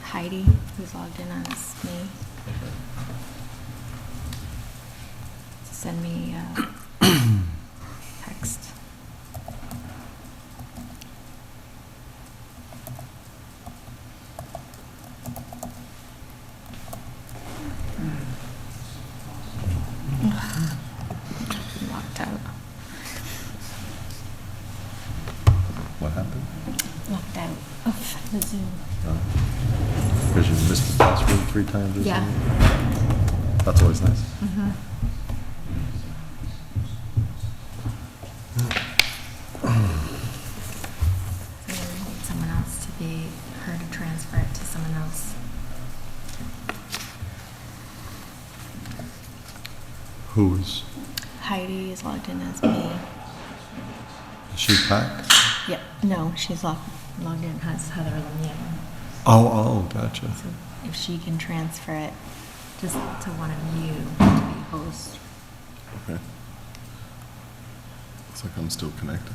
Heidi, who's logged in as me, to send me text. Locked out. What happened? Locked out of the Zoom. Because you missed the password 3 times or Yeah. something? That's always nice. Mm-hmm. So we need someone else to be her to transfer it to someone else. Who's? Heidi is logged in as me. Is she back? Yep. No, she's logged in as Heather Lemieux. Oh, gotcha. So if she can transfer it just to one of you to be host. Okay. Looks like I'm still connected.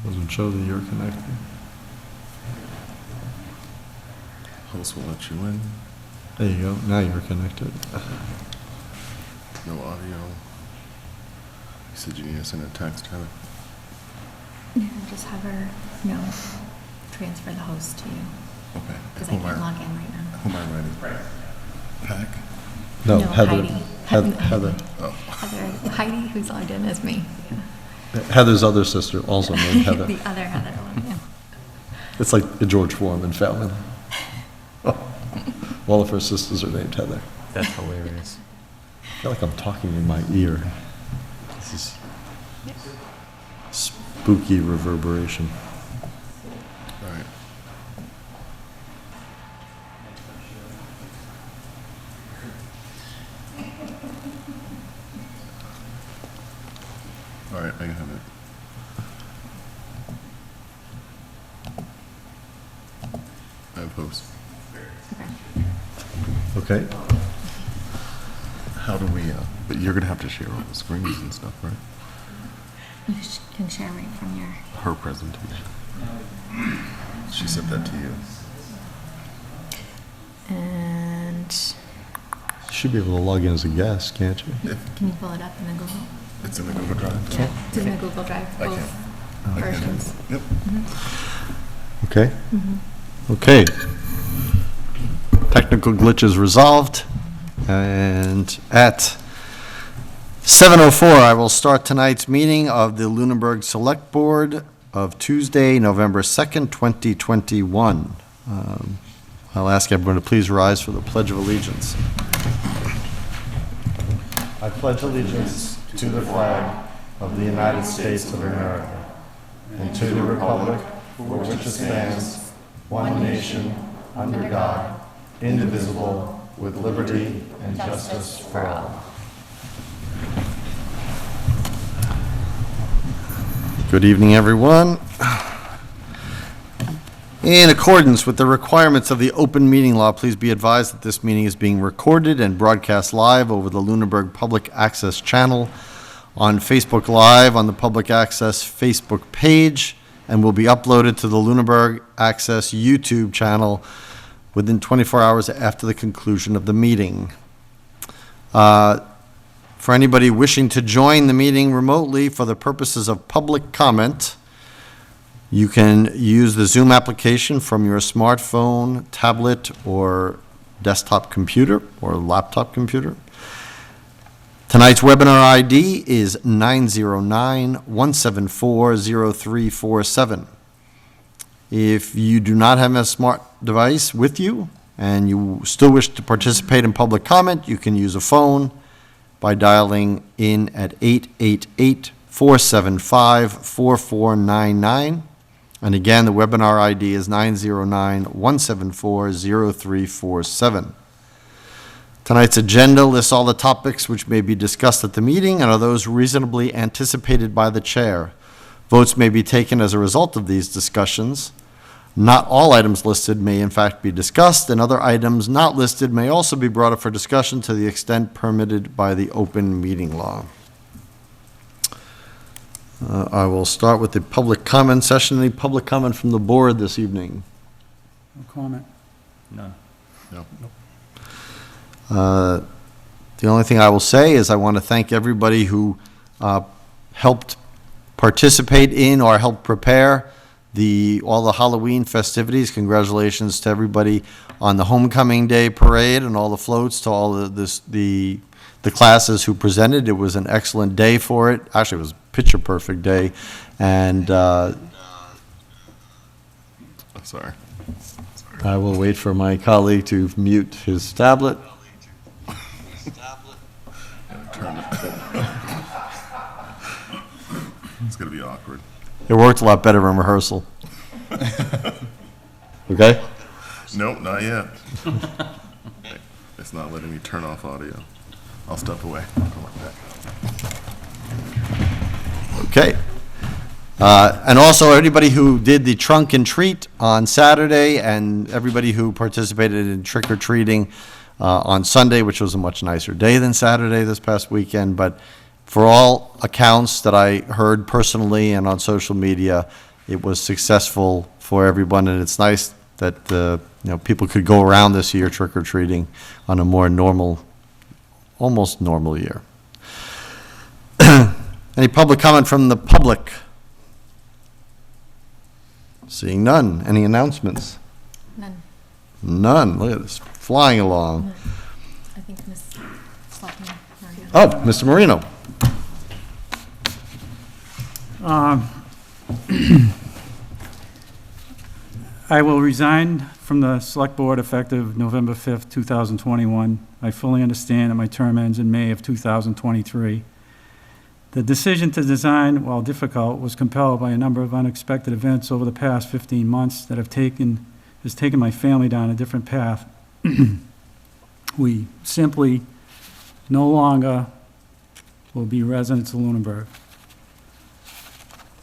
Doesn't show that you're connected. Host will let you in. There you go. Now you're connected. No audio. You said you need to send a text, Heather? Yeah, just have her, transfer the host to you. Okay. Because I can't log in right now. Who am I writing? Pack? No, No, Heather. Heidi. Heather. Oh. Heather, Heidi, who's logged in as me. Heather's other sister, also named Heather. The other Heather logged in. It's like the George Foreman family. All of her sisters are named Heather. That's hilarious. I feel like I'm talking in my ear. This is spooky reverberation. All right. All right, I have it. I have host. Okay. Okay. How do we, but you're gonna have to share all the screens and stuff, right? You can share right from your, Her presentation. She sent that to you. and You should be able to log in as a guest, can't you? can you pull it up in the Google? It's in the Google Drive. Yeah, it's in the Google Drive, I both can. versions. Yep. Okay. Okay. Technical glitches resolved. And at 7:04, I will start tonight's meeting of the Lunenburg Select Board of Tuesday, November 2nd, 2021. I'll ask everyone to please rise for the Pledge of Allegiance. I pledge allegiance to the flag of the United States of America and to the republic for which it stands, one nation, under God, indivisible, with liberty and justice for all. Good evening, everyone. In accordance with the requirements of the open meeting law, please be advised that this meeting is being recorded and broadcast live over the Lunenburg Public Access channel on Facebook Live on the Public Access Facebook page and will be uploaded to the Lunenburg Access YouTube channel within 24 hours after the conclusion of the meeting. For anybody wishing to join the meeting remotely for the purposes of public comment, you can use the Zoom application from your smartphone, tablet, or desktop computer or laptop computer. Tonight's webinar ID is 909-174-0347. If you do not have a smart device with you and you still wish to participate in public comment, you can use a phone by dialing in at 888-475-4499. And again, the webinar ID is 909-174-0347. Tonight's agenda lists all the topics which may be discussed at the meeting and are those reasonably anticipated by the chair. Votes may be taken as a result of these discussions. Not all items listed may in fact be discussed, and other items not listed may also be brought up for discussion to the extent permitted by the open meeting law. I will start with the public comment session. Any public comment from the board this evening? No comment. None. No. The only thing I will say is I want to thank everybody who helped participate in or helped prepare all the Halloween festivities. Congratulations to everybody on the homecoming day parade and all the floats, to all the classes who presented. It was an excellent day for it. Actually, it was a picture perfect day. And Sorry. I will wait for my colleague to mute his tablet. Turn it. It's gonna be awkward. It worked a lot better in rehearsal. Okay? Nope, not yet. It's not letting me turn off audio. I'll step away. I'll come right back. Okay. And also, everybody who did the trunk and treat on Saturday, and everybody who participated in trick-or-treating on Sunday, which was a much nicer day than Saturday this past weekend. But for all accounts that I heard personally and on social media, it was successful for everyone, and it's nice that people could go around this year trick-or-treating on a more normal, almost normal year. Any public comment from the public? Seeing none. Any announcements? None. None. Look at this, flying along. I think Ms. Selectman Mario. Oh, Mr. Marino. I will resign from the Select Board effective November 5th, 2021. I fully understand that my term ends in May of 2023. The decision to resign, while difficult, was compelled by a number of unexpected events over the past 15 months that has taken my family down a different path. We simply no longer will be residents of Lunenburg.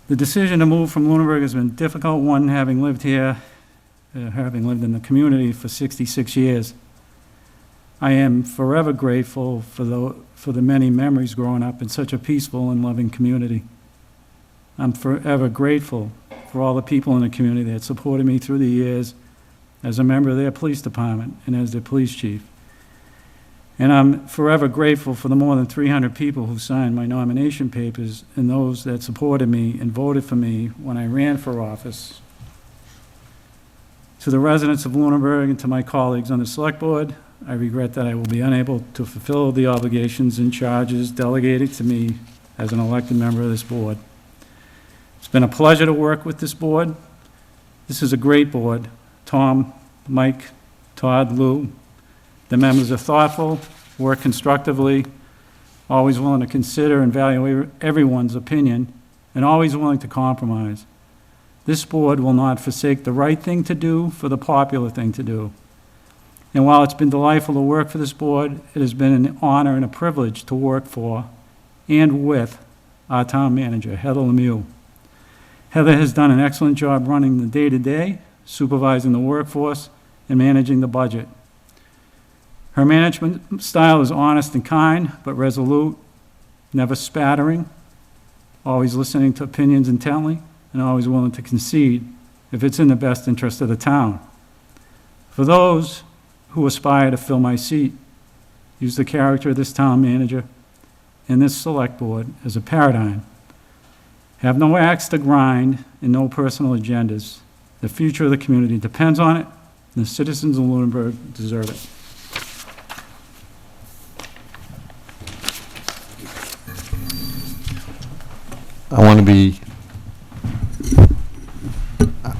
The decision to move from Lunenburg has been a difficult one, having lived here, having lived in the community for 66 years. I am forever grateful for the many memories growing up in such a peaceful and loving community. I'm forever grateful for all the people in the community that supported me through the years as a member of their police department and as their police chief. And I'm forever grateful for the more than 300 people who signed my nomination papers and those that supported me and voted for me when I ran for office. To the residents of Lunenburg and to my colleagues on the Select Board, I regret that I will be unable to fulfill the obligations and charges delegated to me as an elected member of this board. It's been a pleasure to work with this board. This is a great board. Tom, Mike, Todd, Lou. The members are thoughtful, work constructively, always willing to consider and value everyone's opinion, and always willing to compromise. This board will not forsake the right thing to do for the popular thing to do. And while it's been delightful to work for this board, it has been an honor and a privilege to work for and with our town manager, Heather Lemieux. Heather has done an excellent job running the day-to-day, supervising the workforce, and managing the budget. Her management style is honest and kind, but resolute, never spattering, always listening to opinions intently, and always willing to concede if it's in the best interest of the town. For those who aspire to fill my seat, use the character of this town manager and this select board as a paradigm. Have no axe to grind and no personal agendas. The future of the community depends on it, and the citizens of Lunenburg deserve it. I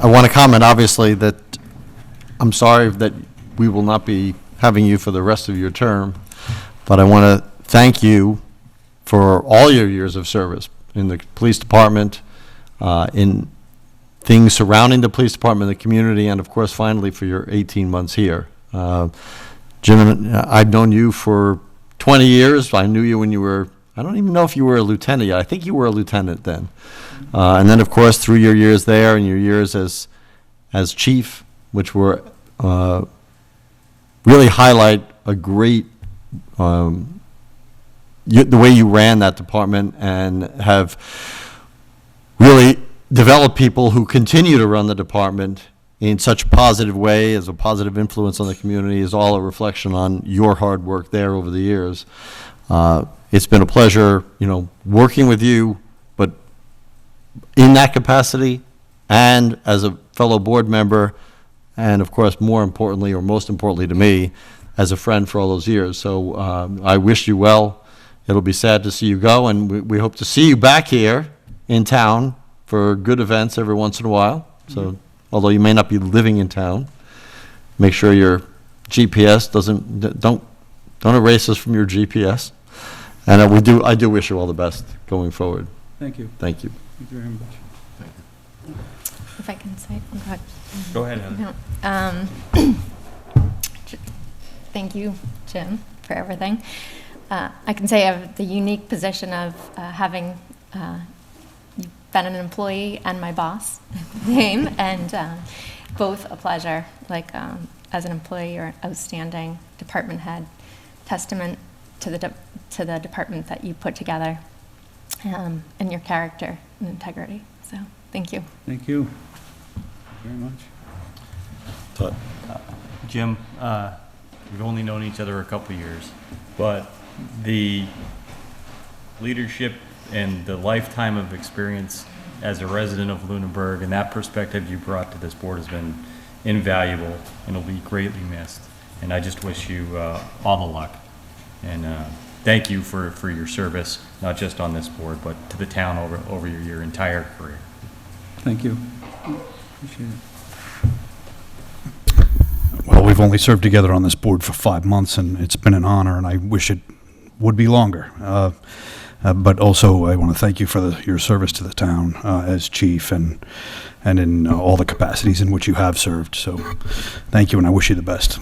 want to comment, obviously, that I'm sorry that we will not be having you for the rest of your term, but I want to thank you for all your years of service in the police department, in things surrounding the police department, the community, and of course, finally, for your 18 months here. Jim, I've known you for 20 years. I knew you when you were, I don't even know if you were a lieutenant yet. I think you were a lieutenant then. And then, of course, through your years there and your years as chief, which were really highlight a great, the way you ran that department and have really develop people who continue to run the department in such a positive way, as a positive influence on the community, is all a reflection on your hard work there over the years. It's been a pleasure, working with you, but in that capacity and as a fellow board member, and of course, more importantly, or most importantly to me, as a friend for all those years. So I wish you well. It'll be sad to see you go, and we hope to see you back here in town for good events every once in a while. So, although you may not be living in town, make sure your GPS don't erase us from your GPS. And I do wish you all the best going forward. Thank you. Thank you. Thank you very much. If I can say, Go ahead, Heather. no. Thank you, Jim, for everything. I can say I have the unique position of having been an employee and my boss at the same, and both a pleasure. Like as an employee, you're an outstanding department head, testament to the department that you put together, and your character and integrity. So thank you. Thank you very much. Todd. Jim, we've only known each other a couple of years, but the leadership and the lifetime of experience as a resident of Lunenburg and that perspective you brought to this board has been invaluable and will be greatly missed. And I just wish you all the luck. And thank you for your service, not just on this board, but to the town over your entire career. Thank you. Appreciate it. Well, we've only served together on this board for 5 months, and it's been an honor, and I wish it would be longer. But also, I want to thank you for your service to the town as chief and in all the capacities in which you have served. So thank you, and I wish you the best.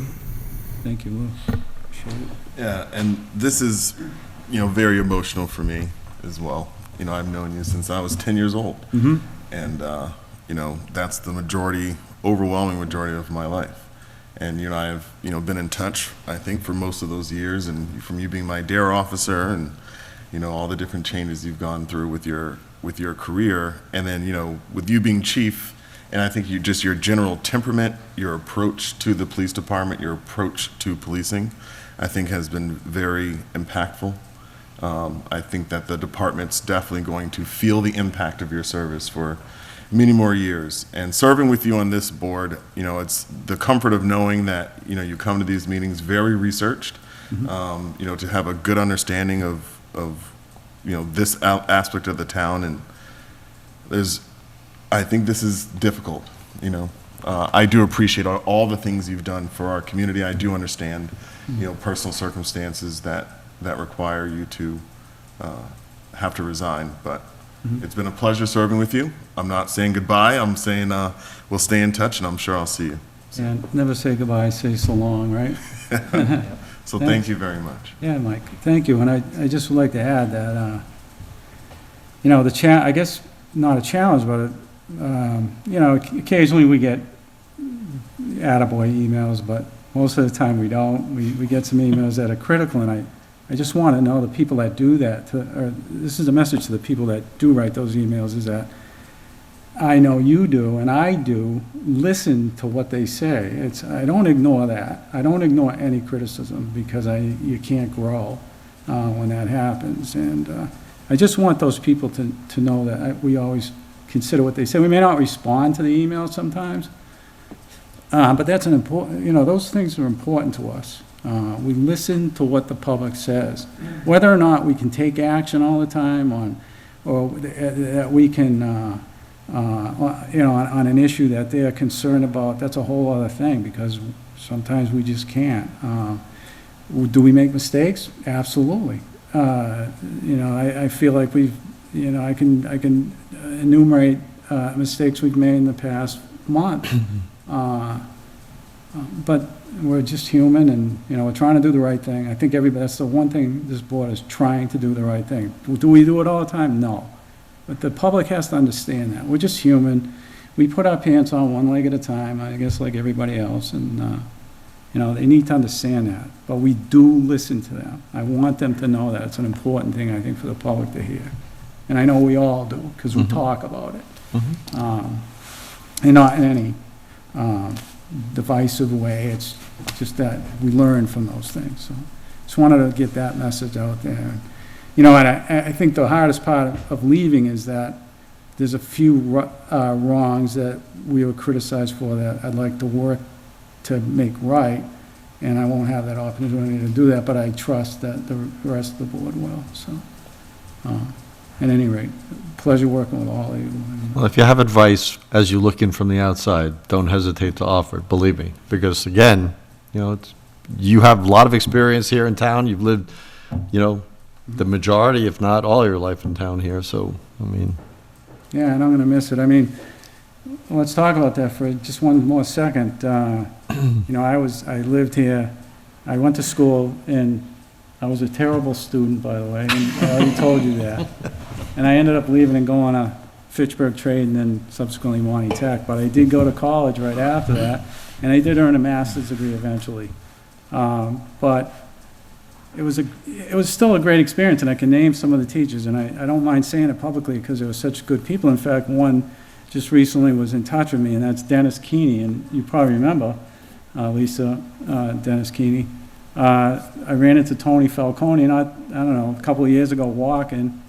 Thank you, Lou. Appreciate it. Yeah, and this is, very emotional for me as well. I've known you since I was 10 years old. Mm-hmm. And, that's the overwhelming majority of my life. And you and I have, been in touch, I think, for most of those years, and from you being my DARE officer and, all the different changes you've gone through with your career, and then, with you being chief, and I think your general temperament, your approach to the police department, your approach to policing, I think has been very impactful. I think that the department's definitely going to feel the impact of your service for many more years. And serving with you on this board, it's the comfort of knowing that, you come to these meetings very researched, to have a good understanding of this aspect of the town. And I think this is difficult, I do appreciate all the things you've done for our community. I do understand, personal circumstances that require you to have to resign, but it's been a pleasure serving with you. I'm not saying goodbye. I'm saying we'll stay in touch, and I'm sure I'll see you. And never say goodbye, say so long, right? So thank you very much. Yeah, Mike, thank you. And I just would like to add that, I guess not a challenge, but, occasionally we get attaboy emails, but most of the time we don't. We get some emails that are critical, and I just want to know the people that do that, this is a message to the people that do write those emails, is that I know you do, and I do, listen to what they say. I don't ignore that. I don't ignore any criticism, because you can't grow when that happens. And I just want those people to know that we always consider what they say. We may not respond to the emails sometimes, but that's an important, those things are important to us. We listen to what the public says. Whether or not we can take action all the time or that we can, on an issue that they're concerned about, that's a whole other thing, because sometimes we just can't. Do we make mistakes? Absolutely. I feel like I can enumerate mistakes we've made in the past month. But we're just human, and, we're trying to do the right thing. I think that's the one thing this board is trying to do, the right thing. Do we do it all the time? No. But the public has to understand that. We're just human. We put our pants on one leg at a time, I guess, like everybody else, and, they need to understand that. But we do listen to them. I want them to know that. It's an important thing, I think, for the public to hear. And I know we all do, because we talk about it. And not in any divisive way, it's just that we learn from those things. So just wanted to get that message out there. You know, and I think the hardest part of leaving is that there's a few wrongs that we were criticized for that I'd like to work to make right, and I won't have that opportunity to do that, but I trust that the rest of the board will, so. At any rate, pleasure working with all of you. Well, if you have advice as you look in from the outside, don't hesitate to offer it, believe me. Because again, you know, you have a lot of experience here in town. You've lived, you know, the majority, if not all your life in town here. So, I mean. Yeah, and I'm going to miss it. I mean, let's talk about that for just one more second. You know, I lived here, I went to school, and I was a terrible student, by the way, and I already told you that. And I ended up leaving and going to Fitchburg Trade and then subsequently Monty Tech. But I did go to college right after that, and I did earn a master's degree eventually. But it was still a great experience, and I can name some of the teachers, and I don't mind saying it publicly because they were such good people. In fact, one just recently was in touch with me, and that's Dennis Keeney, and you probably remember Lisa, Dennis Keeney. I ran into Tony Falcone, I don't know, a couple of years ago walking.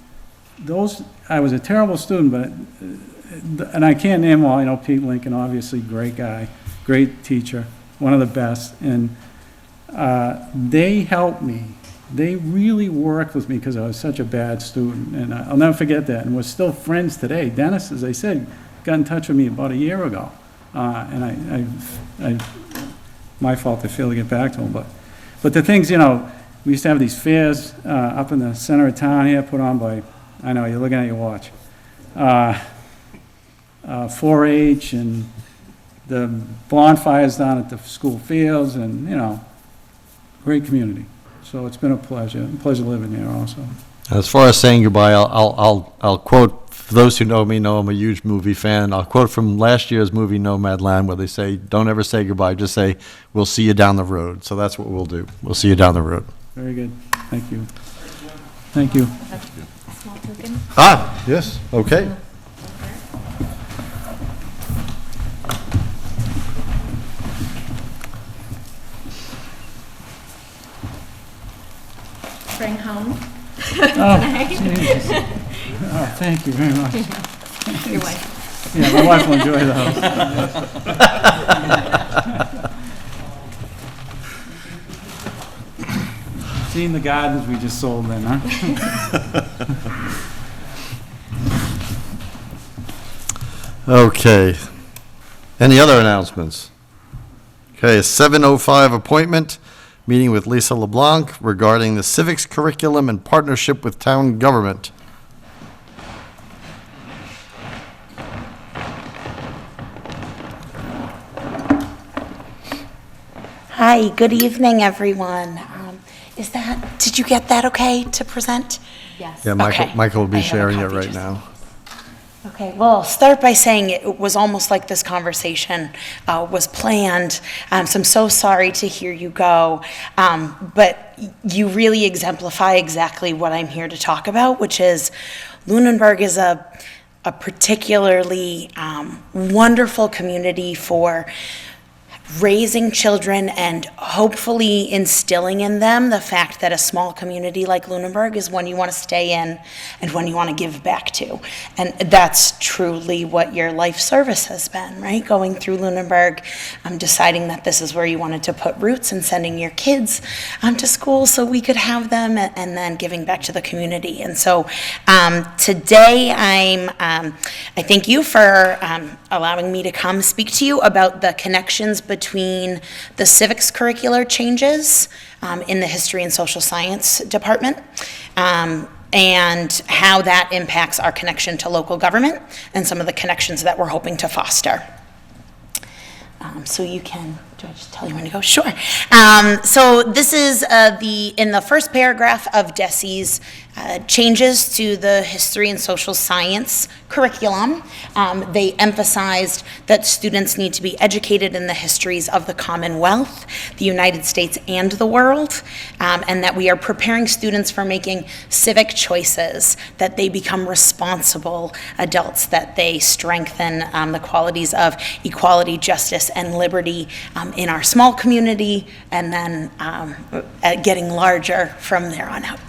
I was a terrible student, and I can't name all, you know, Pete Lincoln, obviously, great guy, great teacher, one of the best, and they helped me. They really worked with me because I was such a bad student, and I'll never forget that, and we're still friends today. Dennis, as I said, got in touch with me about a year ago, and my fault to fail to get back to him, but the things, you know, we used to have these fairs up in the center of town here, put on by, I know, you're looking at your watch, 4-H and the bonfires down at the school fields, and, you know, great community. So it's been a pleasure living here also. As far as saying goodbye, I'll quote, for those who know me know I'm a huge movie fan. I'll quote from last year's movie Nomadland, where they say, don't ever say goodbye, just say, we'll see you down the road. So that's what we'll do. We'll see you down the road. Very good. Thank you. Thank you. Small token. Ah, yes, okay. Bring home. Oh, Jesus. Oh, thank you very much. Your wife. Yeah, my wife will enjoy the house. Seen the gardens we just sold then, huh? Okay. Any other announcements? Okay, a 7:05 appointment, meeting with Lisa LeBlanc regarding the civics curriculum and partnership with town government. Hi, good evening, everyone. Did you get that okay to present? Yes. Yeah, Okay. Michael will I be have a sharing it copy right just- now. Okay, well, I'll start by saying it was almost like this conversation was planned. So I'm so sorry to hear you go. But you really exemplify exactly what I'm here to talk about, which is Lunenburg is a particularly wonderful community for raising children and hopefully instilling in them the fact that a small community like Lunenburg is one you want to stay in and one you want to give back to. And that's truly what your life service has been, right? Going through Lunenburg, deciding that this is where you wanted to put roots and sending your kids to school so we could have them, and then giving back to the community. And so today I thank you for allowing me to come speak to you about the connections between the civics curricular changes in the history and social science department, and how that impacts our connection to local government and some of the connections that we're hoping to foster. So you can, do I just tell you when to go? Sure. So this is in the first paragraph of DESI's changes to the history and social science curriculum. They emphasized that students need to be educated in the histories of the Commonwealth, the United States, and the world, and that we are preparing students for making civic choices, that they become responsible adults, that they strengthen the qualities of equality, justice, and liberty in our small community, and then getting larger from there on out.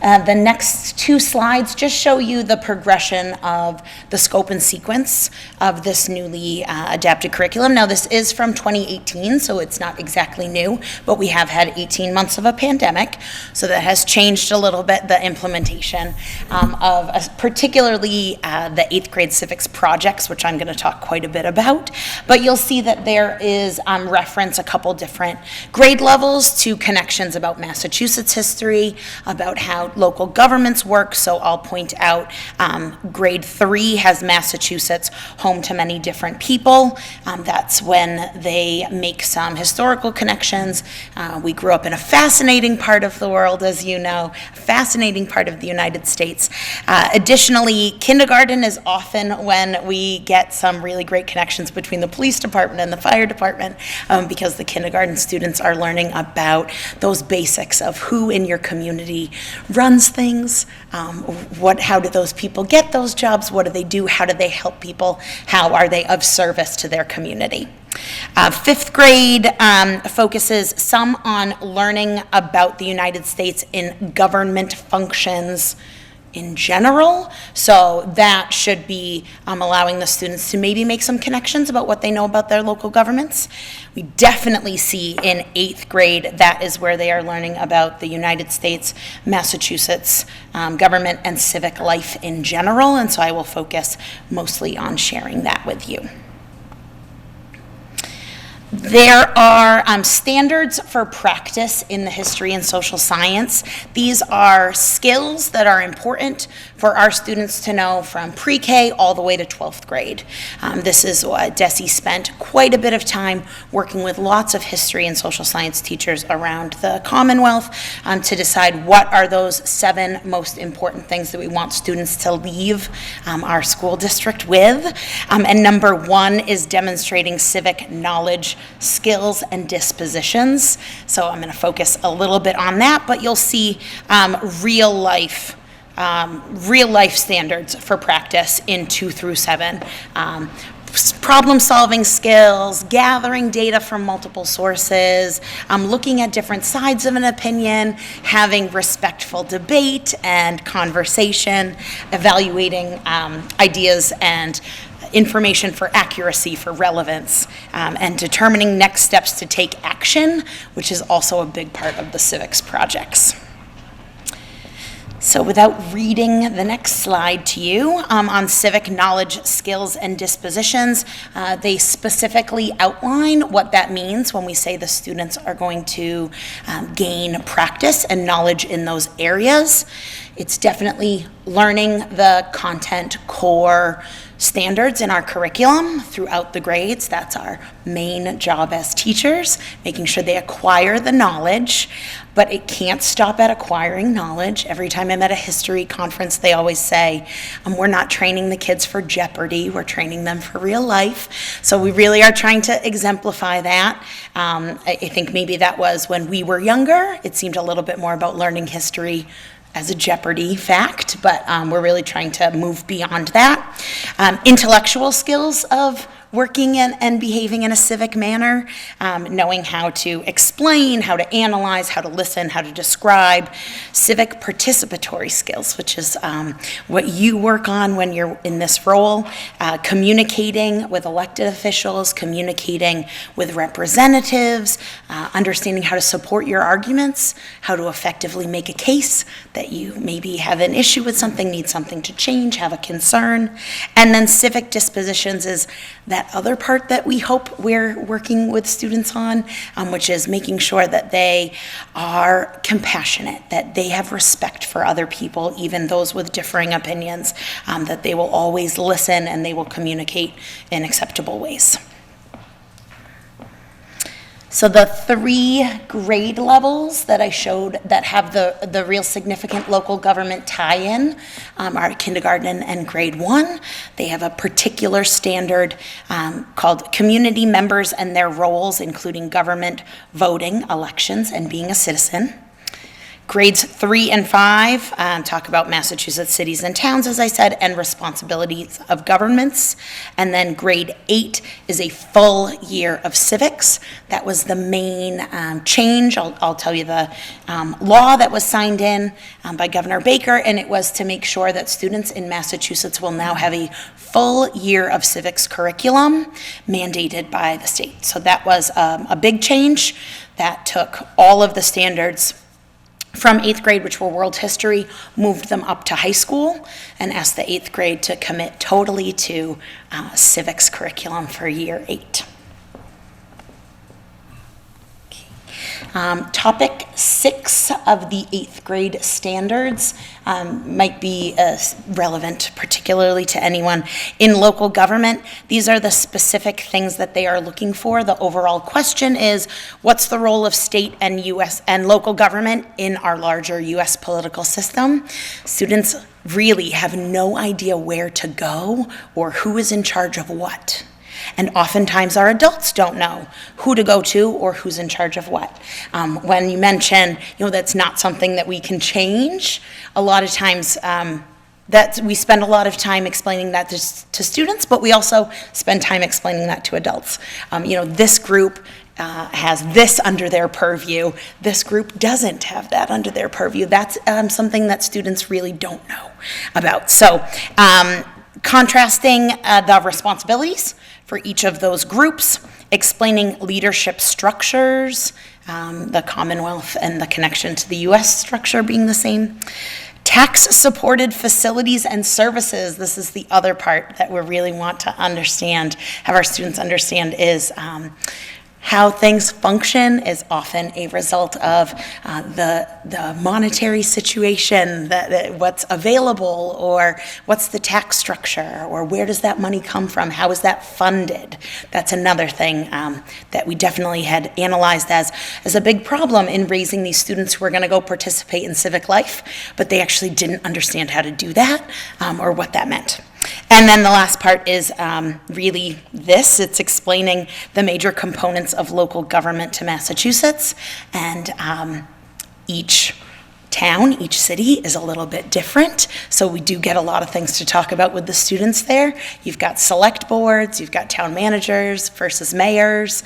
The next two slides just show you the progression of the scope and sequence of this newly adapted curriculum. Now, this is from 2018, so it's not exactly new, but we have had 18 months of a pandemic, so that has changed a little bit the implementation of particularly the 8th grade civics projects, which I'm going to talk quite a bit about. But you'll see that there is reference a couple different grade levels to connections about Massachusetts history, about how local governments work. So I'll point out grade 3 has Massachusetts, home to many different people. That's when they make some historical connections. We grew up in a fascinating part of the world, as you know, a fascinating part of the United States. Additionally, kindergarten is often when we get some really great connections between the police department and the fire department, because the kindergarten students are learning about those basics of who in your community runs things, how do those people get those jobs, what do they do, how do they help people, how are they of service to their community. 5th grade focuses some on learning about the United States in government functions in general, so that should be allowing the students to maybe make some connections about what they know about their local governments. We definitely see in 8th grade that is where they are learning about the United States, Massachusetts government, and civic life in general, and so I will focus mostly on sharing that with you. There are standards for practice in the history and social science. These are skills that are important for our students to know from pre-K all the way to 12th grade. This is what Desi spent quite a bit of time working with lots of history and social science teachers around the Commonwealth to decide what are those 7 most important things that we want students to leave our school district with. And number 1 is demonstrating civic knowledge, skills, and dispositions. So I'm going to focus a little bit on that, but you'll see real life standards for practice in 2 through 7. Problem-solving skills, gathering data from multiple sources, looking at different sides of an opinion, having respectful debate and conversation, evaluating ideas and information for accuracy, for relevance, and determining next steps to take action, which is also a big part of the civics projects. So without reading the next slide to you, on civic knowledge, skills, and dispositions, they specifically outline what that means when we say the students are going to gain practice and knowledge in those areas. It's definitely learning the content core standards in our curriculum throughout the grades. That's our main job as teachers, making sure they acquire the knowledge, but it can't stop at acquiring knowledge. Every time I'm at a history conference, they always say, we're not training the kids for Jeopardy, we're training them for real life. So we really are trying to exemplify that. I think maybe that was when we were younger. It seemed a little bit more about learning history as a Jeopardy fact, but we're really trying to move beyond that. Intellectual skills of working and behaving in a civic manner, knowing how to explain, how to analyze, how to listen, how to describe. Civic participatory skills, which is what you work on when you're in this role. Communicating with elected officials, communicating with representatives, understanding how to support your arguments, how to effectively make a case that you maybe have an issue with something, need something to change, have a concern. And then civic dispositions is that other part that we hope we're working with students on, which is making sure that they are compassionate, that they have respect for other people, even those with differing opinions, that they will always listen and they will communicate in acceptable ways. So the 3 grade levels that I showed that have the real significant local government tie-in are kindergarten and grade 1. They have a particular standard called community members and their roles, including government, voting, elections, and being a citizen. Grades 3 and 5 talk about Massachusetts cities and towns, as I said, and responsibilities of governments. And then grade 8 is a full year of civics. That was the main change. I'll tell you the law that was signed in by Governor Baker, and it was to make sure that students in Massachusetts will now have a full year of civics curriculum mandated by the state. So that was a big change that took all of the standards from 8th grade, which were world history, moved them up to high school and asked the 8th grade to commit totally to civics curriculum for year 8. Topic 6 of the 8th grade standards might be relevant particularly to anyone in local government. These are the specific things that they are looking for. The overall question is, what's the role of state and U.S. and local government in our larger U.S. political system? Students really have no idea where to go or who is in charge of what. And oftentimes our adults don't know who to go to or who's in charge of what. When you mention, that's not something that we can change, a lot of times that we spend a lot of time explaining that to students, but we also spend time explaining that to adults. This group has this under their purview. This group doesn't have that under their purview. That's something that students really don't know about. So contrasting the responsibilities for each of those groups, explaining leadership structures, the Commonwealth and the connection to the U.S. structure being the same. Tax-supported facilities and services, this is the other part that we really want to understand, have our students understand, is how things function is often a result of the monetary situation, that what's available, or what's the tax structure, or where does that money come from, how is that funded. That's another thing that we definitely had analyzed as a big problem in raising these students who are going to go participate in civic life, but they actually didn't understand how to do that or what that meant. And then the last part is really this. It's explaining the major components of local government to Massachusetts. And each town, each city is a little bit different. So we do get a lot of things to talk about with the students there. You've got select boards, you've got town managers versus mayors.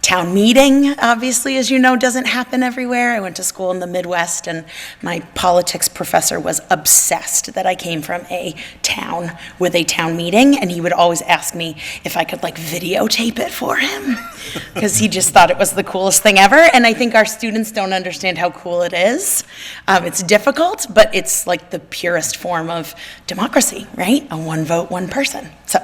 Town meeting, obviously, as you know, doesn't happen everywhere. I went to school in the Midwest, and my politics professor was obsessed that I came from a town with a town meeting, and he would always ask me if I could videotape it for him, because he just thought it was the coolest thing ever. And I think our students don't understand how cool it is. It's difficult, but it's like the purest form of democracy, right? A one vote, one person. So.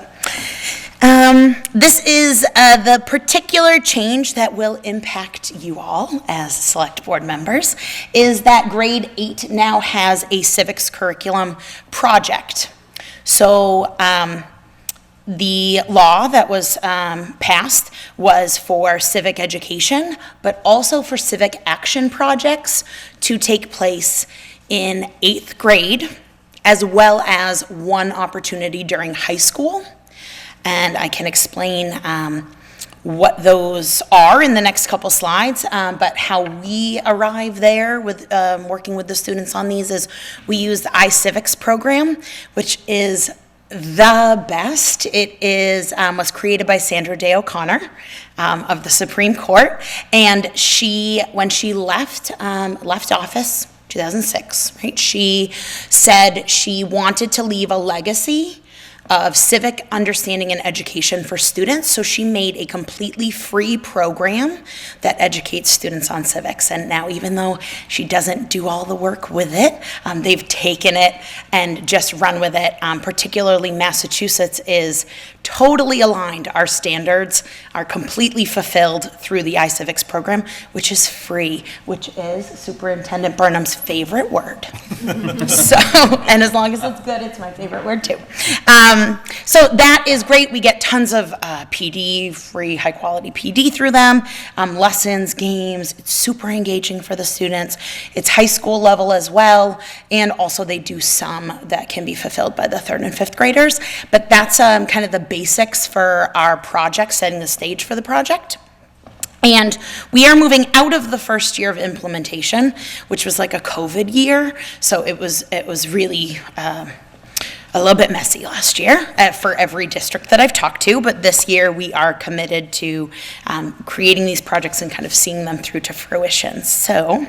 This is the particular change that will impact you all as select board members, is that grade 8 now has a civics curriculum project. So the law that was passed was for civic education, but also for civic action projects to take place in 8th grade, as well as one opportunity during high school. And I can explain what those are in the next couple slides, but how we arrive there with working with the students on these is we use the iCivics program, which is the best. It is was created by Sandra Day O'Connor of the Supreme Court, and she, when she left office, 2006, right? She said she wanted to leave a legacy of civic understanding and education for students, so she made a completely free program that educates students on civics. And now, even though she doesn't do all the work with it, they've taken it and just run with it. Particularly Massachusetts is totally aligned. Our standards are completely fulfilled through the iCivics program, which is free, which is Superintendent Burnham's favorite word. So, and as long as it's good, it's my favorite word too. So that is great. We get tons of PD, free, high-quality PD through them, lessons, games. It's super engaging for the students. It's high school level as well, and also they do some that can be fulfilled by the 3rd and 5th graders. But that's kind of the basics for our project, setting the stage for the project. And we are moving out of the first year of implementation, which was like a COVID year. So it was really a little bit messy last year for every district that I've talked to. But this year we are committed to creating these projects and kind of seeing them through to fruition. So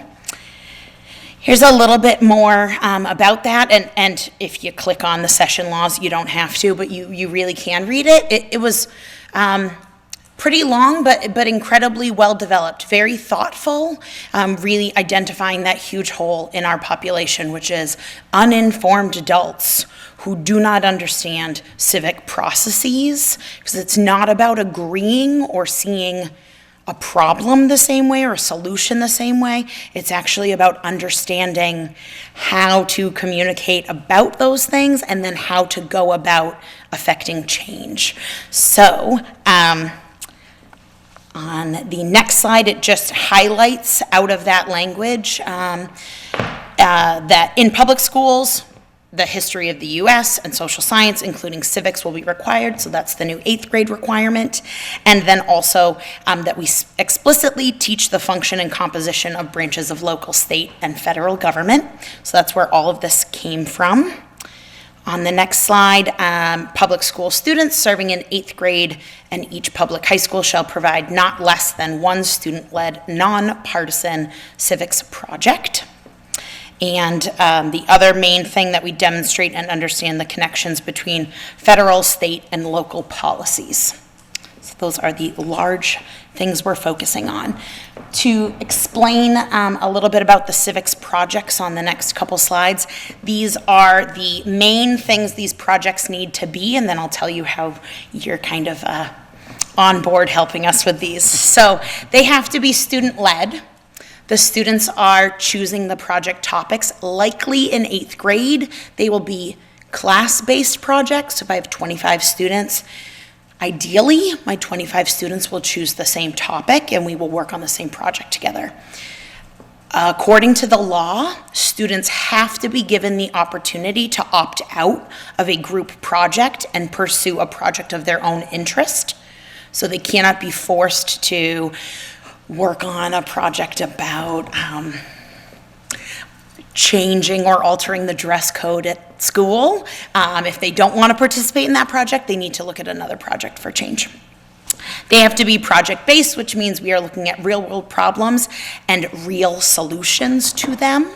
here's a little bit more about that. And if you click on the session laws, you don't have to, but you really can read it. It was pretty long, but incredibly well developed, very thoughtful, really identifying that huge hole in our population, which is uninformed adults who do not understand civic processes, because it's not about agreeing or seeing a problem the same way or a solution the same way. It's actually about understanding how to communicate about those things and then how to go about affecting change. So, on the next slide, it just highlights out of that language that in public schools, the history of the U.S. and social science, including civics, will be required. So that's the new 8th grade requirement. And then also that we explicitly teach the function and composition of branches of local, state, and federal government. So that's where all of this came from. On the next slide, public school students serving in 8th grade and each public high school shall provide not less than one student-led, nonpartisan civics project. And the other main thing that we demonstrate and understand the connections between federal, state, and local policies. So those are the large things we're focusing on. To explain a little bit about the civics projects on the next couple slides, these are the main things these projects need to be, and then I'll tell you how you're kind of on board helping us with these. So they have to be student-led. The students are choosing the project topics. Likely in 8th grade, they will be class-based projects. So if I have 25 students, ideally, my 25 students will choose the same topic and we will work on the same project together. According to the law, students have to be given the opportunity to opt out of a group project and pursue a project of their own interest. So they cannot be forced to work on a project about changing or altering the dress code at school. If they don't want to participate in that project, they need to look at another project for change. They have to be project-based, which means we are looking at real-world problems and real solutions to them.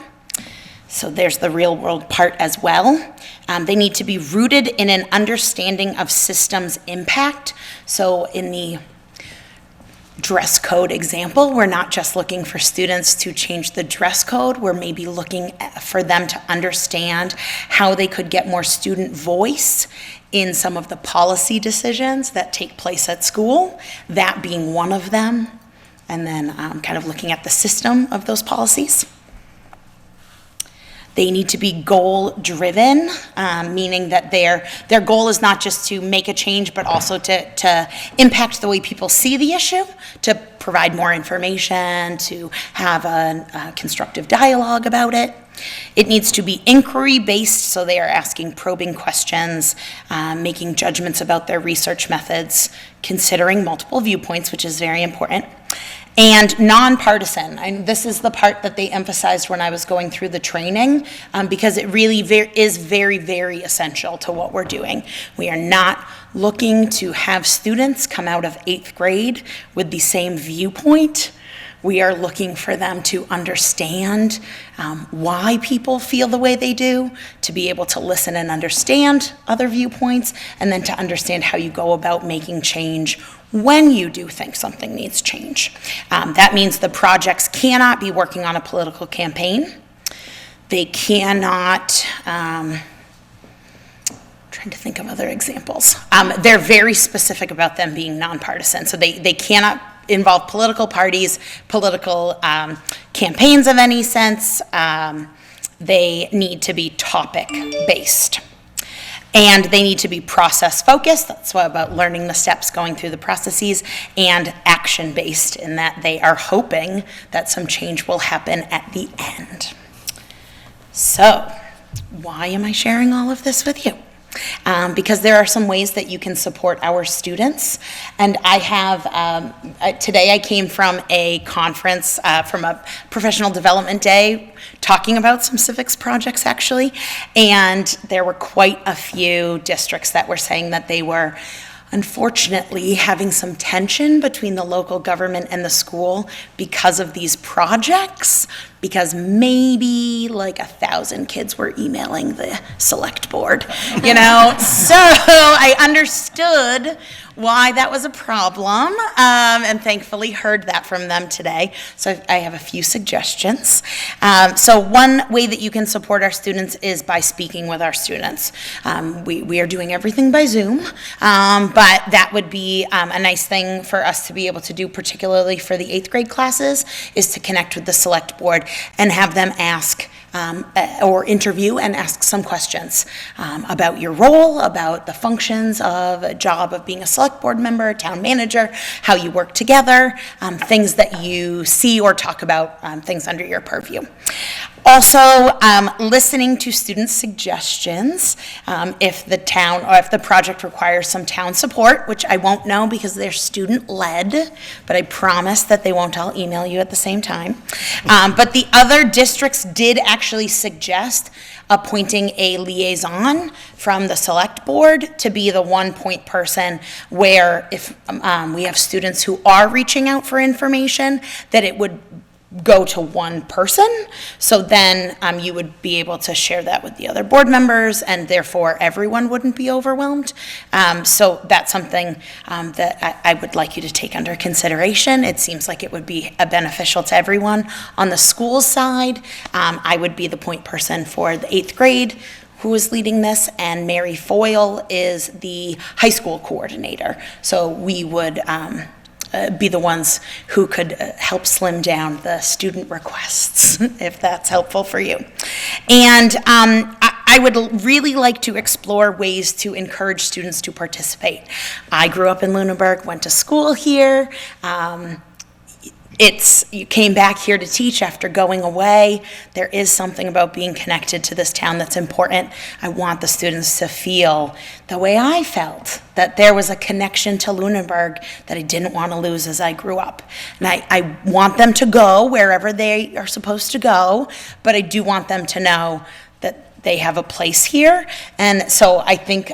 So there's the real-world part as well. They need to be rooted in an understanding of systems impact. So in the dress code example, we're not just looking for students to change the dress code, we're maybe looking for them to understand how they could get more student voice in some of the policy decisions that take place at school, that being one of them, and then kind of looking at the system of those policies. They need to be goal-driven, meaning that their goal is not just to make a change, but also to impact the way people see the issue, to provide more information, to have a constructive dialogue about it. It needs to be inquiry-based, so they are asking probing questions, making judgments about their research methods, considering multiple viewpoints, which is very important. And nonpartisan, and this is the part that they emphasized when I was going through the training, because it really is very, very essential to what we're doing. We are not looking to have students come out of 8th grade with the same viewpoint. We are looking for them to understand why people feel the way they do, to be able to listen and understand other viewpoints, and then to understand how you go about making change when you do think something needs change. That means the projects cannot be working on a political campaign. They cannot, trying to think of other examples. They're very specific about them being nonpartisan, so they cannot involve political parties, political campaigns of any sense. They need to be topic-based. And they need to be process-focused. That's what about learning the steps, going through the processes, and action-based in that they are hoping that some change will happen at the end. So, why am I sharing all of this with you? Because there are some ways that you can support our students. And I have, today I came from a conference, from a professional development day, talking about some civics projects actually. And there were quite a few districts that were saying that they were unfortunately having some tension between the local government and the school because of these projects, because maybe like 1,000 kids were emailing the select board, you know? So I understood why that was a problem, and thankfully heard that from them today. So I have a few suggestions. So one way that you can support our students is by speaking with our students. We are doing everything by Zoom, but that would be a nice thing for us to be able to do, particularly for the 8th grade classes, is to connect with the select board and have them ask or interview and ask some questions about your role, about the functions of a job of being a select board member, town manager, how you work together, things that you see or talk about, things under your purview. Also, listening to student suggestions, if the town or if the project requires some town support, which I won't know because they're student-led, but I promise that they won't all email you at the same time. But the other districts did actually suggest appointing a liaison from the select board to be the one-point person where if we have students who are reaching out for information, that it would go to one person, so then you would be able to share that with the other board members, and therefore everyone wouldn't be overwhelmed. So that's something that I would like you to take under consideration. It seems like it would be beneficial to everyone. On the school side, I would be the point person for the 8th grade, who is leading this, and Mary Foyle is the high school coordinator. So we would be the ones who could help slim down the student requests, if that's helpful for you. And I would really like to explore ways to encourage students to participate. I grew up in Lunenburg, went to school here. You came back here to teach after going away. There is something about being connected to this town that's important. I want the students to feel the way I felt, that there was a connection to Lunenburg that I didn't want to lose as I grew up. And I want them to go wherever they are supposed to go, but I do want them to know that they have a place here. And so I think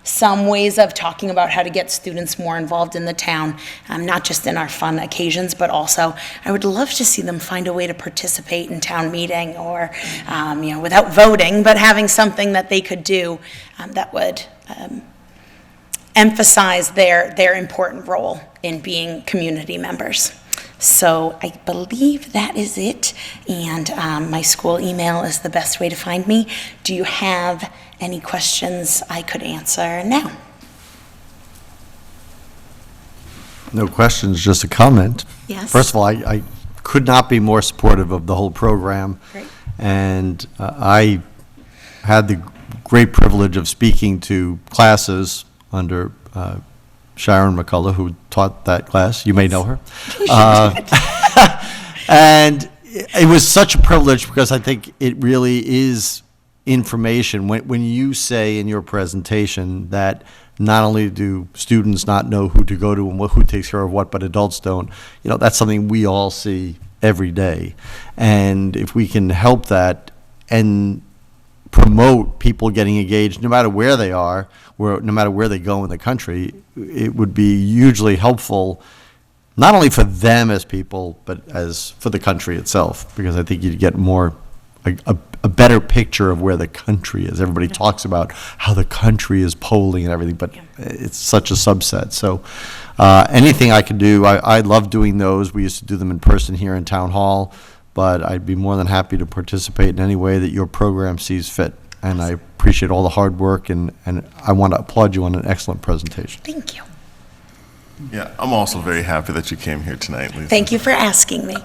some ways of talking about how to get students more involved in the town, not just in our fun occasions, but also I would love to see them find a way to participate in town meeting or, without voting, but having something that they could do that would emphasize their important role in being community members. So I believe that is it, and my school email is the best way to find me. Do you have any questions I could answer now? No questions, just a comment. Yes. First of all, I could not be more supportive of the whole program. Great. And I had the great privilege of speaking to classes under Sharon McCullough, who taught that class. You may know her. And it was such a privilege because I think it really is information. When you say in your presentation that not only do students not know who to go to and who takes care of what, but adults don't, that's something we all see every day. And if we can help that and promote people getting engaged, no matter where they are, no matter where they go in the country, it would be hugely helpful, not only for them as people, but as for the country itself, because I think you'd get a better picture of where the country is. Everybody talks about how the country is polling and everything, but it's such a subset. So anything I can do, I love doing those. We used to do them in person here in Town Hall, but I'd be more than happy to participate in any way that your program sees fit. And I appreciate all the hard work, and I want to applaud you on an excellent presentation. Thank you. Yeah, I'm also very happy that you came here tonight, Lisa. Thank you for asking me.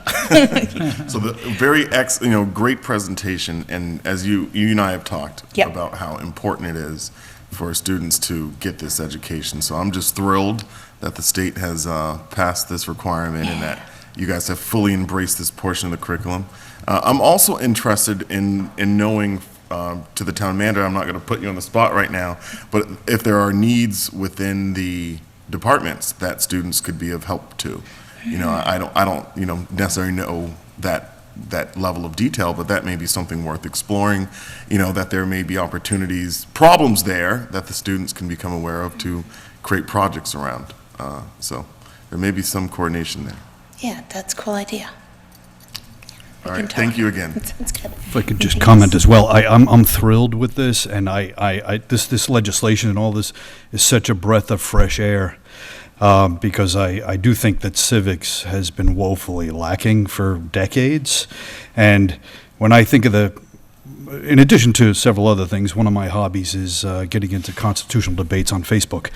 So the great presentation, and as you and I have talked Yep. about how important it is for students to get this education. So I'm just thrilled that the state has passed this requirement and that you guys have fully embraced this portion of the curriculum. I'm also interested in knowing, to the town manager, I'm not going to put you on the spot right now, but if there are needs within the departments that students could be of help to. You know, I don't necessarily know that level of detail, but that may be something worth exploring. You know, that there may be opportunities, problems there that the students can become aware of to create projects around. So there may be some coordination there. Yeah, that's a cool idea. All right, thank you again. Sounds good. If I could just comment as well, I'm thrilled with this, and this legislation and all this is such a breath of fresh air, because I do think that civics has been woefully lacking for decades, and when I think of in addition to several other things, one of my hobbies is getting into constitutional debates on Facebook.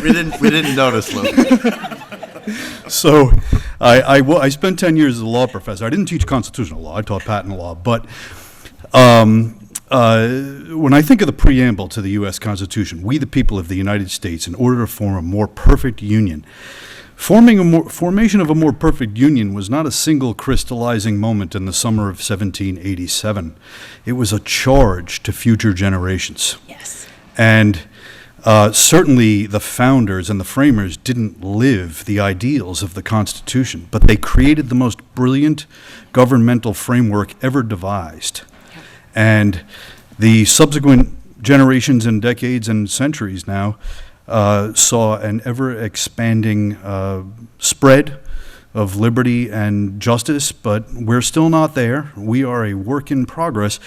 We didn't notice, Lou. So I spent 10 years as a law professor. I didn't teach constitutional law. I taught patent law. But when I think of the preamble to the U.S. Constitution, we the people of the United States, in order to form a more perfect union, formation of a more perfect union was not a single crystallizing moment in the summer of 1787. It was a charge to future generations. Yes. And certainly the founders and the framers didn't live the ideals of the Constitution, but they created the most brilliant governmental framework ever devised. And the subsequent generations and decades and centuries now saw an ever-expanding spread of liberty and justice, but we're still not there. We are a work in progress,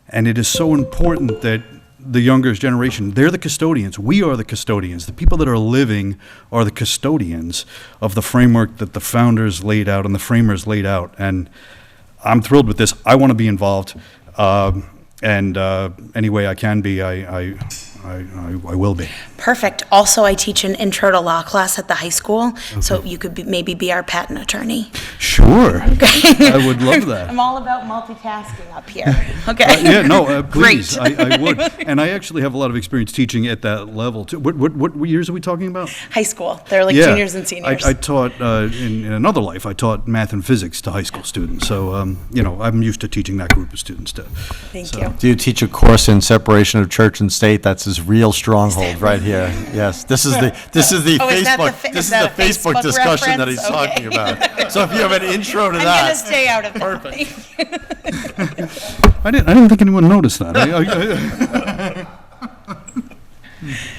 and it is so important that the younger generation, they're the custodians. We are the custodians. The people that are living are the custodians of the framework that the founders laid out and the framers laid out. And I'm thrilled with this. I want to be involved. And any way I can be, I will be. Perfect. Also, I teach an intro to law class at the high school, so you could maybe be our patent attorney. Sure. I would love that. I'm all about multitasking up here. Okay. Yeah, no, please. Great. I would. And I actually have a lot of experience teaching at that level, too. What years are we talking about? High school. They're like Yeah. juniors and seniors. I taught, in another life, I taught math and physics to high school students. So, I'm used to teaching that group of students, too. Thank So- you. Do you teach a course in separation of church and state? That's his real stronghold right here. Yes, this is the Oh, is that the Facebook fa- this is that the a Facebook Facebook discussion that he's reference? talking about. So if you have an intro to I'm that, gonna stay out of that. Perfect. I didn't think anyone noticed that.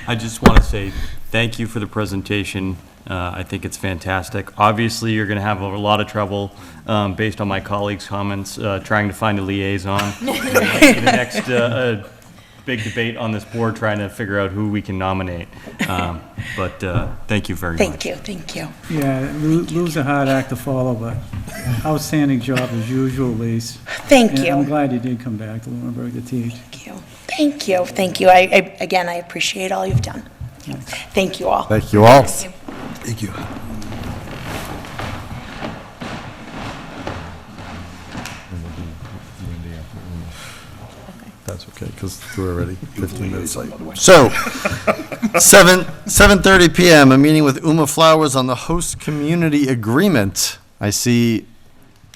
I just want to say thank you for the presentation. I think it's fantastic. Obviously, you're going to have a lot of trouble, based on my colleagues' comments, trying to find a liaison in the next big debate on this board, trying to figure out who we can nominate. But thank you very much. Thank you, thank you. Yeah, Lou's a hard act to follow, but outstanding job as usual, Lise. Thank And I'm you. glad you did come back to Lunenburg to teach. Thank you. Thank you, thank you. Again, I appreciate all you've done. Thank you all. thank you all. Thank you. That's okay, because we're already 15 minutes late. So, 7:30 PM, a meeting with Uma Flowers on the host community agreement. I see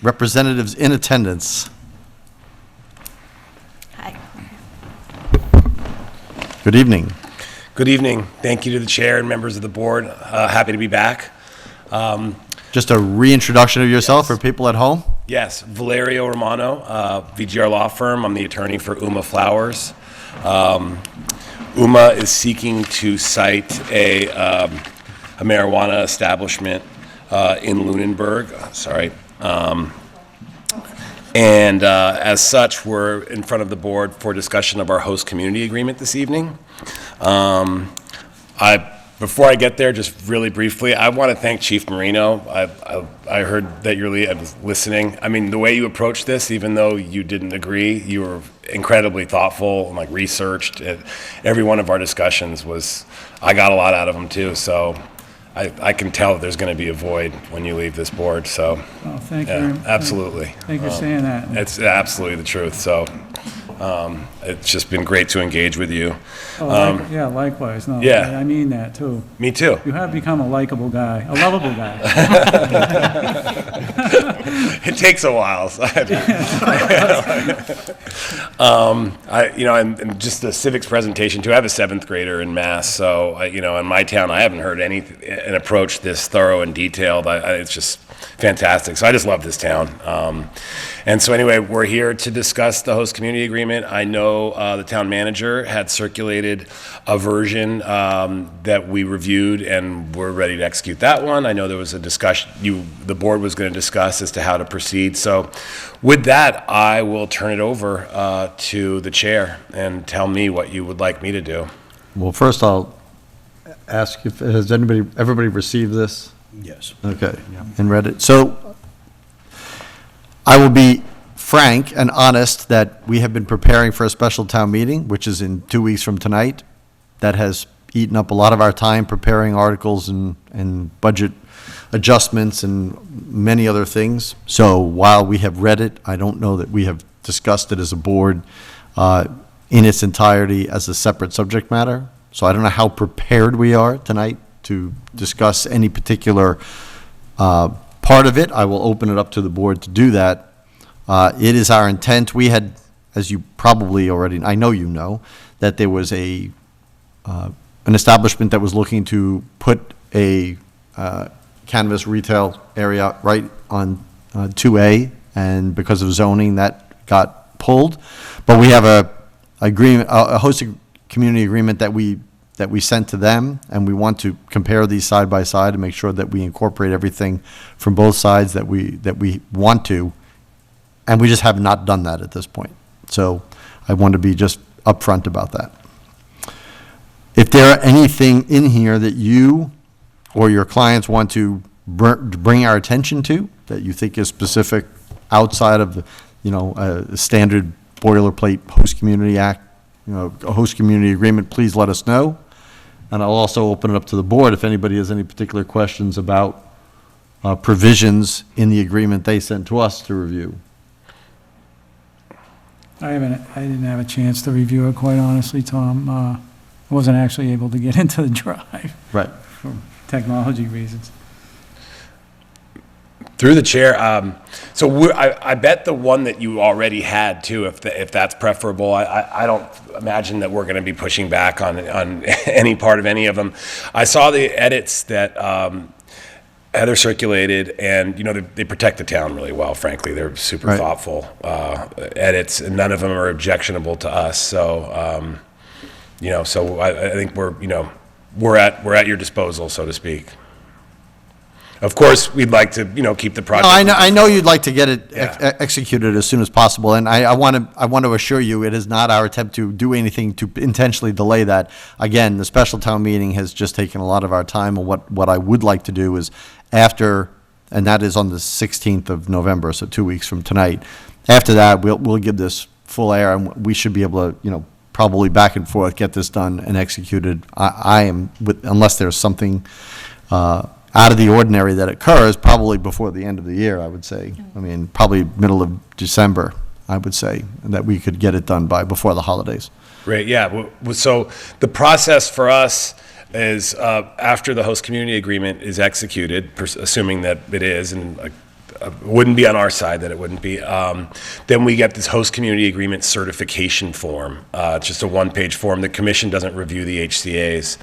representatives in attendance. Hi. Good evening. Good evening. Thank you to the chair and members of the board. Happy to be back. Just a reintroduction of yourself for people at home. Yes, Valerio Romano, VGR Law Firm. I'm the attorney for Uma Flowers. Uma is seeking to cite a marijuana establishment in Lunenburg. Sorry. And as such, we're in front of the board for discussion of our host community agreement this evening. Before I get there, just really briefly, I want to thank Chief Marino. I heard that you're listening. I mean, the way you approached this, even though you didn't agree, you were incredibly thoughtful and researched. Every one of our discussions I got a lot out of them too. So I can tell that there's going to be a void when you leave this board. So Oh, thank you. yeah, absolutely. Thank you for saying that. It's absolutely the truth. So It's just been great to engage with you. Oh, yeah, likewise. No, Yeah. I mean that, too. Me too. You have become a likable guy, a lovable guy. It takes a while. So and just the civics presentation too. I have a 7th grader in Mass, so in my town, I haven't heard an approach this thorough and detailed. It's just fantastic. So I just love this town. And so anyway, we're here to discuss the host community agreement. I know the town manager had circulated a version that we reviewed, and we're ready to execute that one. I know there was a discussion, the board was going to discuss as to how to proceed. So with that, I will turn it over to the chair and tell me what you would like me to do. Well, first I'll ask if, everybody received this? Yes. Okay, and read it. So I will be frank and honest that we have been preparing for a special town meeting, which is in 2 weeks from tonight. That has eaten up a lot of our time preparing articles and budget adjustments and many other things. So while we have read it, I don't know that we have discussed it as a board in its entirety as a separate subject matter. So I don't know how prepared we are tonight to discuss any particular part of it. I will open it up to the board to do that. It is our intent. We had, as you probably already, I know you know, that there was an establishment that was looking to put a cannabis retail area right on 2A, and because of zoning, that got pulled. But we have a host community agreement that we sent to them, and we want to compare these side by side to make sure that we incorporate everything from both sides that we want to, and we just have not done that at this point. So I want to be just upfront about that. If there are anything in here that you or your clients want to bring our attention to that you think is specific outside of the, a standard boilerplate host community act, a host community agreement, please let us know. And I'll also open it up to the board if anybody has any particular questions about provisions in the agreement they sent to us to review. I didn't have a chance to review it, quite honestly, Tom. I wasn't actually able to get into the drive Right. for technology reasons. Through the chair, I bet the one that you already had too, if that's preferable. I don't imagine that we're going to be pushing back on any part of any of them. I saw the edits that Heather circulated, and they protect the town really well. Frankly, they're super Right. thoughtful edits, and none of them are objectionable to us. So, so I think we're at your disposal, so to speak. Of course, we'd like to, keep the project. I know you'd like to get it Yeah. executed as soon as possible, and I want to assure you it is not our attempt to do anything to intentionally delay that. Again, the special town meeting has just taken a lot of our time, and what I would like to do is after, and that is on the 16th of November, so 2 weeks from tonight. After that, we'll give this full air, and we should be able to, probably back and forth, get this done and executed. I am, unless there's something out of the ordinary that occurs, probably before the end of the year, I would say. I mean, probably middle of December, I would say, that we could get it done before the holidays. Right, yeah. So the process for us is after the host community agreement is executed, assuming that it is, and wouldn't be on our side that it wouldn't be, then we get this host community agreement certification form. It's just a one-page form. The commission doesn't review the HCA's.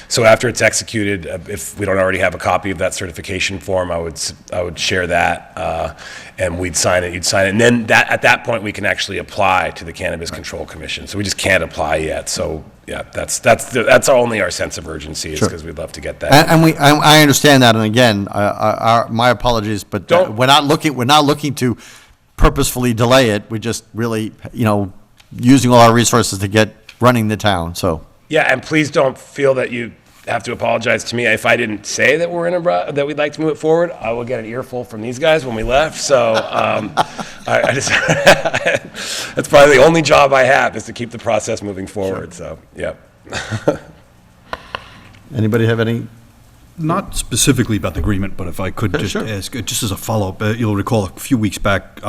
So after it's executed, if we don't already have a copy of that certification form, I would share that, and we'd sign it, you'd sign it. And then at that point, we can actually apply to the Cannabis Control Commission. So we just can't apply yet. So yeah, that's only our sense of urgency, is because we'd love to get that. And I understand that, and again, my apologies, but we're not looking to purposefully delay it. We're just really, using all our resources to get running the town, so. Yeah, and please don't feel that you have to apologize to me. If I didn't say that that we'd like to move it forward, I will get an earful from these guys when we left. So I just that's probably the only job I have, is to keep the process moving forward. Sure. So yeah. Anybody have any Not specifically about the agreement, but if I could Yeah, just sure. ask, just as a follow-up, you'll recall a few weeks back,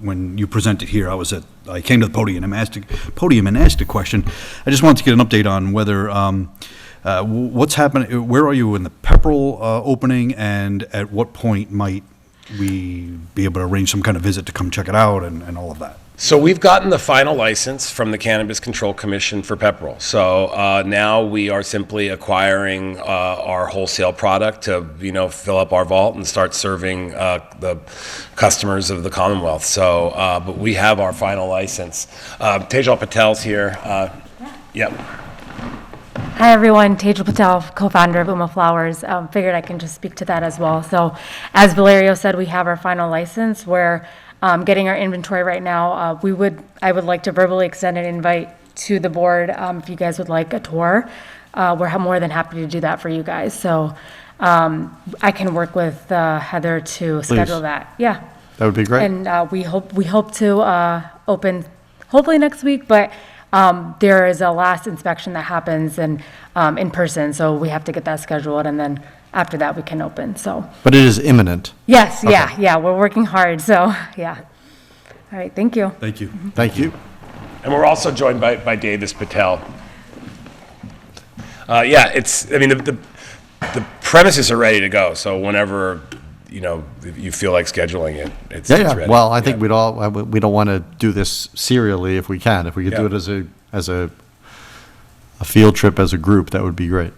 when you presented here, I came to the podium and asked a question. I just wanted to get an update on whether, what's happening, where are you in the Pepperell opening, and at what point might we be able to arrange some kind of visit to come check it out and all of that? So we've gotten the final license from the Cannabis Control Commission for Pepperell. So now we are simply acquiring our wholesale product to, fill up our vault and start serving the customers of the Commonwealth. So, but we have our final license. Tejal Patel's here. Yep. Hi, everyone. Tejal Patel, co-founder of Uma Flowers. Figured I can just speak to that as well. So as Valerio said, we have our final license. We're getting our inventory right now. I would like to verbally extend an invite to the board if you guys would like a tour. We're more than happy to do that for you guys. So I can work with Heather to schedule that. Yeah. That would be great. And we hope to open hopefully next week, but there is a last inspection that happens in person, so we have to get that scheduled, and then after that we can open. So. But it is imminent. Yes. Okay. Yeah. We're working hard. So yeah. All right. Thank you. Thank you. Thank you. And we're also joined by Davis Patel. The premises are ready to go. So whenever, if you feel like scheduling it, it's ready. Well, I think we don't want to do this serially if we can. If we could do it as a field trip as a group, that would be great.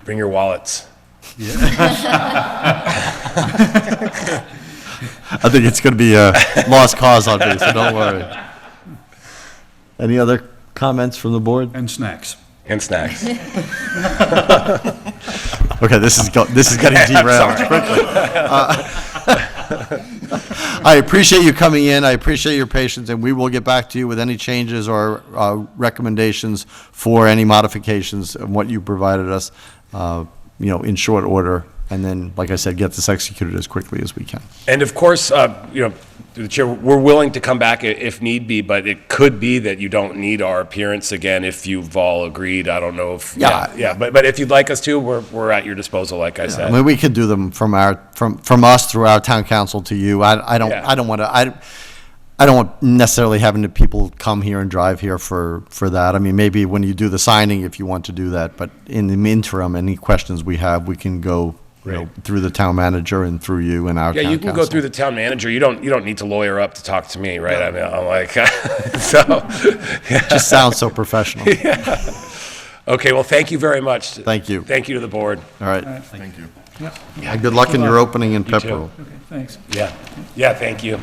Bring your wallets. I think it's going to be a lost cause on me, so don't worry. Any other comments from the board? And snacks. And snacks. Okay, this is getting derailed quickly. I appreciate you coming in. I appreciate your patience, and we will get back to you with any changes or recommendations for any modifications of what you provided us, in short order. And then, like I said, get this executed as quickly as we can. And of course, the Chair, we're willing to come back if need be, but it could be that you don't need our appearance again if you've all agreed. I don't know if. Yeah. But if you'd like us to, we're at your disposal, like I said. I mean, we could do them from us through our town council to you. I don't want necessarily having the people come here and drive here for that. I mean, maybe when you do the signing, if you want to do that, but in the interim, any questions we have, we can go through the town manager and through you and our town council. You can go through the town manager. You don't need to lawyer up to talk to me, right? I mean, I'm like, so. It just sounds so professional. Okay, well, thank you very much. Thank you. Thank you to the board. All right. Thank you. And good luck in your opening in You too. Pepperell. Okay, thanks. Yeah, thank you.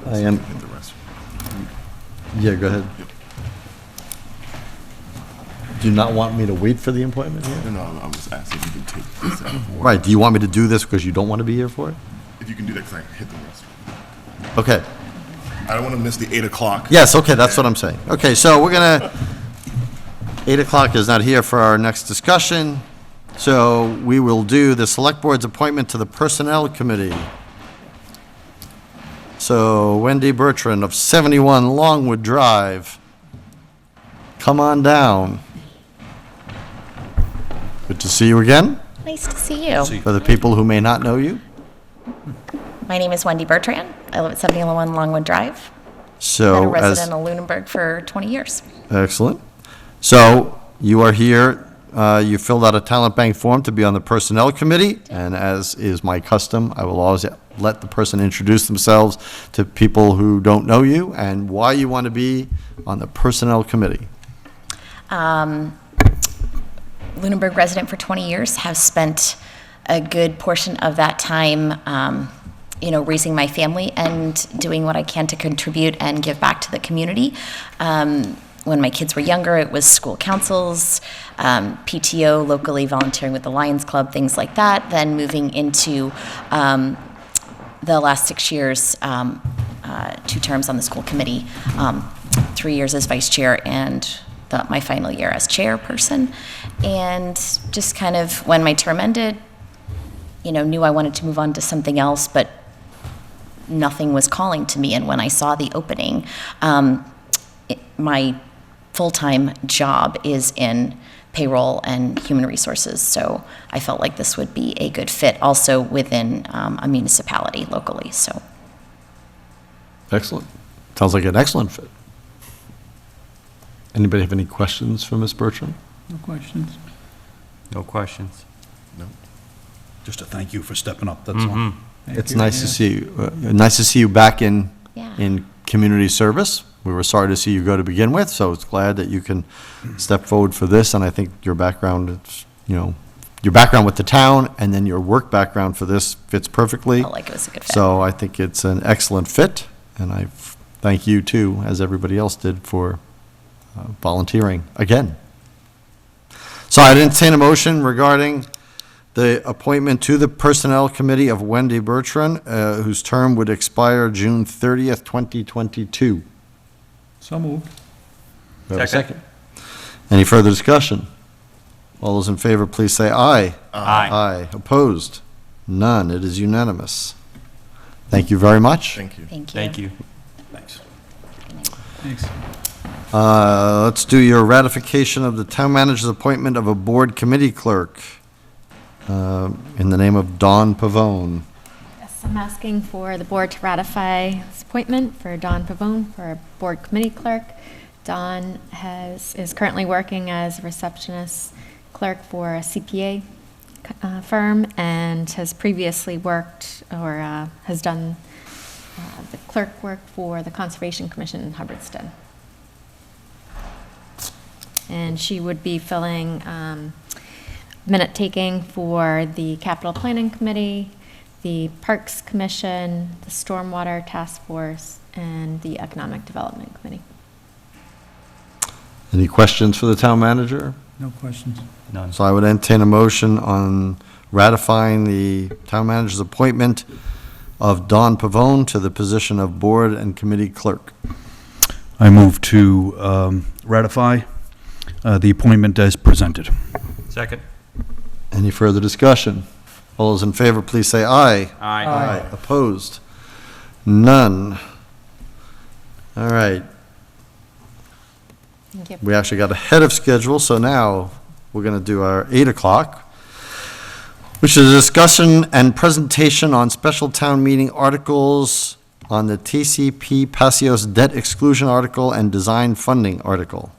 I am. The rest. Yeah, go ahead. Do you not want me to wait for the appointment here? No, I was asking if you can take this out. Right, do you want me to do this because you don't want to be here for it? If you can do that, because I hit the rest. Okay. I don't want to miss the 8 o'clock. Yes, okay, that's what I'm saying. Okay, so we're gonna, 8 o'clock is not here for our next discussion, so we will do the Select Board's appointment to the Personnel Committee. So Wendy Bertrand of 71 Longwood Drive, come on down. Good to see you again. Nice to see you. For the people who may not know you. My name is Wendy Bertrand. I live at 71 Longwood Drive. Been a So resident of Lunenburg for 20 years. Excellent. So you are here, you filled out a talent bank form to be on the Personnel Committee, and as is my custom, I will always let the person introduce themselves to people who don't know you and why you want to be on the Personnel Committee. Lunenburg resident for 20 years, have spent a good portion of that time, raising my family and doing what I can to contribute and give back to the community. When my kids were younger, it was school councils, PTO, locally volunteering with the Lions Club, things like that. Then moving into the last 6 years, 2 terms on the school committee, 3 years as vice chair, and my final year as chairperson. And just kind of when my term ended, knew I wanted to move on to something else, but nothing was calling to me. And when I saw the opening, my full-time job is in payroll and human resources. So I felt like this would be a good fit also within a municipality locally, so. Excellent. Sounds like an excellent fit. Anybody have any questions for Ms. Bertram? No questions? No questions. Just a thank you for stepping up, that's all. Thank It's you. nice to Yeah. see you. Nice to see you back in Yeah. community service. We were sorry to see you go to begin with, so it's glad that you can step forward for this. And I think your background, your background with the town and then your work background for this fits perfectly. Felt like it was a good fit. So I think it's an excellent fit, and I thank you too, as everybody else did, for volunteering again. So I'd entertain a motion regarding the appointment to the Personnel Committee of Wendy Bertrand, whose term would expire June 30th, 2022. So moved. Do I have a Second. Any further discussion? All those in favor, please say aye. Aye. Aye. Opposed? None. It is unanimous. Thank you very much. Thank you. Thank you. Thank you. Thanks. Thanks. Let's do your ratification of the town manager's appointment of a board committee clerk in the name of Dawn Pavone. Yes, I'm asking for the board to ratify this appointment for Dawn Pavone for a board committee clerk. Dawn is currently working as a receptionist clerk for a CPA firm and has previously worked or has done the clerk work for the Conservation Commission in Hubbardston. And she would be filling minute taking for the Capital Planning Committee, the Parks Commission, the Stormwater Task Force, and the Economic Development Committee. Any questions for the town manager? No questions. None. So I would entertain a motion on ratifying the town manager's appointment of Dawn Pavone to the position of board and committee clerk. I move to ratify the appointment as presented. Second. Any further discussion? All those in favor, please say aye. Aye. Opposed? None. All right. Thank you. We actually got ahead of schedule, so now we're going to do our 8 o'clock, which is a discussion and presentation on special town meeting articles on the TCP Passios debt exclusion article and design funding article.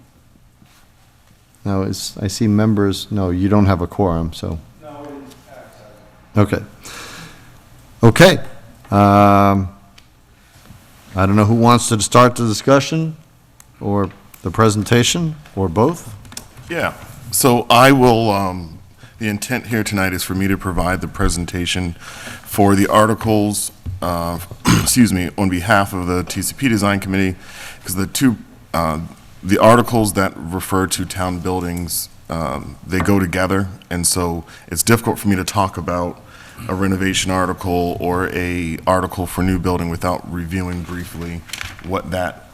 Now, I see members, no, you don't have a quorum, so. No, it is. Okay. Okay. I don't know who wants to start the discussion or the presentation or both. Yeah, so I will, the intent here tonight is for me to provide the presentation for the articles, excuse me, on behalf of the TCP Design Committee, because the articles that refer to town buildings, they go together, and so it's difficult for me to talk about a renovation article or a article for new building without reviewing briefly what that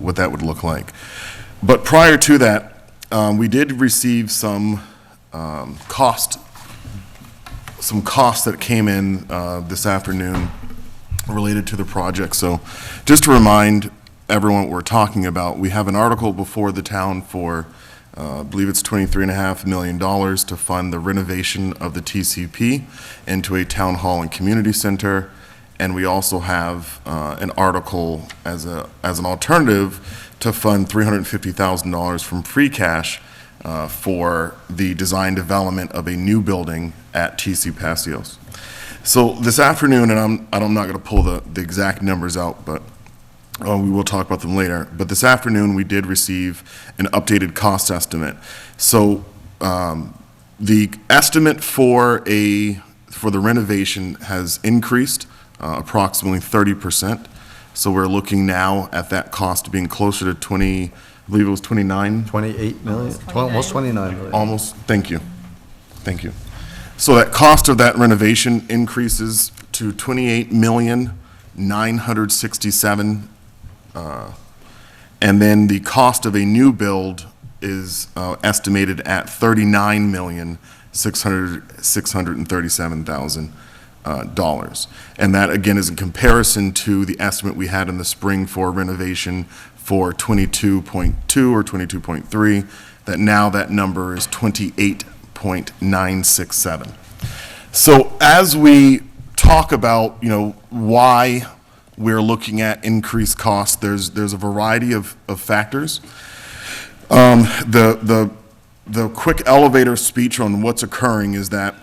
would look like. But prior to that, we did receive some costs that came in this afternoon related to the project. So just to remind everyone what we're talking about, we have an article before the town for, I believe it's $23.5 million to fund the renovation of the TCP into a town hall and community center. And we also have an article as an alternative to fund $350,000 from free cash for the design development of a new building at TC Passios. So this afternoon, and I'm not going to pull the exact numbers out, but we will talk about them later. But this afternoon, we did receive an updated cost estimate. So the estimate for the renovation has increased approximately 30%. So we're looking now at that cost being closer to 20, I believe it was 29. 28 million, almost 29 million. Almost, thank you. Thank you. So that cost of that renovation increases to 28,967,000. And then the cost of a new build is estimated at $39,637,000. And that, again, is in comparison to the estimate we had in the spring for renovation for 22.2 or 22.3, that now that number is 28.967. So as we talk about, why we're looking at increased costs, there's a variety of factors. The quick elevator speech on what's occurring is that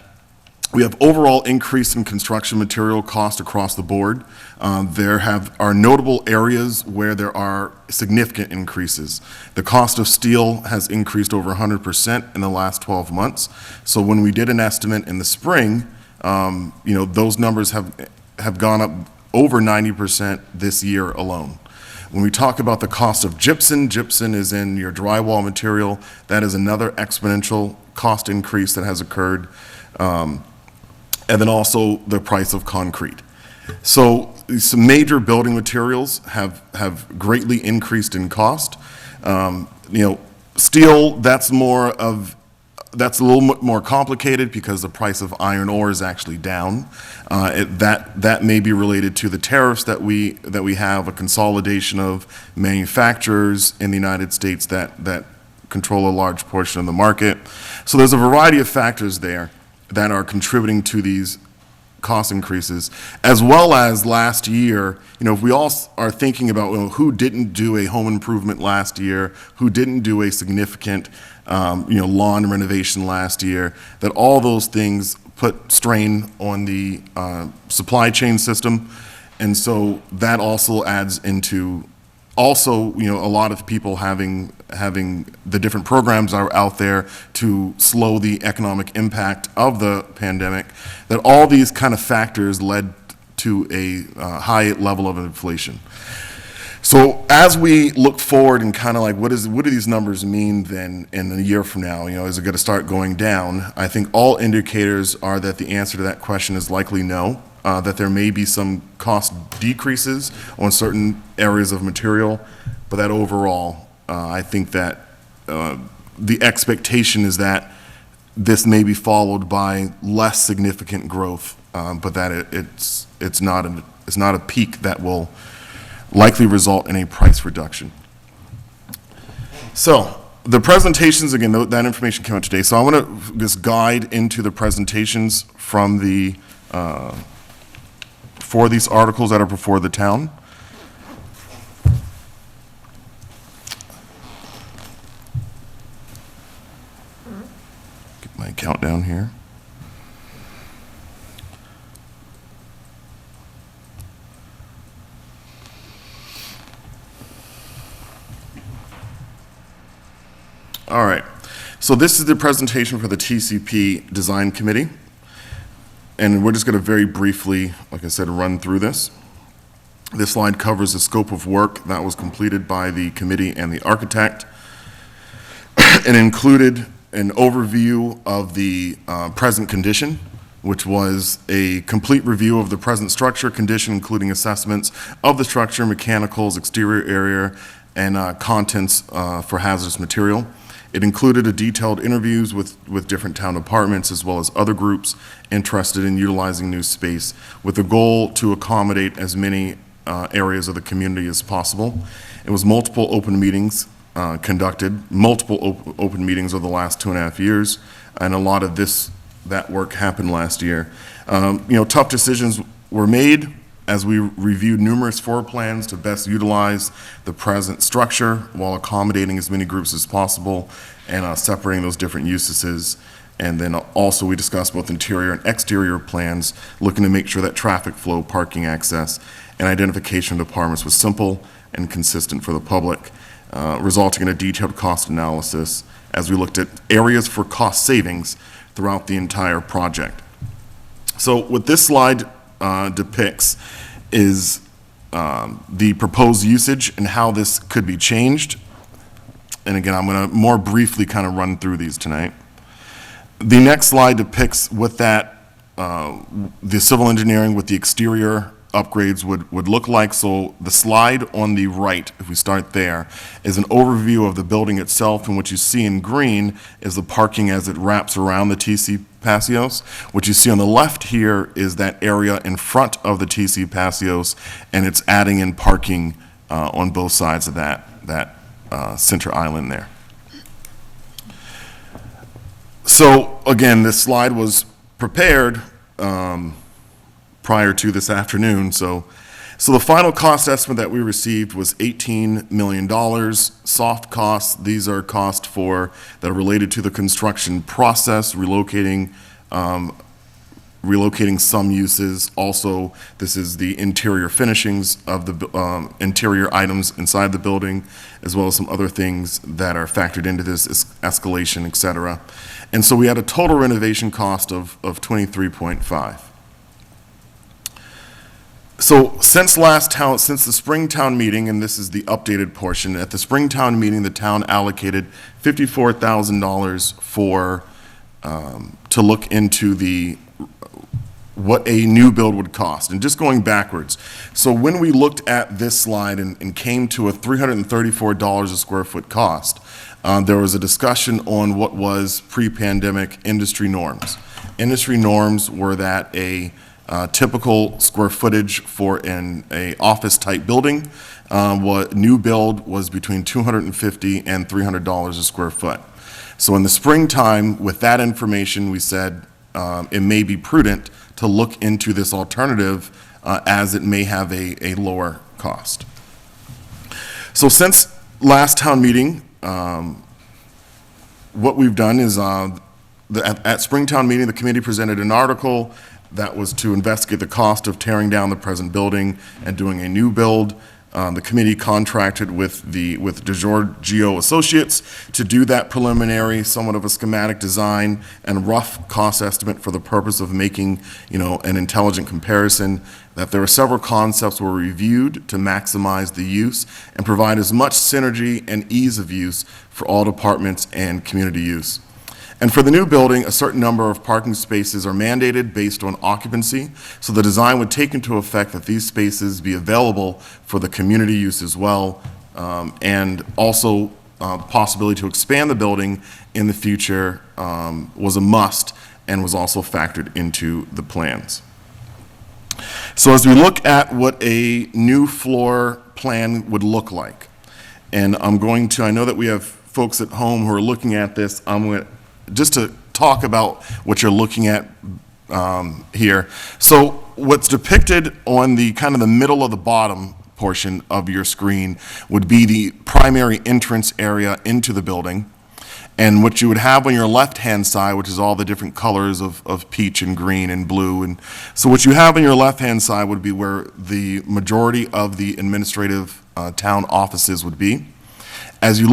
we have overall increase in construction material cost across the board. There are notable areas where there are significant increases. The cost of steel has increased over 100% in the last 12 months. So when we did an estimate in the spring, those numbers have gone up over 90% this year alone. When we talk about the cost of gypsum is in your drywall material. That is another exponential cost increase that has occurred. And then also the price of concrete. So some major building materials have greatly increased in cost. Steel, that's a little more complicated because the price of iron ore is actually down. That may be related to the tariffs that we have, a consolidation of manufacturers in the United States that control a large portion of the market. So there's a variety of factors there that are contributing to these cost increases, as well as last year. If we all are thinking about who didn't do a home improvement last year, who didn't do a significant lawn renovation last year, that all those things put strain on the supply chain system. And so that also adds into a lot of people having the different programs that are out there to slow the economic impact of the pandemic, that all these kind of factors led to a high level of inflation. So as we look forward and kind of like, what do these numbers mean then in a year from now? Is it going to start going down? I think all indicators are that the answer to that question is likely no. That there may be some cost decreases on certain areas of material, but that overall, I think that the expectation is that this may be followed by less significant growth, but that it's not a peak that will likely result in a price reduction. So the presentations, again, that information came out today. So I want to just guide into the presentations from the for these articles that are before the town. Get my countdown here. All right, so this is the presentation for the TCP Design Committee. And we're just going to very briefly, like I said, run through this. This slide covers the scope of work that was completed by the committee and the architect, and included an overview of the present condition, which was a complete review of the present structure condition, including assessments of the structure, mechanicals, exterior area, and contents for hazardous material. It included a detailed interviews with different town departments as well as other groups interested in utilizing new space, with the goal to accommodate as many areas of the community as possible. It was multiple open meetings conducted, multiple open meetings over the last 2.5 years, and a lot of that work happened last year. Tough decisions were made as we reviewed numerous floor plans to best utilize the present structure while accommodating as many groups as possible and separating those different uses. And then also we discussed both interior and exterior plans, looking to make sure that traffic flow, parking access, and identification of departments was simple and consistent for the public, resulting in a detailed cost analysis as we looked at areas for cost savings throughout the entire project. So what this slide depicts is the proposed usage and how this could be changed. And again, I'm going to more briefly kind of run through these tonight. The next slide depicts what the civil engineering with the exterior upgrades would look like. So the slide on the right, if we start there, is an overview of the building itself, and what you see in green is the parking as it wraps around the TC patios. What you see on the left here is that area in front of the TC patios, and it's adding in parking on both sides of that center island there. So again, this slide was prepared prior to this afternoon. So the final cost estimate that we received was $18 million. Soft costs, these are costs that are related to the construction process, relocating some uses. Also, this is the interior finishings of the interior items inside the building, as well as some other things that are factored into this escalation, et cetera. And so we had a total renovation cost of 23.5. So since the Springtown meeting, and this is the updated portion, at the Springtown meeting, the town allocated $54,000 to look into what a new build would cost. And just going backwards, so when we looked at this slide and came to a $334 a square foot cost, there was a discussion on what was pre-pandemic industry norms. Industry norms were that a typical square footage for a office-type building, what new build was between $250 and $300 a square foot. So in the springtime, with that information, we said it may be prudent to look into this alternative as it may have a lower cost. So since last town meeting, what we've done is at Springtown meeting, the committee presented an article that was to investigate the cost of tearing down the present building and doing a new build. The committee contracted with DeGiorgio Associates to do that preliminary, somewhat of a schematic design and rough cost estimate for the purpose of making, an intelligent comparison. That there were several concepts were reviewed to maximize the use and provide as much synergy and ease of use for all departments and community use. And for the new building, a certain number of parking spaces are mandated based on occupancy, so the design would take into effect that these spaces be available for the community use as well, and also the possibility to expand the building in the future was a must and was also factored into the plans. So as we look at what a new floor plan would look like, and I know that we have folks at home who are looking at this, just to talk about what you're looking at here. So what's depicted on the kind of the middle of the bottom portion of your screen would be the primary entrance area into the building. And what you would have on your left-hand side, which is all the different colors of peach and green and blue. And so what you have on your left-hand side would be where the majority of the administrative town offices would be. As you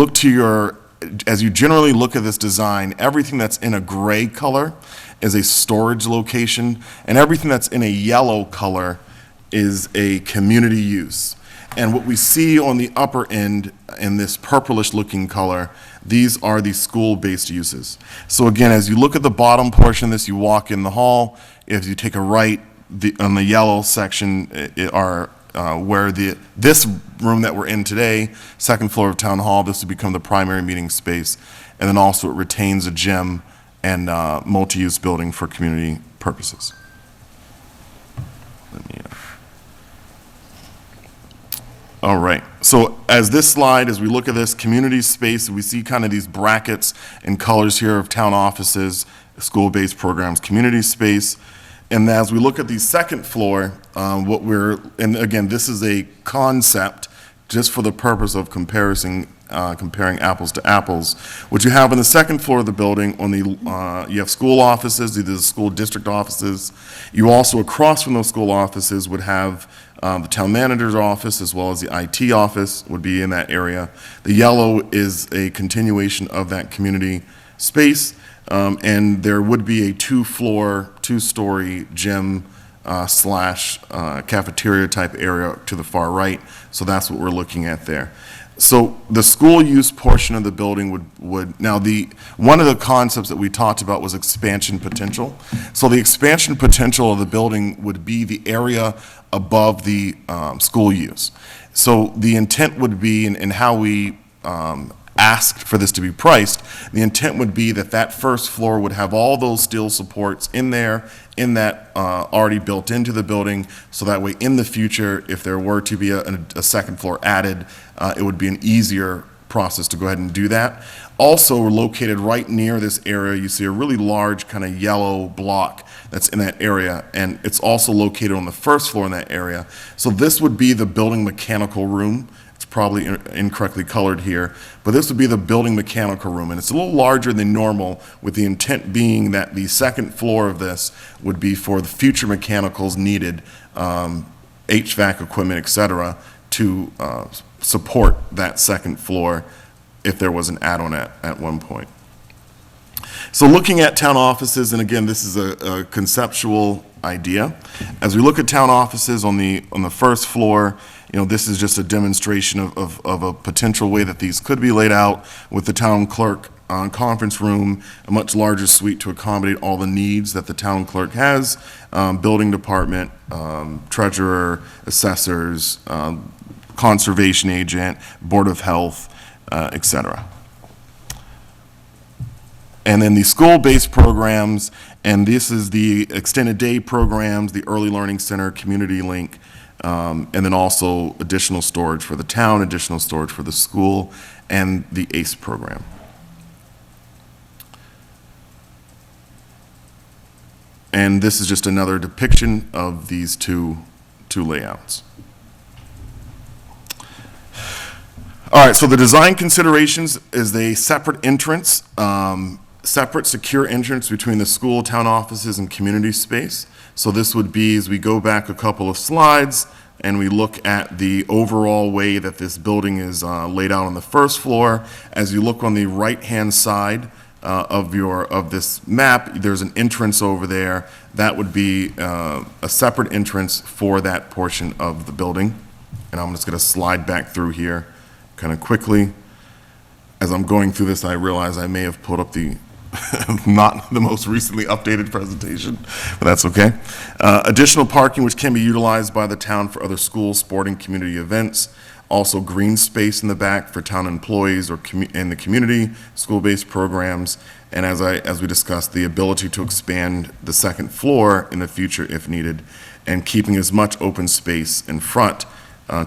generally look at this design, everything that's in a gray color is a storage location, and everything that's in a yellow color is a community use. And what we see on the upper end in this purplish looking color, these are the school-based uses. So again, as you look at the bottom portion of this, you walk in the hall, if you take a right, on the yellow section where this room that we're in today, second floor of Town Hall, this would become the primary meeting space. And then also it retains a gym and multi-use building for community purposes. All right, so as we look at this community space, we see kind of these brackets and colors here of town offices, school-based programs, community space. And as we look at the second floor, and again, this is a concept just for the purpose of comparing apples to apples. What you have on the second floor of the building, you have school offices, either the school district offices. You also, across from those school offices, would have the town manager's office, as well as the IT office would be in that area. The yellow is a continuation of that community space. And there would be a two-story gym slash cafeteria type area to the far right. So that's what we're looking at there. So the school use portion of the building would one of the concepts that we talked about was expansion potential. So the expansion potential of the building would be the area above the school use. So the intent would be, and how we asked for this to be priced, the intent would be that first floor would have all those steel supports in that already built into the building, so that way in the future, if there were to be a second floor added, it would be an easier process to go ahead and do that. Also located right near this area, you see a really large kind of yellow block that's in that area, and it's also located on the first floor in that area. So this would be the building mechanical room. It's probably incorrectly colored here, but this would be the building mechanical room, and it's a little larger than normal, with the intent being that the second floor of this would be for the future mechanicals needed, HVAC equipment, et cetera, to support that second floor if there was an add-on at one point. So looking at town offices, and again, this is a conceptual idea. As we look at town offices on the first floor, this is just a demonstration of a potential way that these could be laid out, with the town clerk conference room, a much larger suite to accommodate all the needs that the town clerk has, building department, treasurer, assessors, conservation agent, board of health, et cetera. And then the school-based programs, and this is the extended day programs, the early learning center, community link, and then also additional storage for the town, additional storage for the school, and the ACE program. And this is just another depiction of these two layouts. All right, so the design considerations is a separate entrance, separate secure entrance between the school, town offices, and community space. So this would be, as we go back a couple of slides and we look at the overall way that this building is laid out on the first floor, as you look on the right-hand side of this map, there's an entrance over there. That would be a separate entrance for that portion of the building. And I'm just going to slide back through here kind of quickly. As I'm going through this, I realize I may have put up the not the most recently updated presentation, but that's okay. Additional parking which can be utilized by the town for other schools, sporting, community events. Also green space in the back for town employees or in the community, school-based programs. And as we discussed, the ability to expand the second floor in the future if needed, and keeping as much open space in front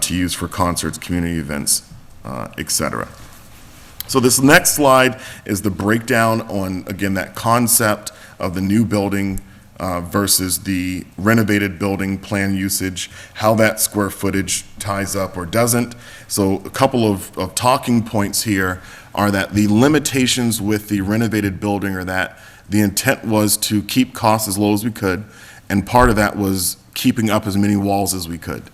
to use for concerts, community events, et cetera. So this next slide is the breakdown on, again, that concept of the new building versus the renovated building plan usage, how that square footage ties up or doesn't. So a couple of talking points here are that the limitations with the renovated building are that the intent was to keep costs as low as we could, and part of that was keeping up as many walls as we could.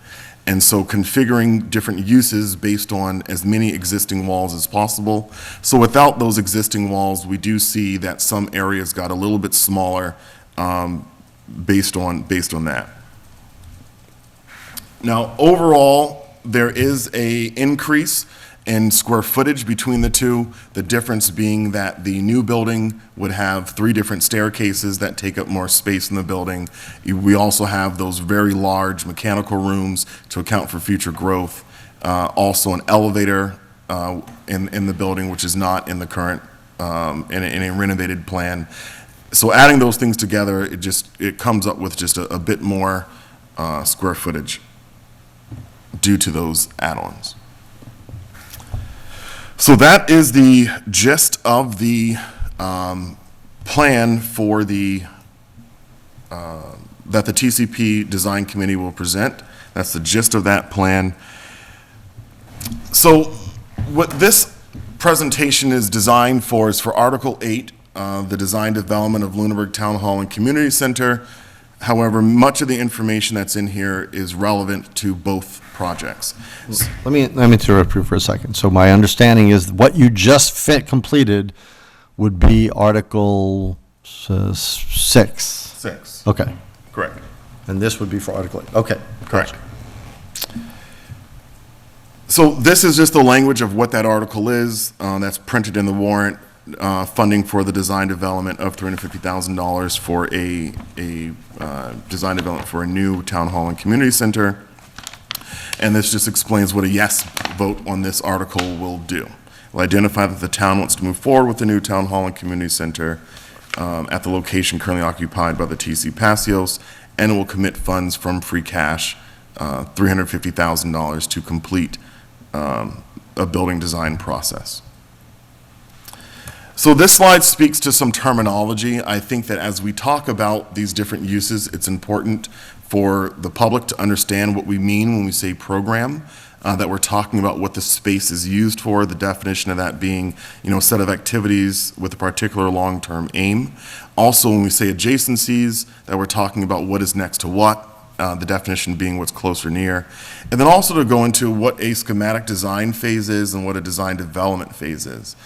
And so configuring different uses based on as many existing walls as possible. So without those existing walls, we do see that some areas got a little bit smaller based on that. Now, overall, there is an increase in square footage between the two, the difference being that the new building would have 3 different staircases that take up more space in the building. We also have those very large mechanical rooms to account for future growth. Also an elevator in the building, which is not in the current, in a renovated plan. So adding those things together, it comes up with just a bit more square footage due to those add-ons. So that is the gist of the plan for that the TCP Design Committee will present. That's the gist of that plan. So what this presentation is designed for is for Article 8, the design development of Lunenburg Town Hall and Community Center. However, much of the information that's in here is relevant to both projects. Let me interrupt you for a second. So my understanding is what you just completed would be Article 6. 6. Okay. Correct. And this would be for Article 8. Okay. Correct. So this is just the language of what that article is. That's printed in the warrant. Funding for the design development of $350,000 for a design development for a new town hall and community center. And this just explains what a yes vote on this article will do. We'll identify that the town wants to move forward with the new town hall and community center at the location currently occupied by the TC Passios, and it will commit funds from free cash, $350,000 to complete a building design process. So this slide speaks to some terminology. I think that as we talk about these different uses, it's important for the public to understand what we mean when we say program, that we're talking about what the space is used for, the definition of that being, a set of activities with a particular long-term aim. Also, when we say adjacencies, that we're talking about what is next to what, the definition being what's close or near. And then also to go into what a schematic design phase is and what a design development phase is.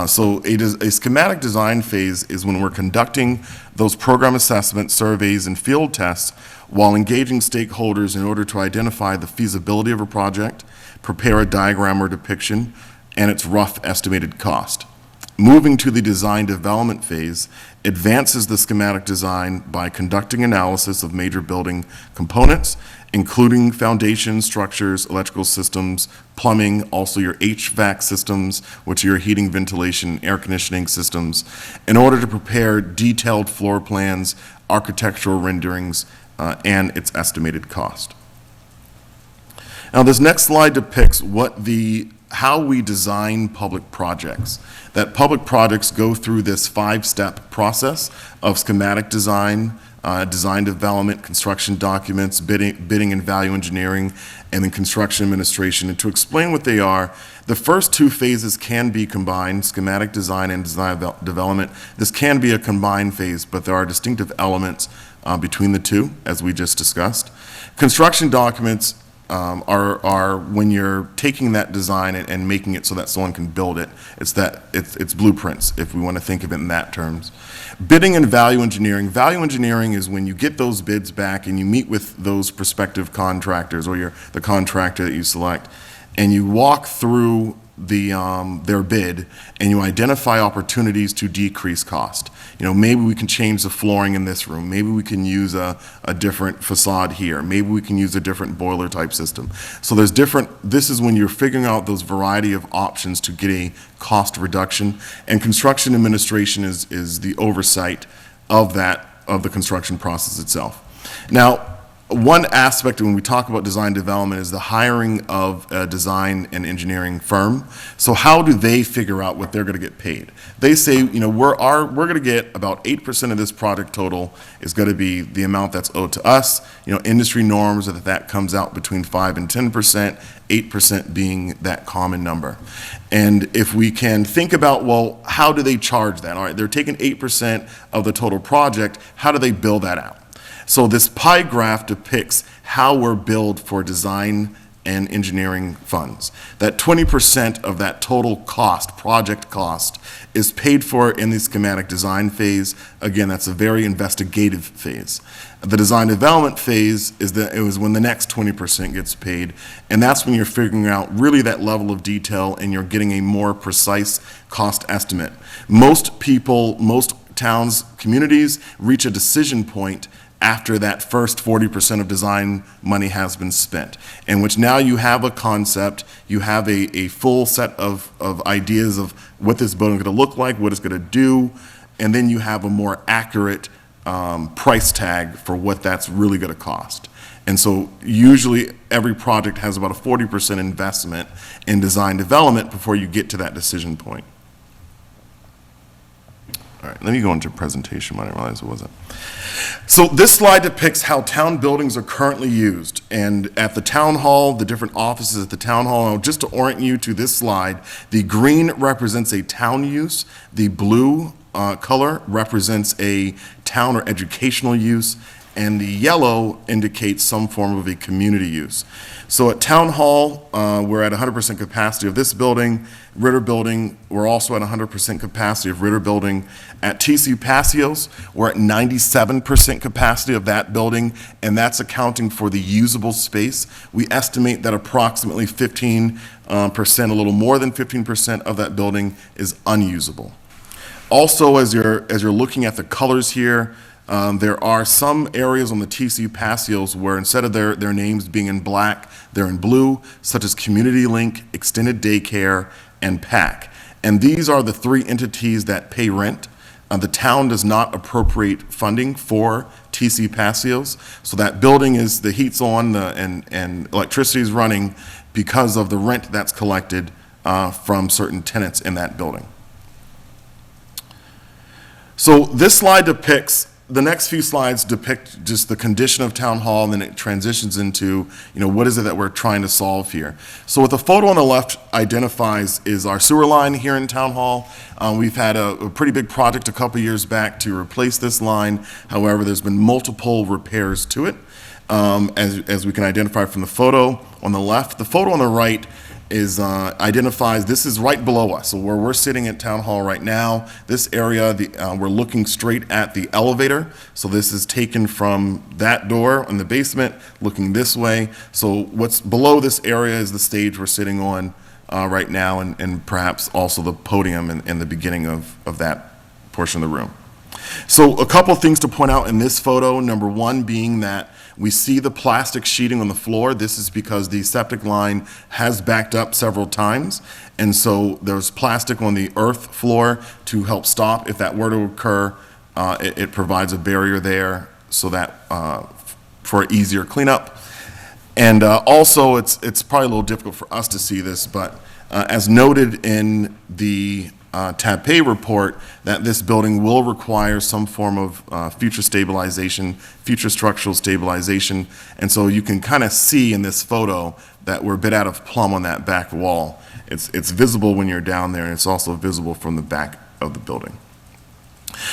So a schematic design phase is when we're conducting those program assessments, surveys, and field tests while engaging stakeholders in order to identify the feasibility of a project, prepare a diagram or depiction, and its rough estimated cost. Moving to the design development phase advances the schematic design by conducting analysis of major building components, including foundation structures, electrical systems, plumbing, also your HVAC systems, which are your heating, ventilation, air conditioning systems, in order to prepare detailed floor plans, architectural renderings, and its estimated cost. Now, this next slide depicts how we design public projects. That public projects go through this 5-step process of schematic design, design development, construction documents, bidding and value engineering, and then construction administration. And to explain what they are, the first 2 phases can be combined, schematic design and design development. This can be a combined phase, but there are distinctive elements between the two, as we just discussed. Construction documents are when you're taking that design and making it so that someone can build it. It's blueprints, if we want to think of it in that terms. Bidding and value engineering. Value engineering is when you get those bids back and you meet with those prospective contractors or the contractor that you select, and you walk through their bid and you identify opportunities to decrease cost. Maybe we can change the flooring in this room. Maybe we can use a different facade here. Maybe we can use a different boiler type system. So this is when you're figuring out those variety of options to get a cost reduction. And construction administration is the oversight of the construction process itself. Now, one aspect when we talk about design development is the hiring of a design and engineering firm. So how do they figure out what they're going to get paid? They say, we're going to get about 8% of this project total is going to be the amount that's owed to us. Industry norms are that comes out between 5 and 10%, 8% being that common number. And if we can think about, well, how do they charge that? All right, they're taking 8% of the total project. How do they bill that out? So this pie graph depicts how we're billed for design and engineering funds. That 20% of that total cost, project cost, is paid for in the schematic design phase. Again, that's a very investigative phase. The design development phase is when the next 20% gets paid, and that's when you're figuring out really that level of detail and you're getting a more precise cost estimate. Most towns, communities reach a decision point after that first 40% of design money has been spent, in which now you have a concept, you have a full set of ideas of what this building is going to look like, what it's going to do, and then you have a more accurate price tag for what that's really going to cost. And so usually every project has about a 40% investment in design development before you get to that decision point. All right, let me go into presentation mode. I realized it wasn't. So this slide depicts how town buildings are currently used. And at the town hall, the different offices at the town hall, and just to orient you to this slide, the green represents a town use, the blue color represents a town or educational use, and the yellow indicates some form of a community use. So at Town Hall, we're at 100% capacity of this building. Ritter Building, we're also at 100% capacity of Ritter Building. At TC Passios, we're at 97% capacity of that building, and that's accounting for the usable space. We estimate that approximately 15%, a little more than 15% of that building is unusable. Also, as you're looking at the colors here, there are some areas on the TC Passios where instead of their names being in black, they're in blue, such as Community Link, Extended Daycare, and PAC. And these are the 3 entities that pay rent. The town does not appropriate funding for TC Passios, so that building is, the heat's on and electricity is running because of the rent that's collected from certain tenants in that building. So this slide depicts, the next few slides depict just the condition of Town Hall, and then it transitions into, what is it that we're trying to solve here. So what the photo on the left identifies is our sewer line here in Town Hall. We've had a pretty big project a couple years back to replace this line. However, there's been multiple repairs to it, as we can identify from the photo on the left. The photo on the right is identifies, this is right below us. So where we're sitting at Town Hall right now, this area, we're looking straight at the elevator. So this is taken from that door in the basement, looking this way. So what's below this area is the stage we're sitting on right now, and perhaps also the podium in the beginning of that portion of the room. So a couple things to point out in this photo. Number one being that we see the plastic sheeting on the floor. This is because the septic line has backed up several times, and so there's plastic on the earth floor to help stop if that were to occur. It provides a barrier there so that for easier cleanup. And also, it's probably a little difficult for us to see this, but as noted in the TAPE report, that this building will require some form of future stabilization, future structural stabilization. And so you can kind of see in this photo that we're a bit out of plumb on that back wall. It's visible when you're down there, and it's also visible from the back of the building.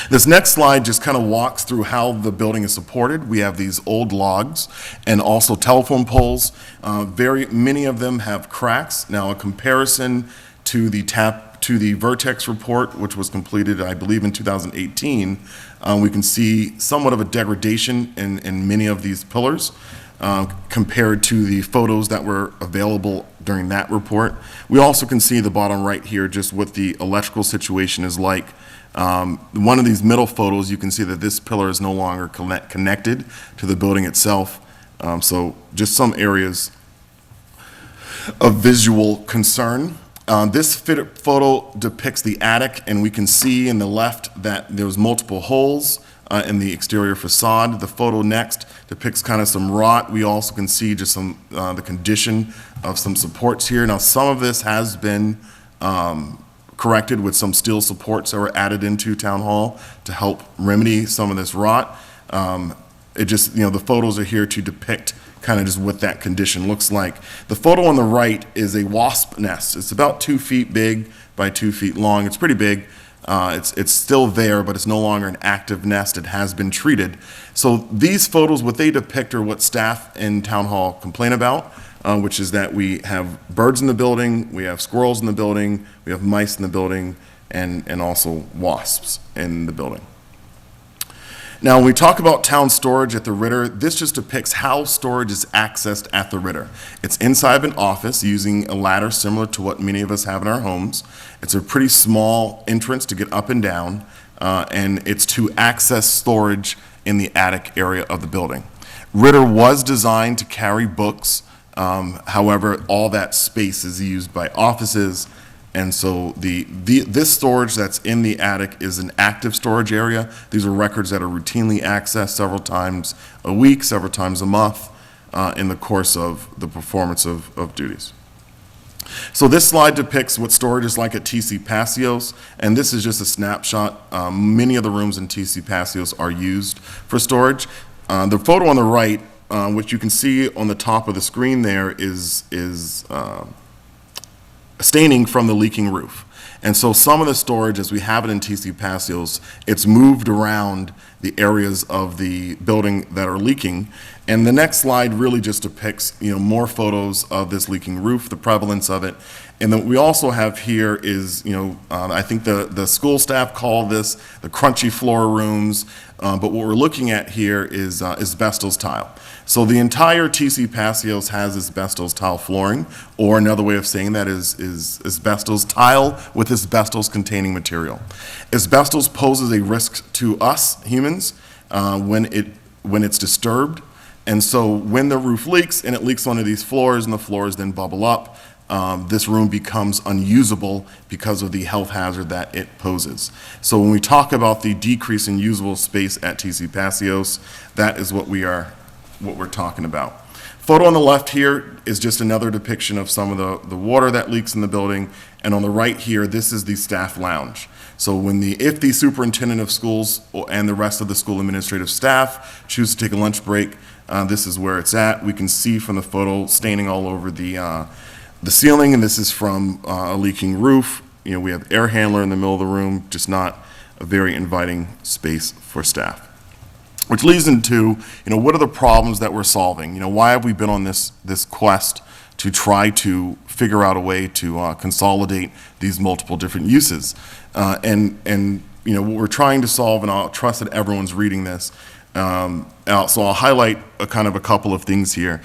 This next slide just kind of walks through how the building is supported. We have these old logs and also telephone poles. Many of them have cracks. Now, a comparison to the Vertex report, which was completed, I believe, in 2018, we can see somewhat of a degradation in many of these pillars compared to the photos that were available during that report. We also can see the bottom right here just what the electrical situation is like. One of these middle photos, you can see that this pillar is no longer connected to the building itself. So just some areas of visual concern. This photo depicts the attic, and we can see in the left that there's multiple holes in the exterior facade. The photo next depicts kind of some rot. We also can see just some the condition of some supports here. Now, some of this has been corrected with some steel supports that were added into Town Hall to help remedy some of this rot. The photos are here to depict kind of just what that condition looks like. The photo on the right is a wasp nest. It's about 2 feet big by 2 feet long. It's pretty big. It's still there, but it's no longer an active nest. It has been treated. So these photos, what they depict are what staff in Town Hall complain about, which is that we have birds in the building, we have squirrels in the building, we have mice in the building, and also wasps in the building. Now, when we talk about town storage at the Ritter, this just depicts how storage is accessed at the Ritter. It's inside of an office using a ladder similar to what many of us have in our homes. It's a pretty small entrance to get up and down, and it's to access storage in the attic area of the building. Ritter was designed to carry books. However, all that space is used by offices. And so this storage that's in the attic is an active storage area. These are records that are routinely accessed several times a week, several times a month in the course of the performance of duties. So this slide depicts what storage is like at TC Passios, and this is just a snapshot. Many of the rooms in TC Passios are used for storage. The photo on the right, which you can see on the top of the screen there, is staining from the leaking roof. And so some of the storage, as we have it in TC Passios, it's moved around the areas of the building that are leaking. And the next slide really just depicts, more photos of this leaking roof, the prevalence of it. And then we also have here is, I think the school staff call this the crunchy floor rooms, but what we're looking at here is asbestos tile. So the entire TC Passios has asbestos tile flooring, or another way of saying that is asbestos tile with asbestos containing material. Asbestos poses a risk to us humans when it's disturbed. And so when the roof leaks and it leaks onto these floors and the floors then bubble up, this room becomes unusable because of the health hazard that it poses. So when we talk about the decrease in usable space at TC Passios, that is what we're talking about. Photo on the left here is just another depiction of some of the water that leaks in the building. And on the right here, this is the staff lounge. So if the superintendent of schools and the rest of the school administrative staff choose to take a lunch break, this is where it's at. We can see from the photo staining all over the ceiling, and this is from a leaking roof. We have air handler in the middle of the room, just not a very inviting space for staff. Which leads into, what are the problems that we're solving? Why have we been on this quest to try to figure out a way to consolidate these multiple different uses? And what we're trying to solve, and I'll trust that everyone's reading this, so I'll highlight a couple of things here.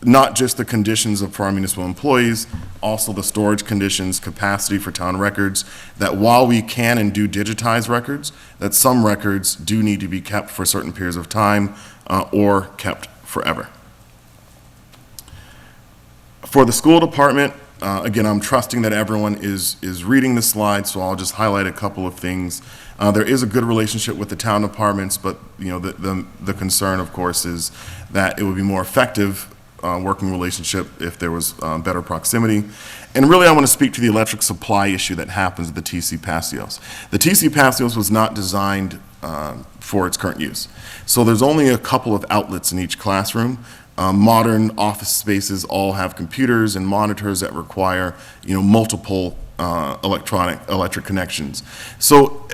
Not just the conditions for our municipal employees, also the storage conditions, capacity for town records, that while we can and do digitize records, that some records do need to be kept for certain periods of time or kept forever. For the school department, again, I'm trusting that everyone is reading the slides, so I'll just highlight a couple of things. There is a good relationship with the town departments, but the concern, of course, is that it would be more effective working relationship if there was better proximity. And really, I want to speak to the electric supply issue that happens at the TC Passios. The TC Passios was not designed for its current use. So there's only a couple of outlets in each classroom. Modern office spaces all have computers and monitors that require, multiple electric connections. So,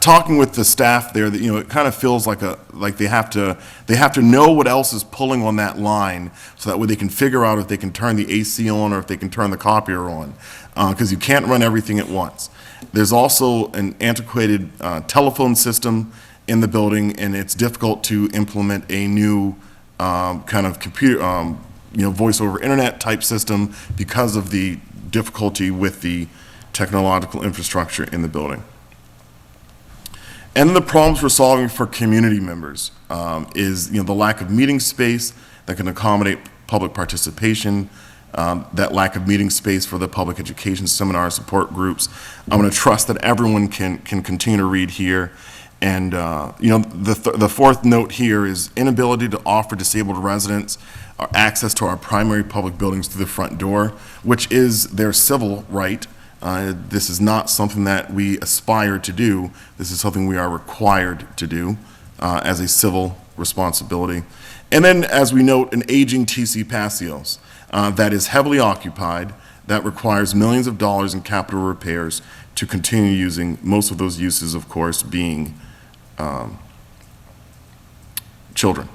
talking with the staff there, that it kind of feels like they have to know what else is pulling on that line, so that way they can figure out if they can turn the AC on or if they can turn the copier on, because you can't run everything at once. There's also an antiquated telephone system in the building, and it's difficult to implement a new kind of computer, voice over internet type system because of the difficulty with the technological infrastructure in the building. And the problems we're solving for community members is the lack of meeting space that can accommodate public participation, that lack of meeting space for the public education seminar support groups. I'm going to trust that everyone can continue to read here. And the fourth note here is inability to offer disabled residents access to our primary public buildings through the front door, which is their civil right. This is not something that we aspire to do. This is something we are required to do as a civil responsibility. And then, as we note, an aging TC Passios that is heavily occupied, that requires millions of dollars in capital repairs to continue using, most of those uses, of course, being children.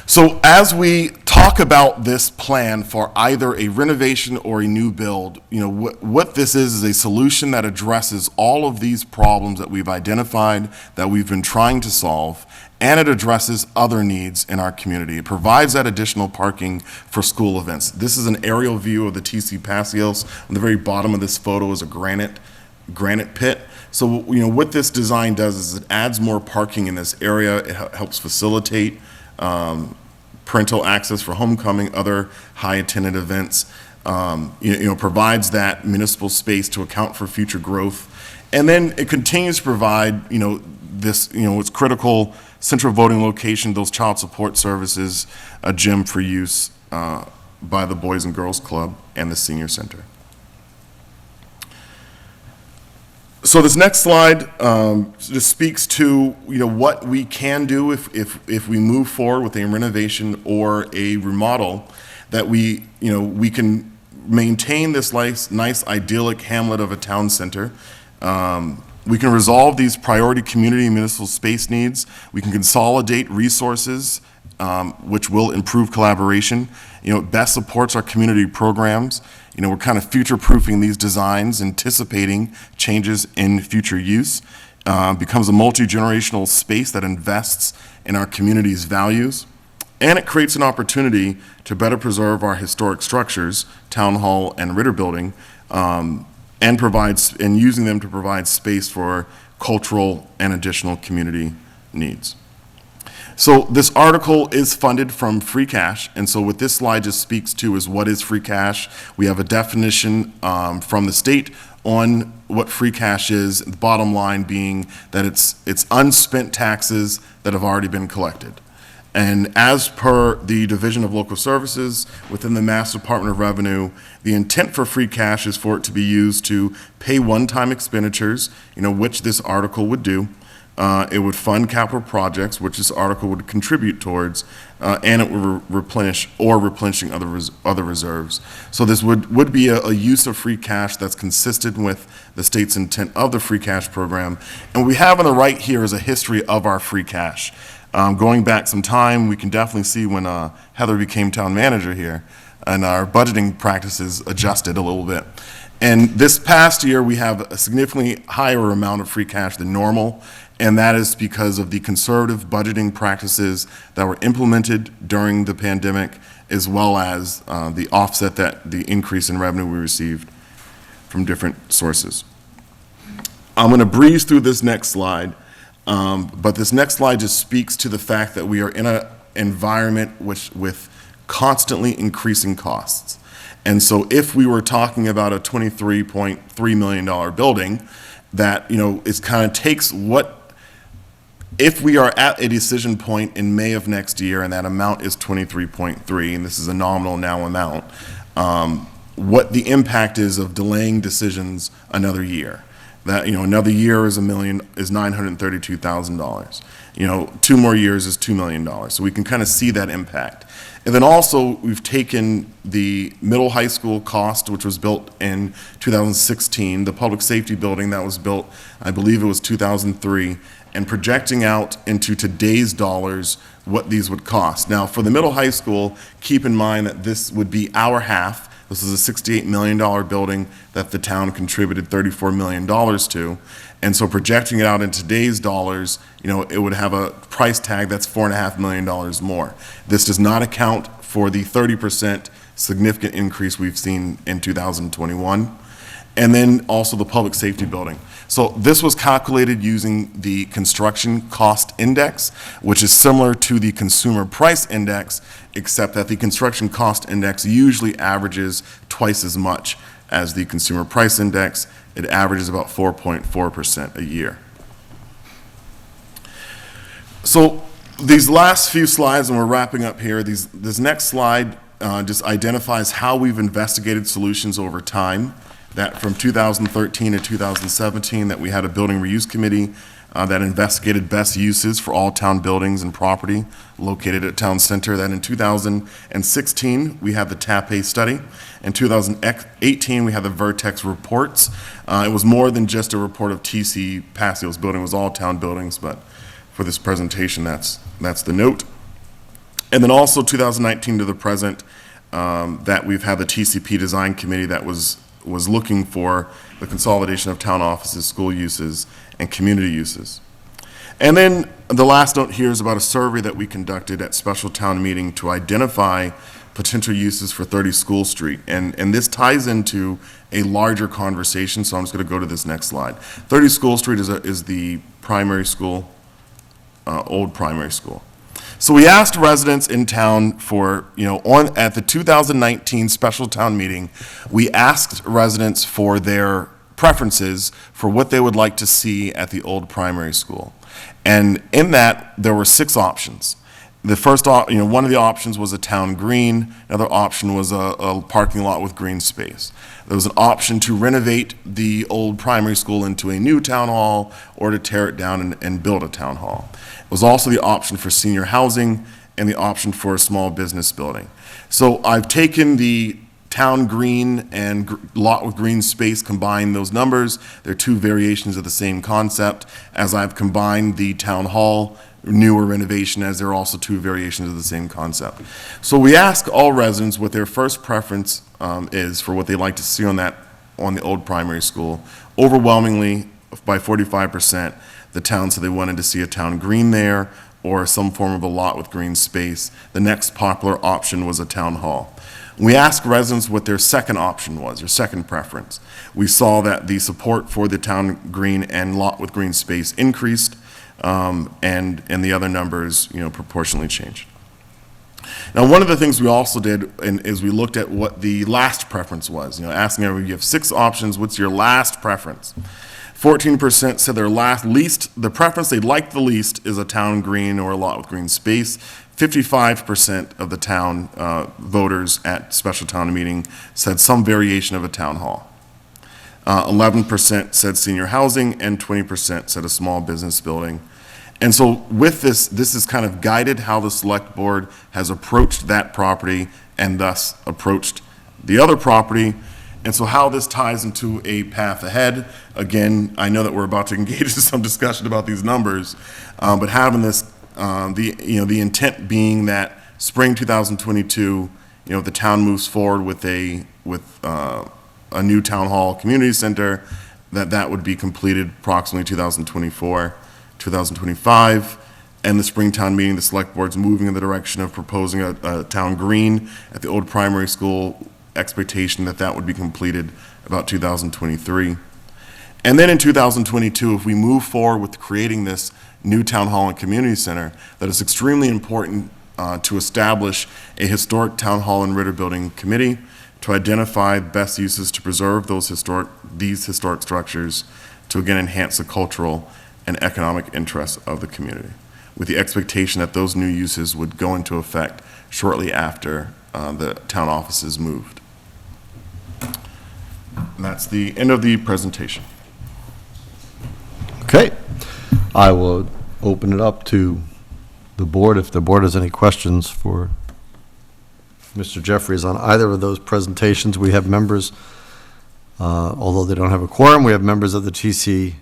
So as we talk about this plan for either a renovation or a new build, what this is a solution that addresses all of these problems that we've identified, that we've been trying to solve, and it addresses other needs in our community. It provides that additional parking for school events. This is an aerial view of the TC Passios. On the very bottom of this photo is a granite pit. So, what this design does is it adds more parking in this area. It helps facilitate parental access for homecoming, other high attended events. Provides that municipal space to account for future growth. And then it continues to provide, its critical central voting location, those child support services, a gym for use by the Boys and Girls Club and the Senior Center. So this next slide just speaks to what we can do if we move forward with a renovation or a remodel, that we can maintain this nice idyllic hamlet of a town center. We can resolve these priority community and municipal space needs. We can consolidate resources, which will improve collaboration. It best supports our community programs. We're kind of future-proofing these designs, anticipating changes in future use. Becomes a multi-generational space that invests in our community's values. And it creates an opportunity to better preserve our historic structures, Town Hall and Ritter Building, and using them to provide space for cultural and additional community needs. So this article is funded from free cash, and so what this slide just speaks to is what is free cash. We have a definition from the state on what free cash is, the bottom line being that it's unspent taxes that have already been collected. And as per the Division of Local Services within the Mass Department of Revenue, the intent for free cash is for it to be used to pay one-time expenditures, which this article would do. It would fund capital projects, which this article would contribute towards, and it would replenishing other reserves. So this would be a use of free cash that's consistent with the state's intent of the free cash program. And what we have on the right here is a history of our free cash. Going back some time, we can definitely see when Heather became town manager here, and our budgeting practices adjusted a little bit. And this past year, we have a significantly higher amount of free cash than normal, and that is because of the conservative budgeting practices that were implemented during the pandemic, as well as the offset that the increase in revenue we received from different sources. I'm going to breeze through this next slide, but this next slide just speaks to the fact that we are in an environment with constantly increasing costs. And so if we were talking about a $23.3 million building, that, it kind of takes if we are at a decision point in May of next year and that amount is 23.3, and this is a nominal now amount, what the impact is of delaying decisions another year. That, another year is $932,000. 2 more years is $2 million. So we can kind of see that impact. And then also, we've taken the middle high school cost, which was built in 2016, the public safety building that was built, I believe it was 2003, and projecting out into today's dollars what these would cost. Now, for the middle high school, keep in mind that this would be our half. This is a $68 million building that the town contributed $34 million to. And so projecting it out in today's dollars, it would have a price tag that's $4.5 million more. This does not account for the 30% significant increase we've seen in 2021. And then also the public safety building. So this was calculated using the construction cost index, which is similar to the consumer price index, except that the construction cost index usually averages twice as much as the consumer price index. It averages about 4.4% a year. So these last few slides, and we're wrapping up here, this next slide just identifies how we've investigated solutions over time. That from 2013 to 2017, that we had a building reuse committee that investigated best uses for all town buildings and property located at town center. That in 2016, we had the TAPE study. In 2018, we had the Vertex reports. It was more than just a report of TC Passio's building. It was all town buildings, but for this presentation, that's the note. And then also 2019 to the present, that we've had the TCP design committee that was looking for the consolidation of town offices, school uses, and community uses. And then the last note here is about a survey that we conducted at special town meeting to identify potential uses for 30 School Street. And this ties into a larger conversation, so I'm just going to go to this next slide. 30 School Street is the primary school, old primary school. So we asked residents in town for, at the 2019 special town meeting, we asked residents for their preferences for what they would like to see at the old primary school. And in that, there were 6 options. The first, one of the options was a town green. Another option was a parking lot with green space. There was an option to renovate the old primary school into a new town hall or to tear it down and build a town hall. It was also the option for senior housing and the option for a small business building. So I've taken the town green and lot with green space, combined those numbers. They're 2 variations of the same concept, as I've combined the town hall newer renovation, as they're also 2 variations of the same concept. So we ask all residents what their first preference is for what they like to see on the old primary school. Overwhelmingly, by 45%, the town said they wanted to see a town green there or some form of a lot with green space. The next popular option was a town hall. We asked residents what their second option was, their second preference. We saw that the support for the town green and lot with green space increased, and the other numbers, proportionally changed. Now, one of the things we also did is we looked at what the last preference was. Asking everybody, you have 6 options, what's your last preference? 14% said the preference they liked the least is a town green or a lot with green space. 55% of the town voters at special town meeting said some variation of a town hall. 11% said senior housing, and 20% said a small business building. And so with this has kind of guided how the select board has approached that property and thus approached the other property. And so how this ties into a path ahead, again, I know that we're about to engage in some discussion about these numbers, but having this, the intent being that spring 2022, the town moves forward with a new town hall community center, that would be completed approximately 2024, 2025, and the Springtown meeting, the select board's moving in the direction of proposing a town green at the old primary school, expectation that would be completed about 2023. And then in 2022, if we move forward with creating this new town hall and community center, that is extremely important to establish a historic town hall and Ritter building committee to identify best uses to preserve these historic structures to again enhance the cultural and economic interests of the community, with the expectation that those new uses would go into effect shortly after the town offices moved. And that's the end of the presentation. Okay. I will open it up to the board if the board has any questions for Mr. Jeffries on either of those presentations. We have members, although they don't have a quorum, we have members of the TC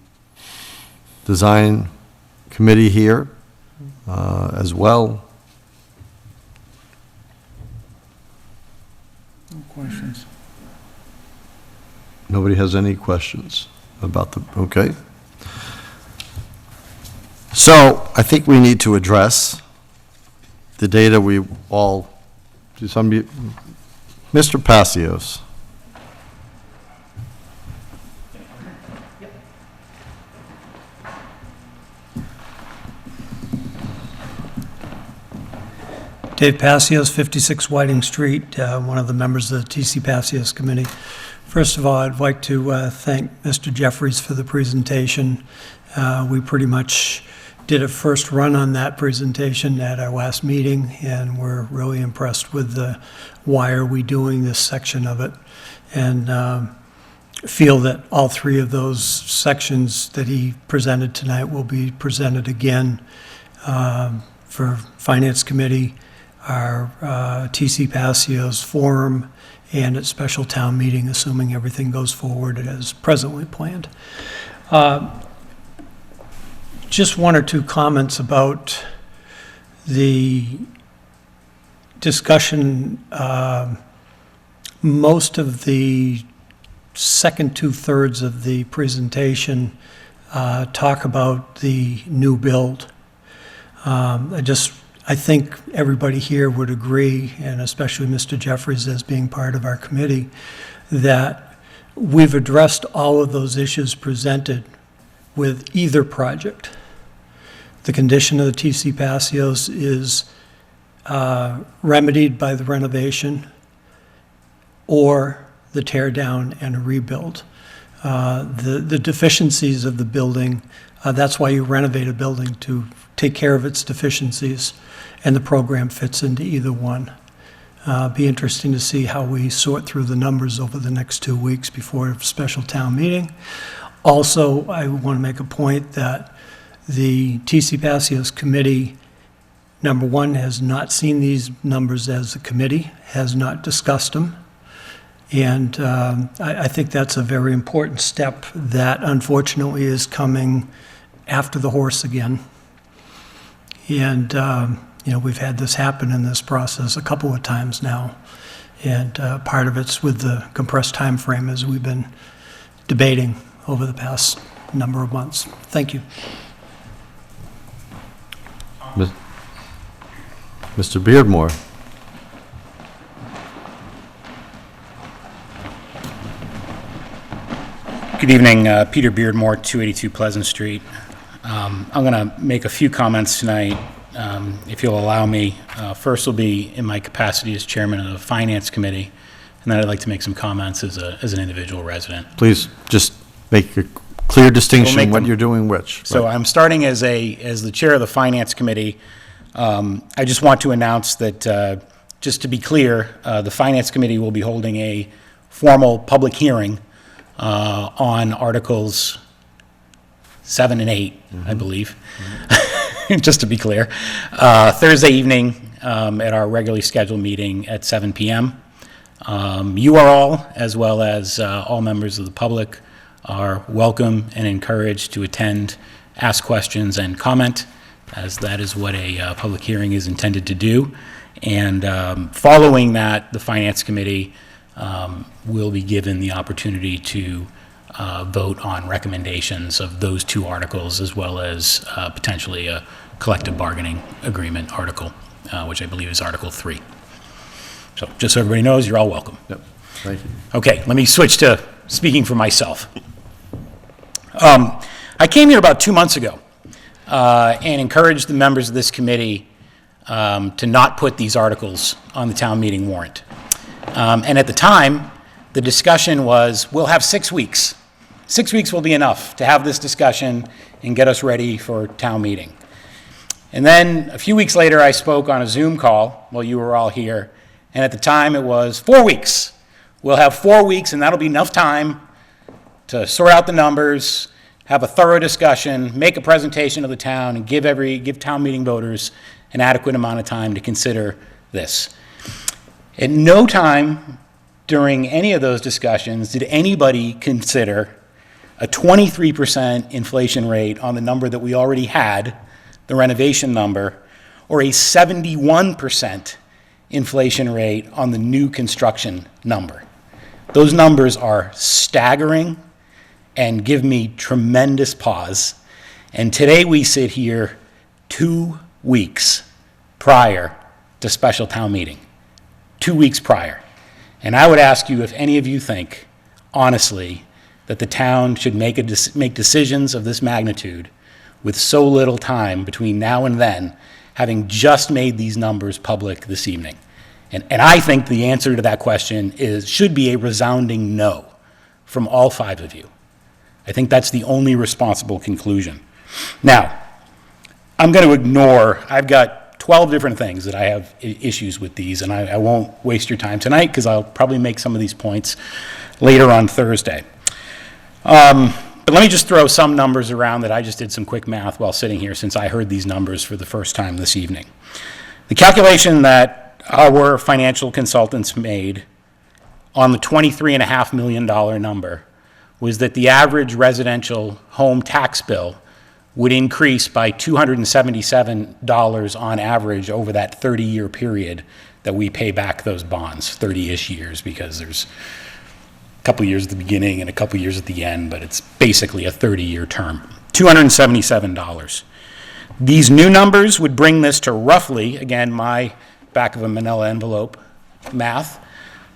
Design Committee here as well. No questions. Nobody has any questions about okay. So I think we need to address the data we all, Mr. Passios. Dave Passios, 56 Whiting Street, one of the members of the TC Passios Committee. First of all, I'd like to thank Mr. Jeffries for the presentation. We pretty much did a first run on that presentation at our last meeting, and we're really impressed with the why are we doing this section of it, and feel that all three of those sections that he presented tonight will be presented again for Finance Committee, our TC Passios Forum, and at special town meeting, assuming everything goes forward as presently planned. Just one or two comments about the discussion. Most of the second two-thirds of the presentation talk about the new build. I think everybody here would agree, and especially Mr. Jeffries as being part of our committee, that we've addressed all of those issues presented with either project. The condition of the TC Passios is remedied by the renovation or the tear down and a rebuild. The deficiencies of the building, that's why you renovate a building, to take care of its deficiencies, and the program fits into either one. Be interesting to see how we sort through the numbers over the next 2 weeks before a special town meeting. Also, I want to make a point that the TC Passios Committee, number one, has not seen these numbers as a committee, has not discussed them. And I think that's a very important step that unfortunately is coming after the horse again. And, we've had this happen in this process a couple of times now. And part of it's with the compressed time frame as we've been debating over the past number of months. Thank you. Mr. Beardmore. Good evening, Peter Beardmore, 282 Pleasant Street. I'm going to make a few comments tonight, if you'll allow me. First will be in my capacity as chairman of the Finance Committee, and then I'd like to make some comments as an individual resident. Please just make a clear distinction what you're doing which. So I'm starting as the chair of the Finance Committee. I just want to announce that, just to be clear, the Finance Committee will be holding a formal public hearing on Articles 7 and 8, I believe, just to be clear, Thursday evening at our regularly scheduled meeting at 7 p.m. You are all, as well as all members of the public, are welcome and encouraged to attend, ask questions, and comment, as that is what a public hearing is intended to do. And following that, the Finance Committee will be given the opportunity to vote on recommendations of those two articles, as well as potentially a collective bargaining agreement article, which I believe is Article 3. So just so everybody knows, you're all welcome. Yep, thank you. Okay, let me switch to speaking for myself. I came here about 2 months ago and encouraged the members of this committee to not put these articles on the town meeting warrant. And at the time, the discussion was, we'll have 6 weeks. 6 weeks will be enough to have this discussion and get us ready for town meeting. And then a few weeks later, I spoke on a Zoom call while you were all here, and at the time it was 4 weeks. We'll have 4 weeks, and that'll be enough time to sort out the numbers, have a thorough discussion, make a presentation of the town, and give town meeting voters an adequate amount of time to consider this. At no time during any of those discussions did anybody consider a 23% inflation rate on the number that we already had, the renovation number, or a 71% inflation rate on the new construction number. Those numbers are staggering and give me tremendous pause. And today we sit here 2 weeks prior to special town meeting. 2 weeks prior. And I would ask you if any of you think, honestly, that the town should make decisions of this magnitude with so little time between now and then, having just made these numbers public this evening. And I think the answer to that question should be a resounding no from all 5 of you. I think that's the only responsible conclusion. Now, I'm going to ignore, I've got 12 different things that I have issues with these, and I won't waste your time tonight because I'll probably make some of these points later on Thursday. But let me just throw some numbers around that I just did some quick math while sitting here, since I heard these numbers for the first time this evening. The calculation that our financial consultants made on the $23.5 million number was that the average residential home tax bill would increase by $277 on average over that 30-year period that we pay back those bonds, 30-ish years, because there's a couple years at the beginning and a couple years at the end, but it's basically a 30-year term. $277. These new numbers would bring this to roughly, again, my back of a manila envelope math,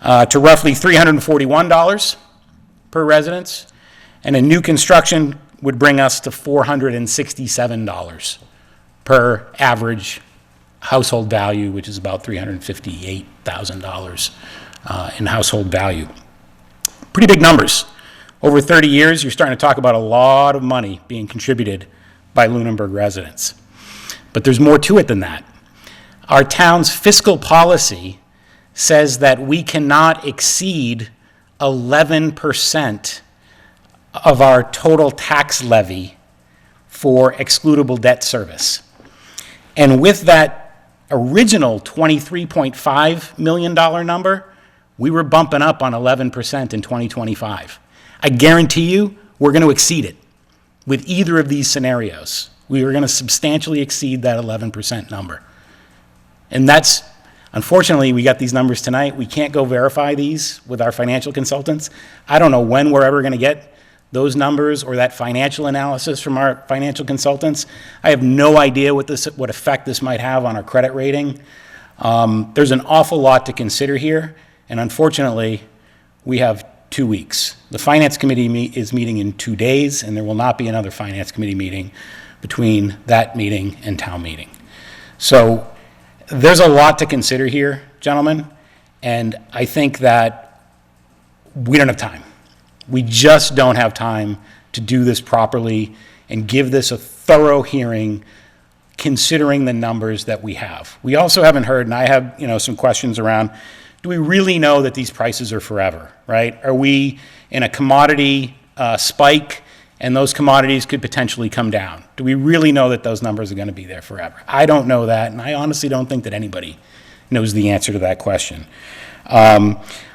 to roughly $341 per residence, and a new construction would bring us to $467 per average household value, which is about $358,000 in household value. Pretty big numbers. Over 30 years, you're starting to talk about a lot of money being contributed by Lunenburg residents. But there's more to it than that. Our town's fiscal policy says that we cannot exceed 11% of our total tax levy for excludable debt service. And with that original $23.5 million number, we were bumping up on 11% in 2025. I guarantee you we're going to exceed it with either of these scenarios. We are going to substantially exceed that 11% number. And that's, unfortunately, we got these numbers tonight. We can't go verify these with our financial consultants. I don't know when we're ever going to get those numbers or that financial analysis from our financial consultants. I have no idea what effect this might have on our credit rating. There's an awful lot to consider here, and unfortunately, we have 2 weeks. The Finance Committee is meeting in 2 days, and there will not be another Finance Committee meeting between that meeting and town meeting. So there's a lot to consider here, gentlemen, and I think that we don't have time. We just don't have time to do this properly and give this a thorough hearing, considering the numbers that we have. We also haven't heard, and I have, some questions around, do we really know that these prices are forever, right? Are we in a commodity spike, and those commodities could potentially come down? Do we really know that those numbers are going to be there forever? I don't know that, and I honestly don't think that anybody knows the answer to that question.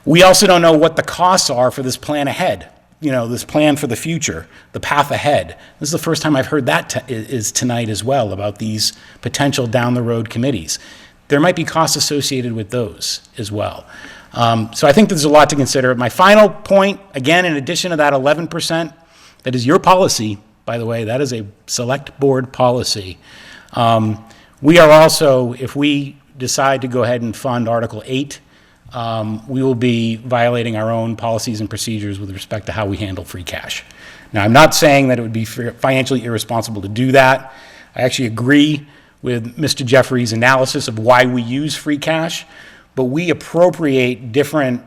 We also don't know what the costs are for this plan ahead, this plan for the future, the path ahead. This is the first time I've heard that is tonight as well, about these potential down-the-road committees. There might be costs associated with those as well. So I think there's a lot to consider. My final point, again, in addition to that 11%, that is your policy, by the way, that is a select board policy. We are also, if we decide to go ahead and fund Article 8, we will be violating our own policies and procedures with respect to how we handle free cash. Now, I'm not saying that it would be financially irresponsible to do that. I actually agree with Mr. Jeffrey's analysis of why we use free cash, but we appropriate different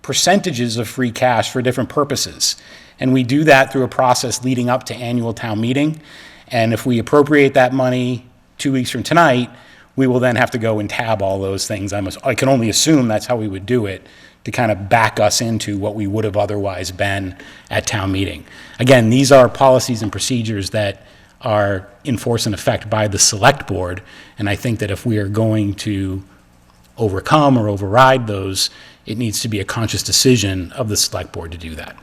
percentages of free cash for different purposes. And we do that through a process leading up to annual town meeting. And if we appropriate that money 2 weeks from tonight, we will then have to go and tab all those things. I can only assume that's how we would do it, to kind of back us into what we would have otherwise been at town meeting. Again, these are policies and procedures that are in force and effect by the select board, and I think that if we are going to overcome or override those, it needs to be a conscious decision of the select board to do that.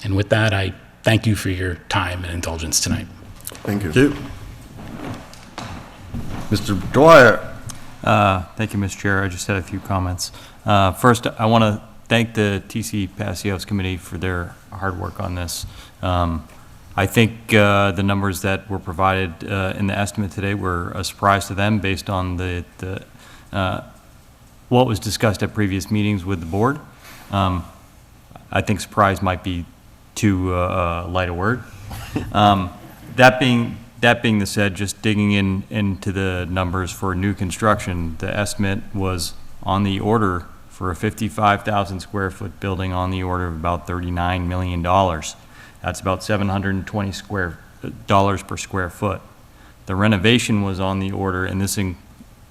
And with that, I thank you for your time and indulgence tonight. Thank you. Thank you. Mr. Dwyer. Thank you, Mr. Chair. I just had a few comments. First, I want to thank the TC Passios Committee for their hard work on this. I think the numbers that were provided in the estimate today were a surprise to them based on what was discussed at previous meetings with the board. I think surprise might be too light a word. That being said, just digging into the numbers for new construction, the estimate was on the order for a 55,000 square foot building on the order of about $39 million. That's about $720 per square foot. The renovation was on the order, and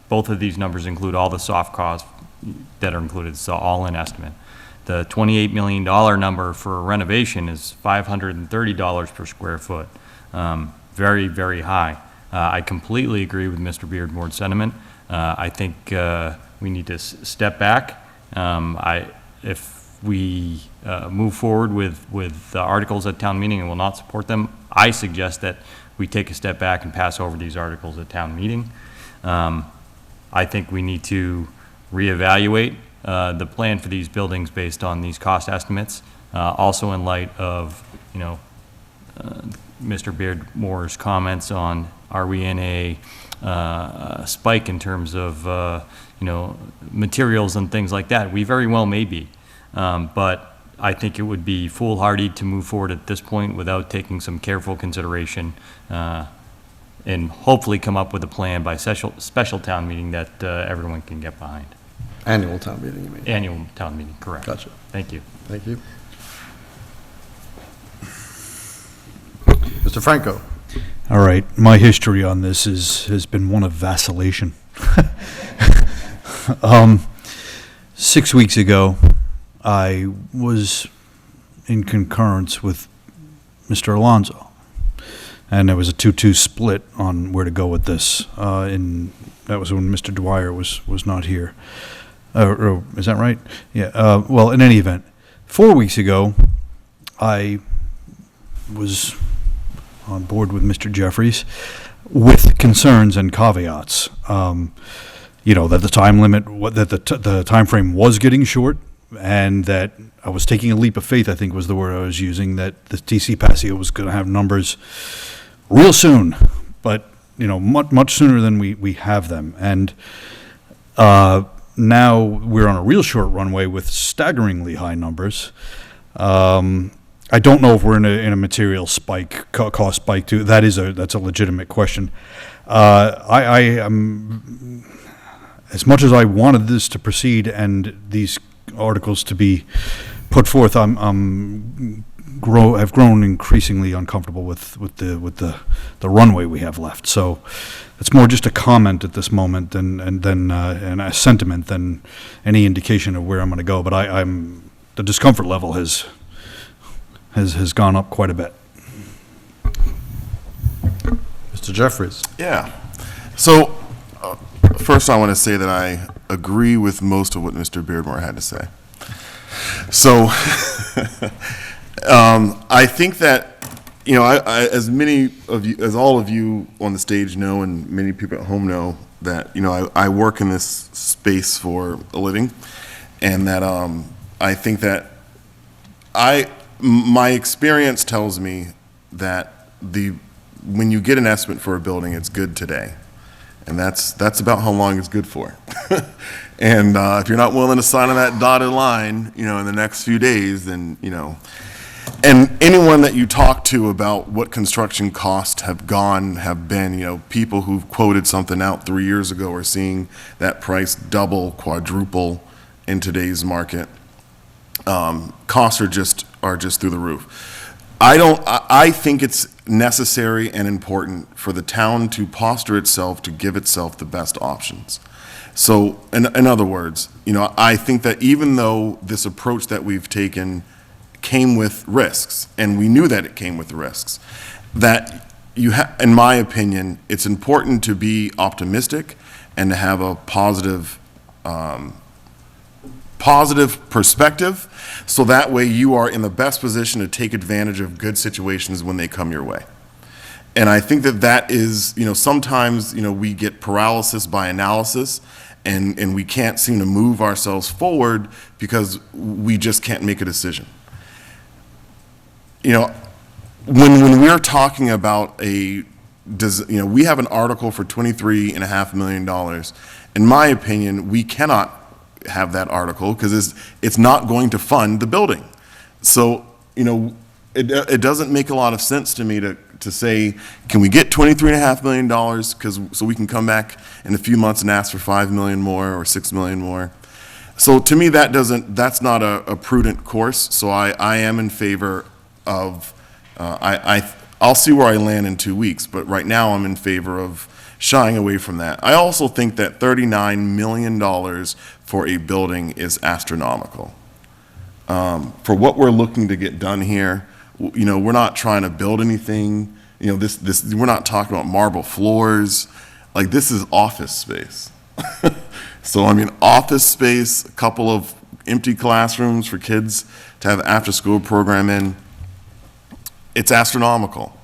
both of these numbers include all the soft costs that are included, so all in estimate. The $28 million number for a renovation is $530 per square foot. Very, very high. I completely agree with Mr. Beardmore's sentiment. I think we need to step back. If we move forward with the articles at town meeting and will not support them, I suggest that we take a step back and pass over these articles at town meeting. I think we need to reevaluate the plan for these buildings based on these cost estimates, also in light of, Mr. Beardmore's comments on, are we in a spike in terms of, materials and things like that? We very well may be. But I think it would be foolhardy to move forward at this point without taking some careful consideration and hopefully come up with a plan by special town meeting that everyone can get behind. Annual town meeting, you mean? Annual town meeting, correct. Gotcha. Thank you. Thank you. Mr. Franco. All right, my history on this has been one of vacillation. 6 weeks ago, I was in concurrence with Mr. Alonso, and there was a 2-2 split on where to go with this. That was when Mr. Dwyer was not here. Is that right? Yeah. Well, in any event, 4 weeks ago, I was on board with Mr. Jeffries with concerns and caveats. That the time limit, that the time frame was getting short, and that I was taking a leap of faith, I think was the word I was using, that the TC Passio was going to have numbers real soon, but much sooner than we have them. And now we're on a real short runway with staggeringly high numbers. I don't know if we're in a material spike, cost spike too. That's a legitimate question. I am, as much as I wanted this to proceed and these articles to be put forth, I'm have grown increasingly uncomfortable with the runway we have left. So it's more just a comment at this moment and a sentiment than any indication of where I'm going to go. But the discomfort level has gone up quite a bit. Mr. Jeffries? Yeah. So, first I want to say that I agree with most of what Mr. Beardmore had to say. So, I think that, you know, as many of you, as all of you on the stage know, and many people at home know, that, you know, I work in this space for a living, and that I think that my experience tells me that when you get an estimate for a building, it's good today. And that's about how long it's good for. And if you're not willing to sign on that dotted line, you know, in the next few days, then, you know, and anyone that you talk to about what construction costs have been, you know, people who've quoted something out 3 years ago are seeing that price double, quadruple in today's market. Costs are just through the roof. I think it's necessary and important for the town to posture itself to give itself the best options. So, in other words, you know, I think that even though this approach that we've taken came with risks, and we knew that it came with risks, that in my opinion, it's important to be optimistic and to have a positive perspective, so that way you are in the best position to take advantage of good situations when they come your way. And I think that is, you know, sometimes, you know, we get paralysis by analysis, and we can't seem to move ourselves forward because we just can't make a decision. You know, when we're talking about we have an article for $23.5 million. In my opinion, we cannot have that article because it's not going to fund the building. So, you know, it doesn't make a lot of sense to me to say, can we get $23.5 million so we can come back in a few months and ask for $5 million more or $6 million more. So to me, that's not a prudent course. So I am in favor of, I'll see where I land in 2 weeks, but right now I'm in favor of shying away from that. I also think that $39 million for a building is astronomical. For what we're looking to get done here, you know, we're not trying to build anything. You know, we're not talking about marble floors. Like, this is office space. So, I mean, office space, a couple of empty classrooms for kids to have after-school program in. It's astronomical.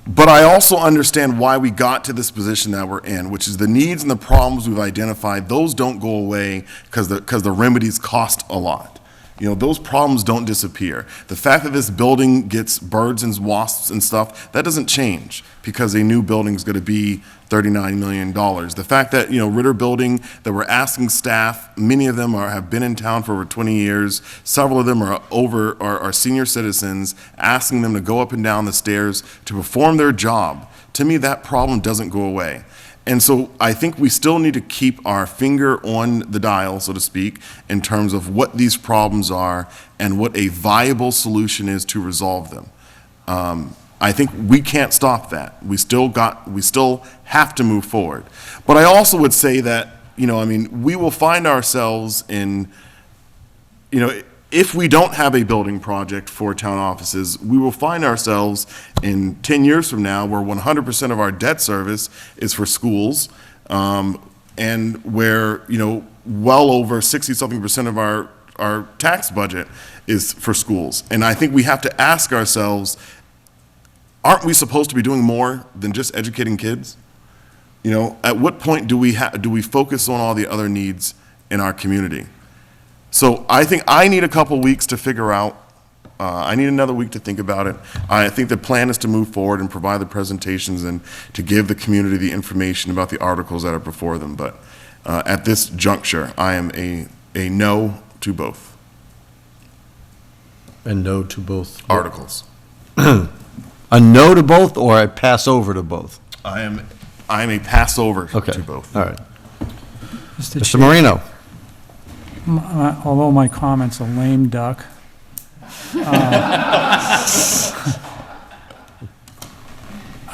But I also understand why we got to this position that we're in, which is the needs and the problems we've identified. Those don't go away because the remedies cost a lot. You know, those problems don't disappear. The fact that this building gets birds and wasps and stuff, that doesn't change because a new building is going to be $39 million. The fact that, you know, Ritter Building, that we're asking staff, many of them have been in town for over 20 years. Several of them are senior citizens, asking them to go up and down the stairs to perform their job. To me, that problem doesn't go away. And so I think we still need to keep our finger on the dial, so to speak, in terms of what these problems are and what a viable solution is to resolve them. I think we can't stop that. We still have to move forward. But I also would say that, you know, I mean, we will find ourselves in, you know, if we don't have a building project for town offices, we will find ourselves in 10 years from now where 100% of our debt service is for schools, and where, you know, well over 60-something% of our tax budget is for schools. And I think we have to ask ourselves, aren't we supposed to be doing more than just educating kids? You know, at what point do we focus on all the other needs in our community? So I think I need a couple weeks to figure out, I need another week to think about it. I think the plan is to move forward and provide the presentations and to give the community the information about the articles that are before them. But at this juncture, I am a no to both. A no to both Articles. A no to both or a pass over to both? I am a pass over Okay. to both. All right. Mr. Mr. Chair, Marino? although my comment's a lame duck,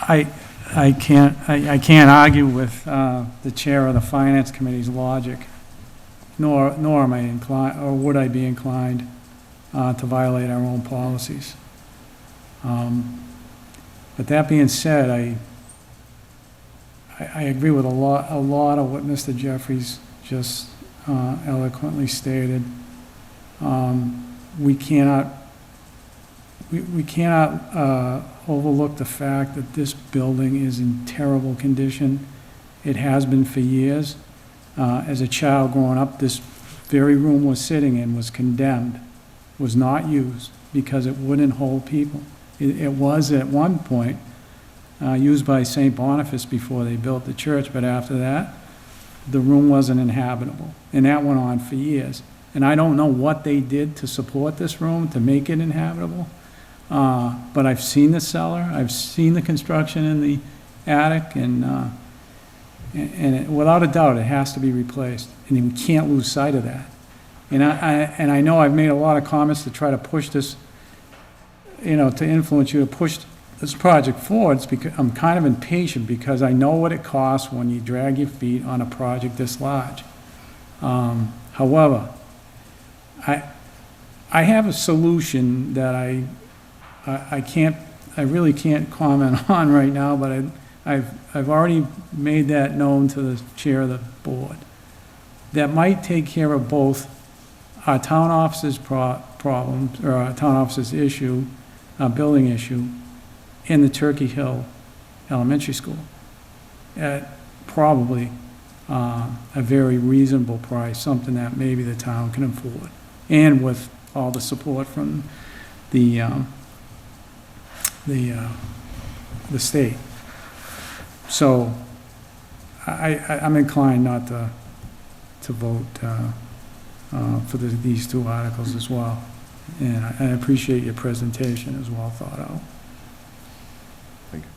I can't argue with the chair of the Finance Committee's logic, nor am I inclined, or would I be inclined to violate our own policies. But that being said, I agree with a lot of what Mr. Jeffries just eloquently stated. We cannot overlook the fact that this building is in terrible condition. It has been for years. As a child growing up, this very room we're sitting in was condemned, was not used because it wouldn't hold people. It was at one point used by St. Boniface before they built the church, but after that, the room wasn't inhabitable. And that went on for years. And I don't know what they did to support this room, to make it inhabitable. But I've seen the cellar, I've seen the construction in the attic, and without a doubt, it has to be replaced. And we can't lose sight of that. And I know I've made a lot of comments to try to push this, to influence you to push this project forward. It's because I'm kind of impatient because I know what it costs when you drag your feet on a project this large. However, I have a solution that I really can't comment on right now, but I've already made that known to the chair of the board. That might take care of both our town office's problems, or our town office's issue, building issue, and the Turkey Hill Elementary School at probably a very reasonable price, something that maybe the town can afford, and with all the support from the state. So I'm inclined not to vote for these two articles as well. And I appreciate your presentation, as well thought out. Thank you.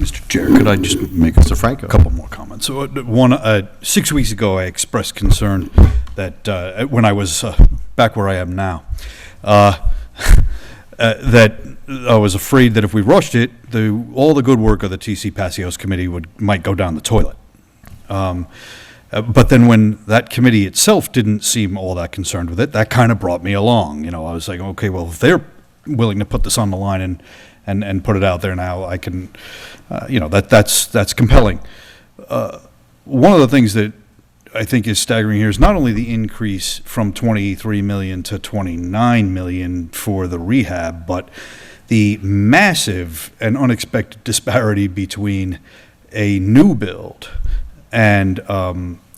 Mr. Chair, could I just make Mr. Franco. a couple more comments? So, one, 6 weeks ago, I expressed concern that when I was back where I am now, that I was afraid that if we rushed it, all the good work of the TC Passios Committee might go down the toilet. But then when that committee itself didn't seem all that concerned with it, that kind of brought me along. I was like, okay, well, if they're willing to put this on the line and put it out there now, I can, that's compelling. One of the things that I think is staggering here is not only the increase from 23 million to 29 million for the rehab, but the massive and unexpected disparity between a new build and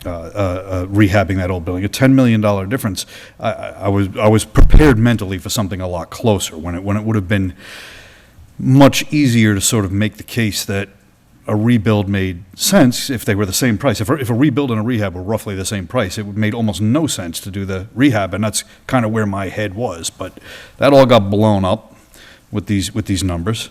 rehabbing that old building, a $10 million difference. I was prepared mentally for something a lot closer, when it would have been much easier to sort of make the case that a rebuild made sense if they were the same price. If a rebuild and a rehab were roughly the same price, it made almost no sense to do the rehab, and that's kind of where my head was. But that all got blown up with these numbers.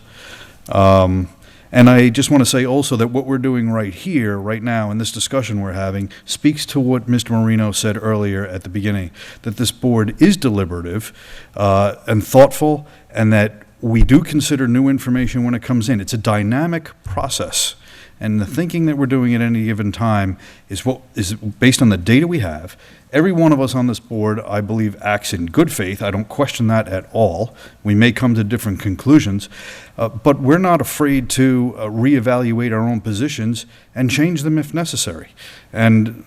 And I just want to say also that what we're doing right here, right now, in this discussion we're having, speaks to what Mr. Marino said earlier at the beginning, that this board is deliberative and thoughtful, and that we do consider new information when it comes in. It's a dynamic process, and the thinking that we're doing at any given time is what is based on the data we have. Every one of us on this board, I believe, acts in good faith. I don't question that at all. We may come to different conclusions, but we're not afraid to reevaluate our own positions and change them if necessary. And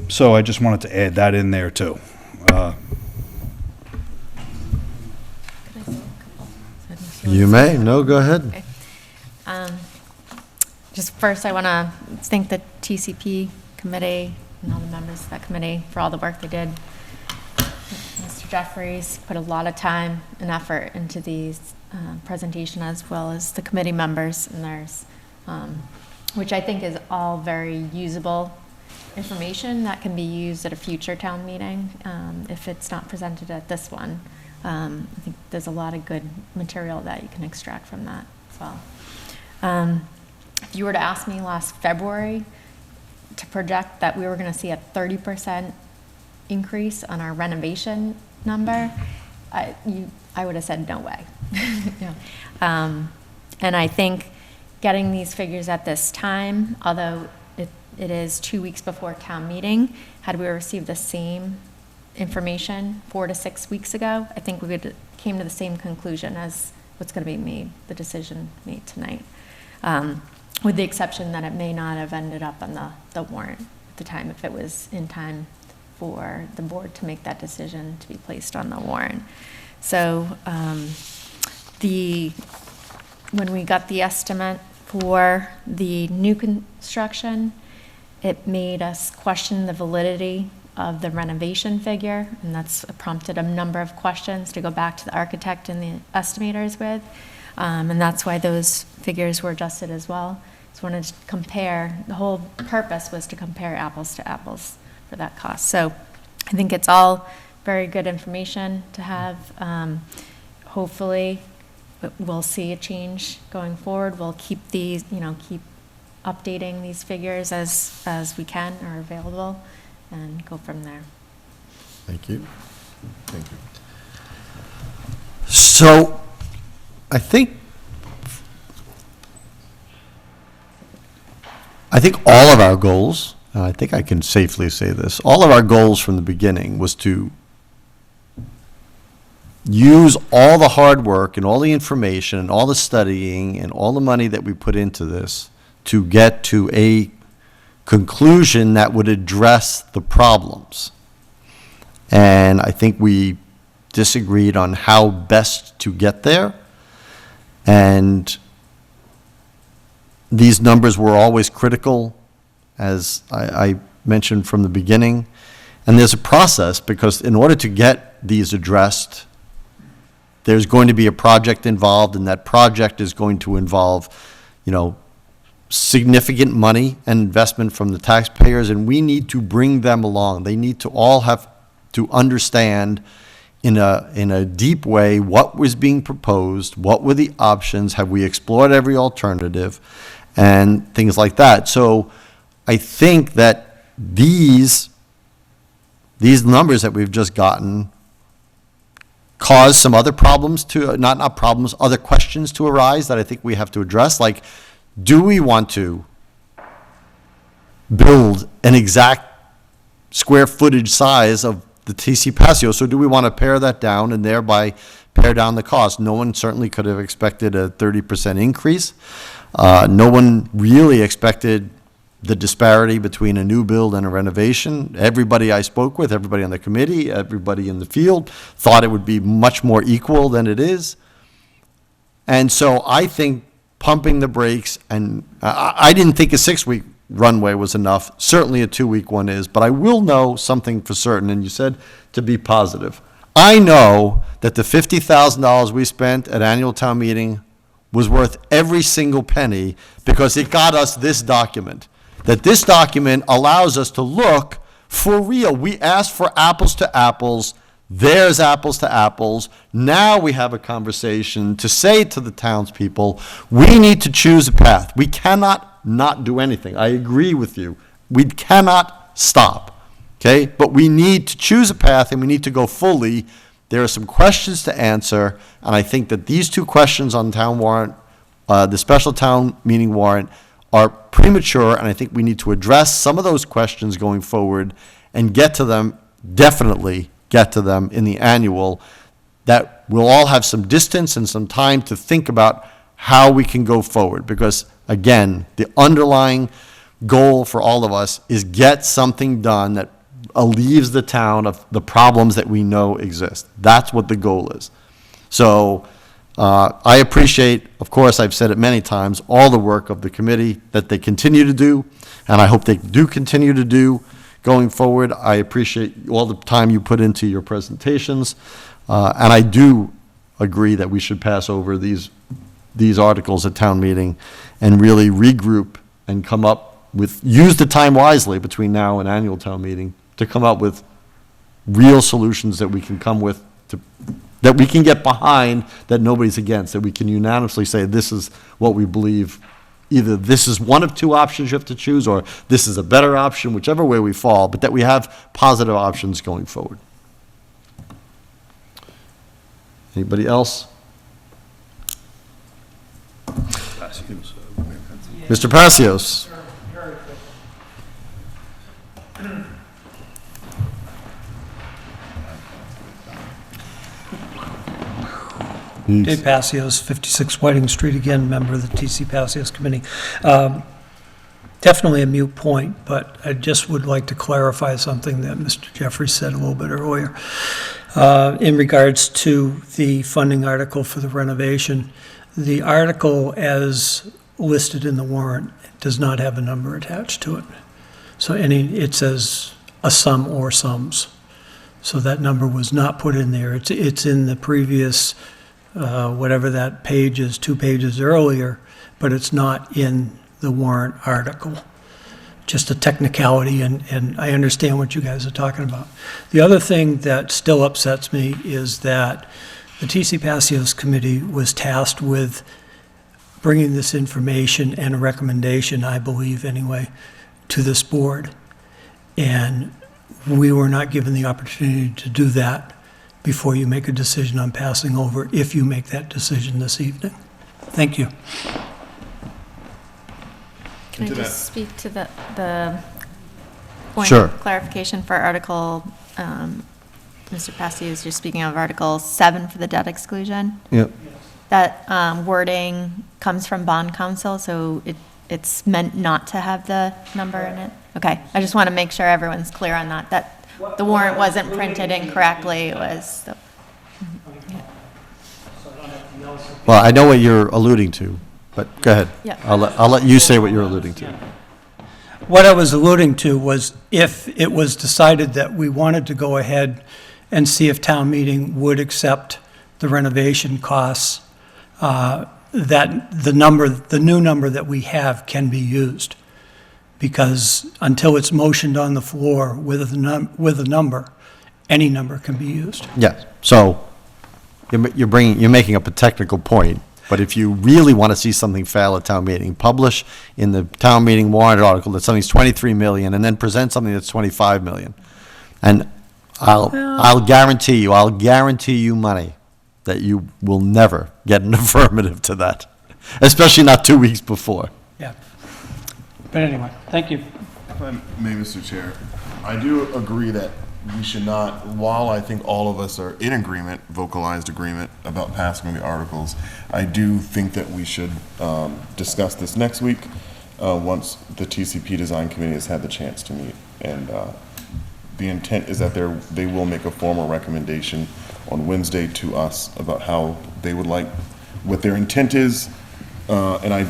so I just wanted to add that in there too. You may. No, go ahead. Okay. Just first, I want to thank the TCP committee and all the members of that committee for all the work they did. Mr. Jeffries put a lot of time and effort into these presentation, as well as the committee members and theirs, which I think is all very usable information that can be used at a future town meeting if it's not presented at this one. I think there's a lot of good material that you can extract from that as well. If you were to ask me last February to project that we were going to see a 30% increase on our renovation number, I would have said no way. Yeah. And I think getting these figures at this time, although it is 2 weeks before town meeting, had we received the same information 4 to 6 weeks ago, I think we would came to the same conclusion as what's going to be made, the decision made tonight, with the exception that it may not have ended up on the warrant at the time if it was in time for the board to make that decision to be placed on the warrant. So when we got the estimate for the new construction, it made us question the validity of the renovation figure, and that's prompted a number of questions to go back to the architect and the estimators with, and that's why those figures were adjusted as well. So wanted to compare, the whole purpose was to compare apples to apples for that cost. So I think it's all very good information to have. Hopefully we'll see a change going forward. We'll keep these, keep updating these figures as we can or available, and go from there. Thank you. Thank you. So, I think all of our goals, and I think I can safely say this, all of our goals from the beginning was to use all the hard work and all the information and all the studying and all the money that we put into this to get to a conclusion that would address the problems. And I think we disagreed on how best to get there. And these numbers were always critical, as I mentioned from the beginning. And there's a process, because in order to get these addressed, there's going to be a project involved, and that project is going to involve, significant money and investment from the taxpayers, and we need to bring them along. They need to all have to understand in a deep way what was being proposed, what were the options, have we explored every alternative, and things like that. So I think that these numbers that we've just gotten cause some other problems to, not problems, other questions to arise that I think we have to address, like, do we want to build an exact square footage size of the TC Patio? So do we want to pare that down and thereby pare down the cost? No one certainly could have expected a 30% increase. No one really expected the disparity between a new build and a renovation. Everybody I spoke with, everybody on the committee, everybody in the field thought it would be much more equal than it is. And so I think pumping the brakes, and I didn't think a 6-week runway was enough. Certainly a 2-week one is, but I will know something for certain, and you said to be positive. I know that the $50,000 we spent at annual town meeting was worth every single penny, because it got us this document. That this document allows us to look for real. We asked for apples to apples. There's apples to apples. Now we have a conversation to say to the townspeople, we need to choose a path. We cannot not do anything. I agree with you. We cannot stop, okay? But we need to choose a path, and we need to go fully. There are some questions to answer, and I think that these two questions on town warrant, the special town meeting warrant, are premature, and I think we need to address some of those questions going forward and get to them, definitely get to them in the annual, that we'll all have some distance and some time to think about how we can go forward. Because, again, the underlying goal for all of us is get something done that relieves the town of the problems that we know exist. That's what the goal is. So I appreciate, of course, I've said it many times, all the work of the committee that they continue to do, and I hope they do continue to do going forward. I appreciate all the time you put into your presentations, and I do agree that we should pass over these articles at town meeting and really regroup and come up with, use the time wisely between now and annual town meeting to come up with real solutions that we can come with, that we can get behind, that nobody's against, that we can unanimously say this is what we believe. Either this is one of two options you have to choose, or this is a better option, whichever way we fall, but that we have positive options going forward. Anybody else? Mr. Passios? Dave Passios, 56 Whiting Street, again, member of the TC Passios Committee. Definitely a moot point, but I just would like to clarify something that Mr. Jeffries said a little bit earlier. In regards to the funding article for the renovation, the article as listed in the warrant does not have a number attached to it. So it says a sum or sums. So that number was not put in there. It's in the previous, whatever that page is, 2 pages earlier, but it's not in the warrant article. Just a technicality, and I understand what you guys are talking about. The other thing that still upsets me is that the TC Passios Committee was tasked with bringing this information and a recommendation, I believe anyway, to this board. And we were not given the opportunity to do that before you make a decision on passing over, if you make that decision this evening. Thank you. Can I just speak to the point Sure. of clarification for Article, Mr. Passios, you're speaking of Article 7 for the debt exclusion? Yep. That wording comes from bond counsel, so it's meant not to have the number in it? Okay, I just want to make sure everyone's clear on that the warrant wasn't printed incorrectly, it was, Well, I know what you're alluding to, but go ahead. Yeah. I'll let you say what you're alluding to. What I was alluding to was if it was decided that we wanted to go ahead and see if town meeting would accept the renovation costs, that the new number that we have can be used. Because until it's motioned on the floor with a number, any number can be used. Yes, so you're making up a technical point, but if you really want to see something fail at town meeting, publish in the town meeting warrant article that something's 23 million, and then present something that's 25 million. And I'll guarantee you money that you will never get an affirmative to that, especially not 2 weeks before. Yeah. But anyway, thank you. If I may, Mr. Chair, I do agree that we should not, while I think all of us are in agreement, vocalized agreement about passing the articles, I do think that we should discuss this next week once the TCP Design Committee has had the chance to meet. And the intent is that they will make a formal recommendation on Wednesday to us about how they would like, what their intent is. And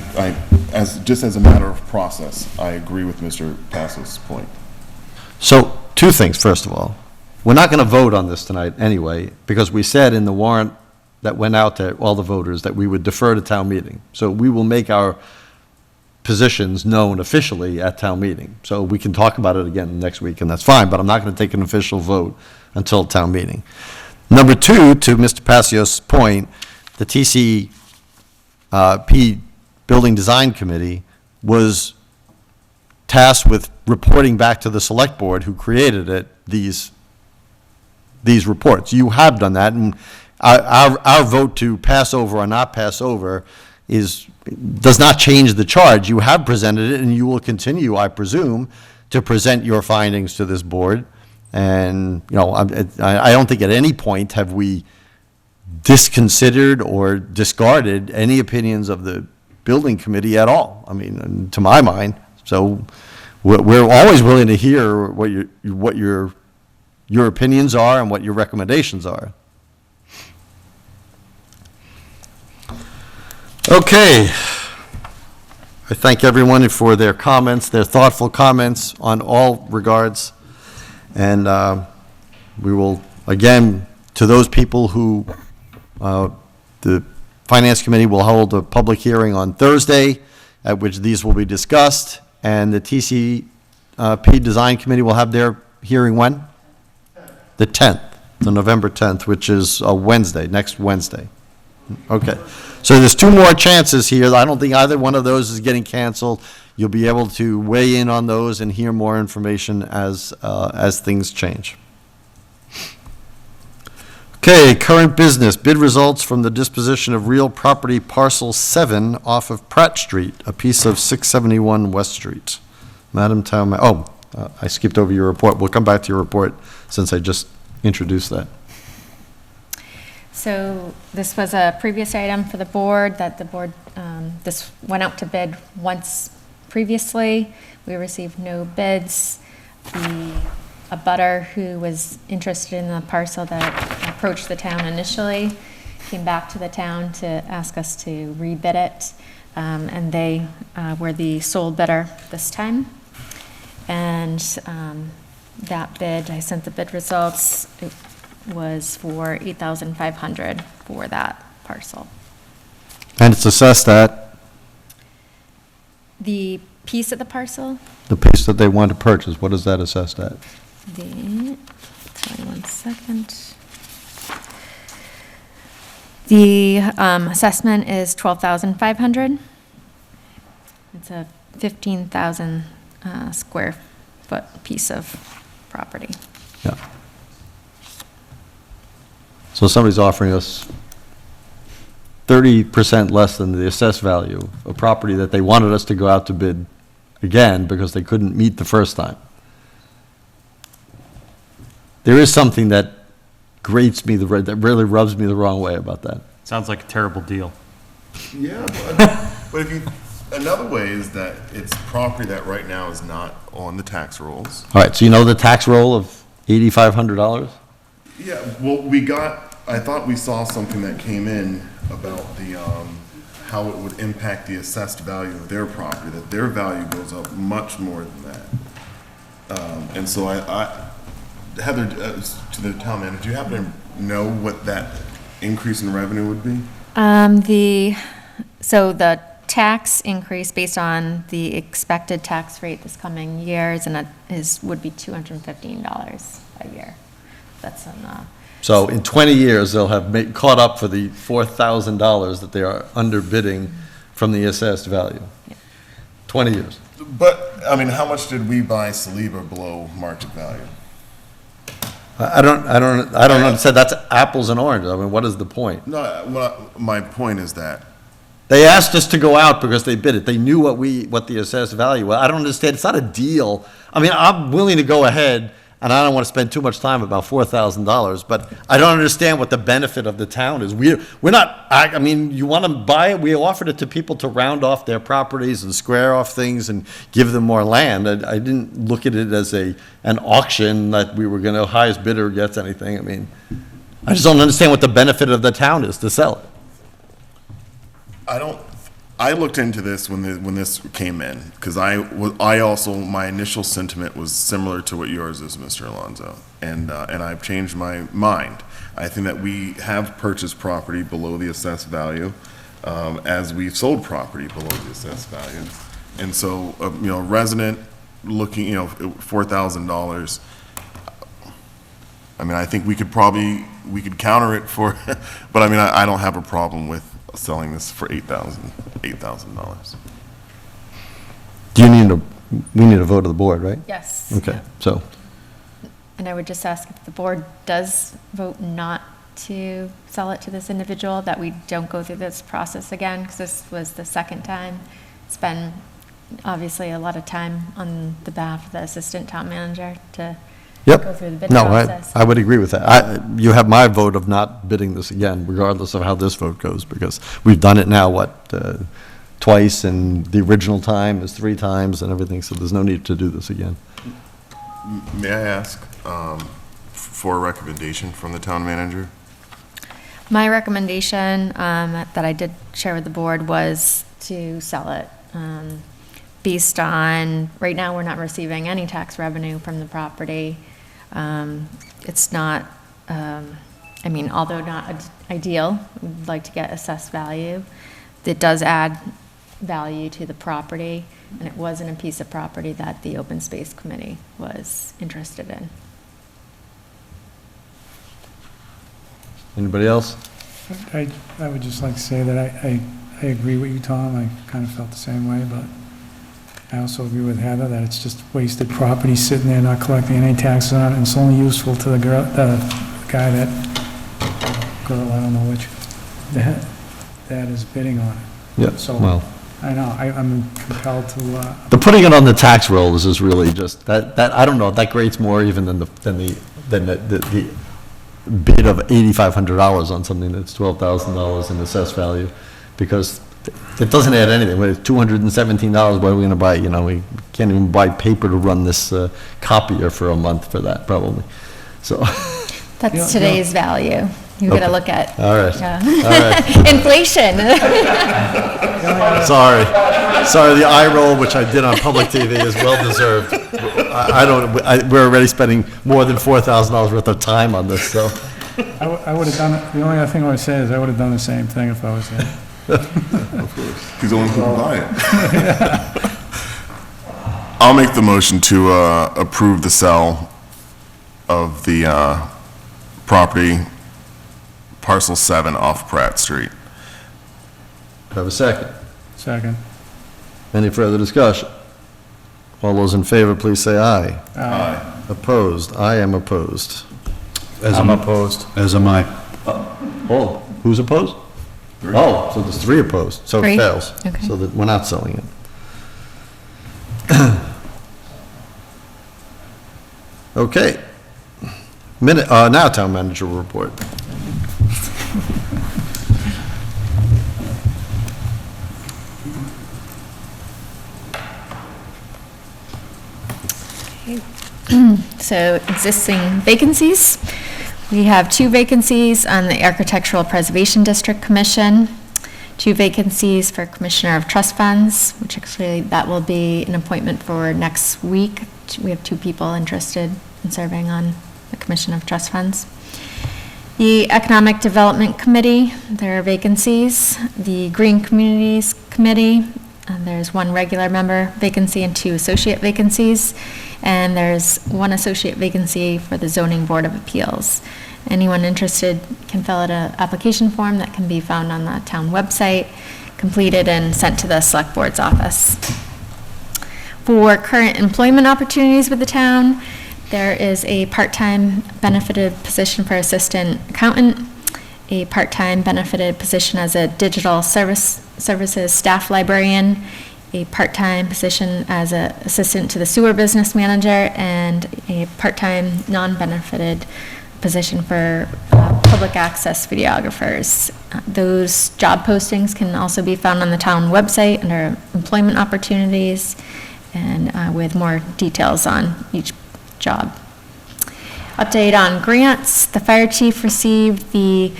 just as a matter of process, I agree with Mr. Passios' point. So, 2 things, first of all. We're not going to vote on this tonight anyway, because we said in the warrant that went out to all the voters that we would defer to town meeting. So we will make our positions known officially at town meeting. So we can talk about it again next week, and that's fine, but I'm not going to take an official vote until town meeting. Number 2, to Mr. Passios' point, the TCP Building Design Committee was tasked with reporting back to the select board who created it, these reports. You have done that, and our vote to pass over or not pass over does not change the charge. You have presented it, and you will continue, I presume, to present your findings to this board. And, I don't think at any point have we disconsidered or discarded any opinions of the building committee at all. I mean, to my mind. So we're always willing to hear what your opinions are and what your recommendations are. Okay. I thank everyone for their comments, their thoughtful comments on all regards. And we will, again, to those people who, the Finance Committee will hold a public hearing on Thursday, at which these will be discussed, and the TCP Design Committee will have their hearing when? The 10th, the November 10th, which is a Wednesday, next Wednesday. Okay. So there's 2 more chances here. I don't think either one of those is getting canceled. You'll be able to weigh in on those and hear more information as things change. Okay, current business, bid results from the disposition of real property parcel 7 off of Pratt Street, a piece of 671 West Street. Madam Town, I skipped over your report. We'll come back to your report since I just introduced that. So this was a previous item for the board that the board, this went out to bid once previously. We received no bids. A butter who was interested in the parcel that approached the town initially came back to the town to ask us to rebid it, and they were the sole bidder this time. And that bid, I sent the bid results, it was for $8,500 for that parcel. And it's assessed at The piece of the parcel, the piece that they want to purchase. What is that assessed at? tell you 1 second. The assessment is $12,500. It's a 15,000 square foot piece of property. Yeah. So somebody's offering us 30% less than the assessed value of a property that they wanted us to go out to bid again because they couldn't meet the first time. There is something that grates me, that really rubs me the wrong way about that. Sounds like a terrible deal. Yeah, but if you, another way is that it's property that right now is not on the tax rolls. All right, so you know the tax roll of $8,500? Yeah, well, I thought we saw something that came in about the, how it would impact the assessed value of their property, that their value goes up much more than that. And so Heather, to the town manager, do you happen to know what that increase in revenue would be? So the tax increase based on the expected tax rate this coming years, and that would be $215 a year. That's on So in 20 years, they'll have caught up for the $4,000 that they are underbidding from the assessed value. Yeah. 20 years. But, I mean, how much did we buy Saliba below market value? I don't understand. That's apples and oranges. I mean, what is the point? No, my point is that They asked us to go out because they bid it. They knew what the assessed value was. I don't understand. It's not a deal. I mean, I'm willing to go ahead, and I don't want to spend too much time about $4,000, but I don't understand what the benefit of the town is. We're not, I mean, you want to buy it, we offered it to people to round off their properties and square off things and give them more land. I didn't look at it as an auction that we were going to, highest bidder gets anything. I mean, I just don't understand what the benefit of the town is to sell it. I looked into this when this came in, because I also, my initial sentiment was similar to what yours is, Mr. Alonso, and I've changed my mind. I think that we have purchased property below the assessed value, as we've sold property below the assessed value. And so, resident looking, $4,000, I mean, I think we could counter it for, but I mean, I don't have a problem with selling this for $8,000. We need a vote of the board, right? Yes. Okay, so, And I would just ask if the board does vote not to sell it to this individual, that we don't go through this process again, because this was the second time. It's been obviously a lot of time on the behalf of the assistant town manager to go through the bid process. I would agree with that. You have my vote of not bidding this again, regardless of how this vote goes, because we've done it now, twice, and the original time is 3 times and everything, so there's no need to do this again. May I ask for a recommendation from the town manager? My recommendation that I did share with the board was to sell it. Based on, right now, we're not receiving any tax revenue from the property. It's not, although not ideal, we'd like to get assessed value. It does add value to the property, and it wasn't a piece of property that the Open Space Committee was interested in. Anybody else? I would just like to say that I agree with you, Tom. I kind of felt the same way, but I also agree with Heather that it's just wasted property sitting there not collecting any taxes on it, and it's only useful to the guy that girl, I don't know which, that is bidding on it. Yeah, So, well, I know, I'm compelled to, the putting it on the tax rolls is really just, that, I don't know, that grates more even than the bid of $8,500 on something that's $12,000 in assessed value, because it doesn't add anything. When it's $217, what are we gonna buy? You know, we can't even buy paper to run this copier for a month for that, probably. So, That's today's value. You gotta look at. all right, Yeah. all right. Inflation. Sorry, the eye roll, which I did on public TV, is well-deserved. We're already spending more than $4,000 worth of time on this, so. I would have done, the only other thing I would say is I would have done the same thing if I was there. He's the one who can buy it. I'll make the motion to approve the sale of the property, parcel 7 off Pratt Street. Do I have a second? Second. Any further discussion? All those in favor, please say aye. Aye. Opposed? I am opposed. I'm opposed. As am I. Oh, who's opposed? Oh, so there's 3 opposed, so it 3? fails. Okay. So that we're not selling it. Okay. Now town manager report. So existing vacancies. We have 2 vacancies on the Architectural Preservation District Commission, 2 vacancies for Commissioner of Trust Funds, which actually that will be an appointment for next week. We have 2 people interested in serving on the Commission of Trust Funds. The Economic Development Committee, there are vacancies. The Green Communities Committee, there's 1 regular member vacancy and 2 associate vacancies. And there's 1 associate vacancy for the Zoning Board of Appeals. Anyone interested can fill out an application form that can be found on the town website, completed and sent to the Select Board's office. For current employment opportunities with the town, there is a part-time benefited position for assistant accountant, a part-time benefited position as a digital services staff librarian, a part-time position as an assistant to the sewer business manager, and a part-time non-benefited position for public access videographers. Those job postings can also be found on the town website under employment opportunities and with more details on each job. Update on grants. The fire chief received the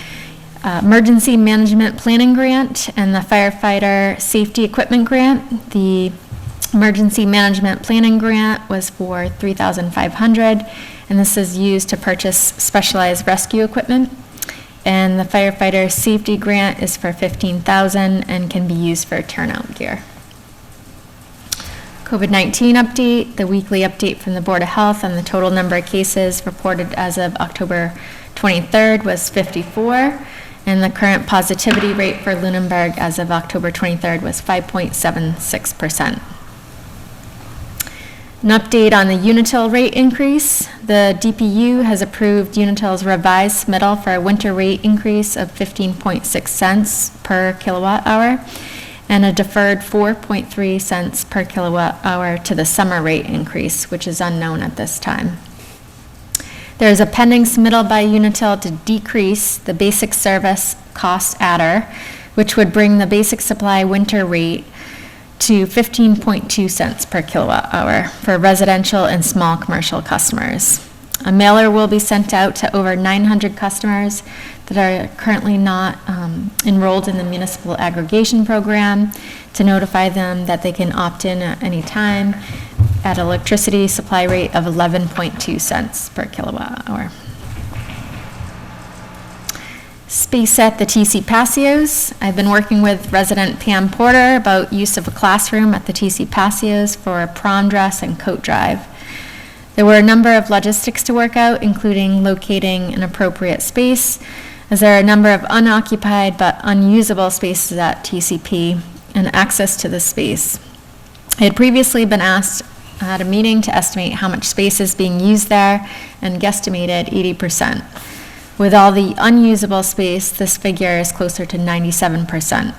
Emergency Management Planning Grant and the Firefighter Safety Equipment Grant. The Emergency Management Planning Grant was for $3,500, and this is used to purchase specialized rescue equipment. And the Firefighter Safety Grant is for $15,000 and can be used for turnout gear. COVID-19 update, the weekly update from the Board of Health on the total number of cases reported as of October 23rd was 54. And the current positivity rate for Lunenburg as of October 23rd was 5.76%. An update on the Unitil rate increase. The DPU has approved Unitil's revised submittal for a winter rate increase of 15.6 cents per kilowatt hour and a deferred 4.3 cents per kilowatt hour to the summer rate increase, which is unknown at this time. There is a pending submittal by Unitil to decrease the basic service cost adder, which would bring the basic supply winter rate to 15.2 cents per kilowatt hour for residential and small commercial customers. A mailer will be sent out to over 900 customers that are currently not enrolled in the municipal aggregation program to notify them that they can opt in at any time at electricity supply rate of 11.2 cents per kilowatt hour. Space at the TC Passios. I've been working with resident Pam Porter about use of a classroom at the TC Passios for a prom dress and coat drive. There were a number of logistics to work out, including locating an appropriate space, as there are a number of unoccupied but unusable spaces at TCP and access to the space. I had previously been asked at a meeting to estimate how much space is being used there and guesstimated 80%. With all the unusable space, this figure is closer to 97%.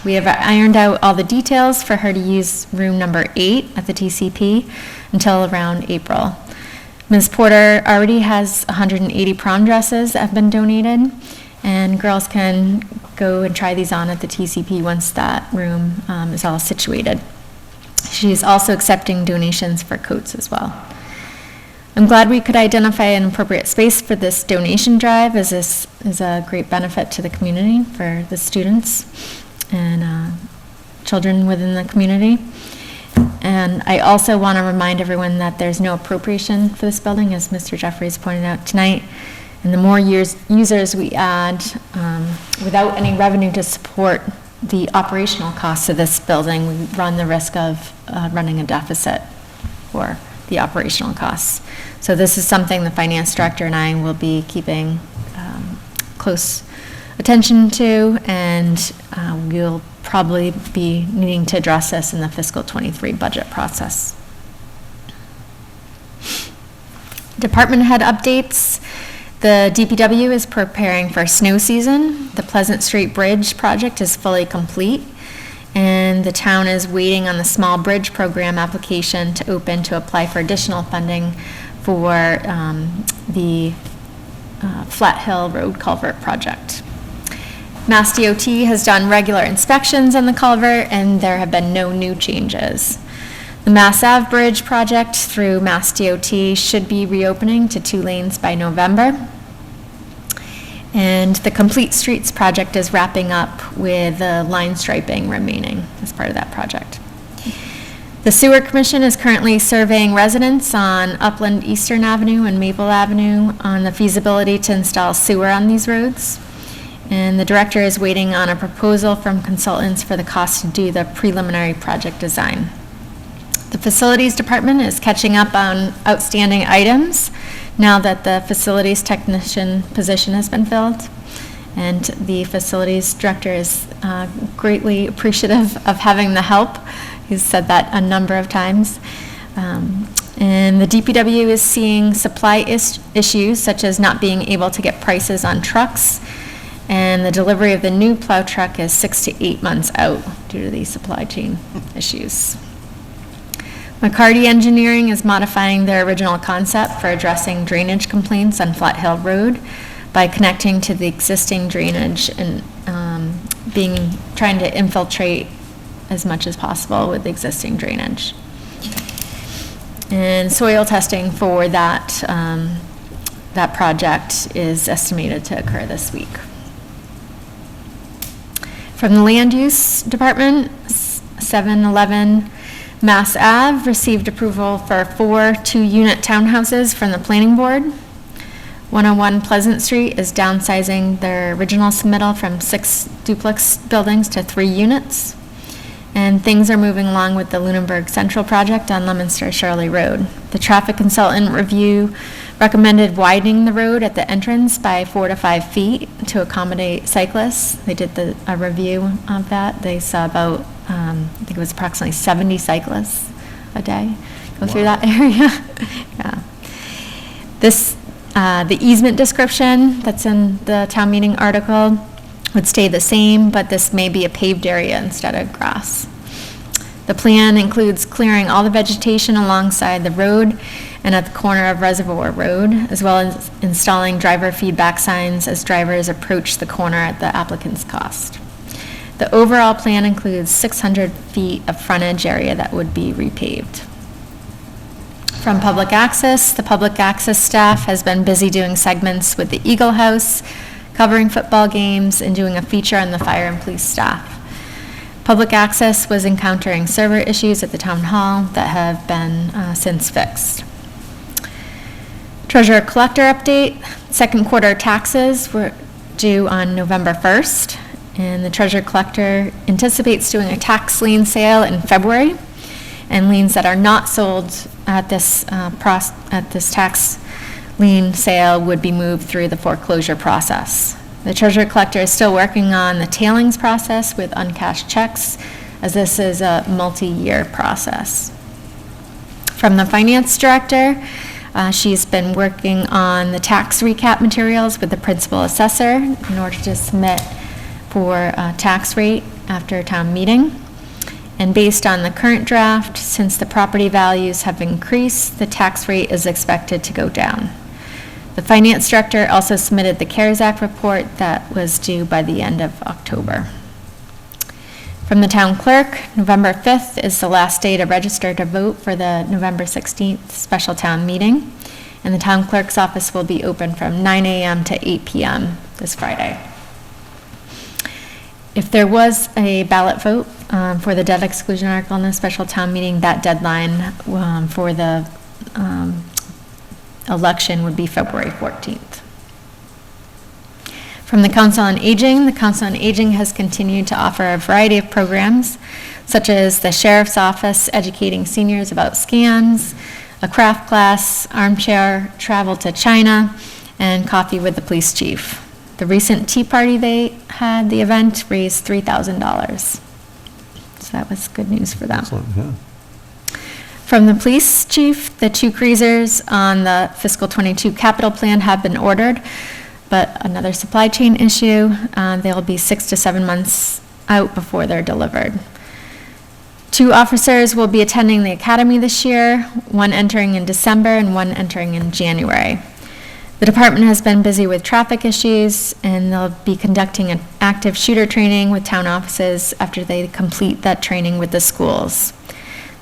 We have ironed out all the details for her to use room number 8 at the TCP until around April. Ms. Porter already has 180 prom dresses that have been donated, and girls can go and try these on at the TCP once that room is all situated. She's also accepting donations for coats as well. I'm glad we could identify an appropriate space for this donation drive, as this is a great benefit to the community for the students and children within the community. And I also want to remind everyone that there's no appropriation for this building, as Mr. Jeffries pointed out tonight. And the more users we add, without any revenue to support the operational costs of this building, we run the risk of running a deficit for the operational costs. So this is something the finance director and I will be keeping close attention to, and we'll probably be needing to address this in the fiscal 23 budget process. Department head updates. The DPW is preparing for snow season. The Pleasant Street Bridge project is fully complete, and the town is waiting on the small bridge program application to open to apply for additional funding for the Flat Hill Road Culvert project. Mass DOT has done regular inspections on the culvert, and there have been no new changes. The Mass Ave Bridge project through Mass DOT should be reopening to 2 lanes by November. And the Complete Streets project is wrapping up with the line striping remaining as part of that project. The Sewer Commission is currently surveying residents on Upland Eastern Avenue and Maple Avenue on the feasibility to install sewer on these roads. And the director is waiting on a proposal from consultants for the cost to do the preliminary project design. The Facilities Department is catching up on outstanding items now that the facilities technician position has been filled. And the facilities director is greatly appreciative of having the help. He's said that a number of times. And the DPW is seeing supply issues, such as not being able to get prices on trucks. And the delivery of the new plow truck is 6 to 8 months out due to the supply chain issues. McCarty Engineering is modifying their original concept for addressing drainage complaints on Flat Hill Road by connecting to the existing drainage and trying to infiltrate as much as possible with the existing drainage. And soil testing for that project is estimated to occur this week. From the Land Use Department, 711 Mass Ave received approval for 4 2-unit townhouses from the Planning Board. 101 Pleasant Street is downsizing their original submittal from 6 duplex buildings to 3 units. And things are moving along with the Lunenburg Central project on Leominster Shirley Road. The traffic consultant review recommended widening the road at the entrance by 4 to 5 feet to accommodate cyclists. They did a review of that. They saw about, I think it was approximately 70 cyclists a day go through that area. Yeah. The easement description that's in the town meeting article would stay the same, but this may be a paved area instead of grass. The plan includes clearing all the vegetation alongside the road and at the corner of Reservoir Road, as well as installing driver feedback signs as drivers approach the corner at the applicant's cost. The overall plan includes 600 feet of frontage area that would be repaved. From public access, the public access staff has been busy doing segments with the Eagle House, covering football games, and doing a feature on the fire and police staff. Public access was encountering server issues at the town hall that have been since fixed. Treasurer collector update. Second quarter taxes were due on November 1st, and the treasurer collector anticipates doing a tax lien sale in February, and liens that are not sold at this tax lien sale would be moved through the foreclosure process. The treasurer collector is still working on the tailings process with uncashed checks, as this is a multi-year process. From the finance director, She's been working on the tax recap materials with the principal assessor in order to submit for a tax rate after town meeting. And based on the current draft, since the property values have increased, the tax rate is expected to go down. The finance director also submitted the CARES Act report that was due by the end of October. From the town clerk, November 5th is the last day to register to vote for the November 16th special town meeting. And the town clerk's office will be open from 9 a.m. to 8 p.m. this Friday. If there was a ballot vote for the debt exclusion article in the special town meeting, that deadline for the election would be February 14th. From the Council on Aging, the Council on Aging has continued to offer a variety of programs, such as the Sheriff's Office educating seniors about scans, a craft class, armchair travel to China, and coffee with the police chief. The recent tea party they had, the event, raised $3,000. So that was good news for them. Excellent, yeah. From the police chief, the 2 cruisers on the fiscal 22 capital plan have been ordered, but another supply chain issue, they'll be 6 to 7 months out before they're delivered. 2 officers will be attending the academy this year, 1 entering in December and 1 entering in January. The department has been busy with traffic issues, and they'll be conducting an active shooter training with town offices after they complete that training with the schools.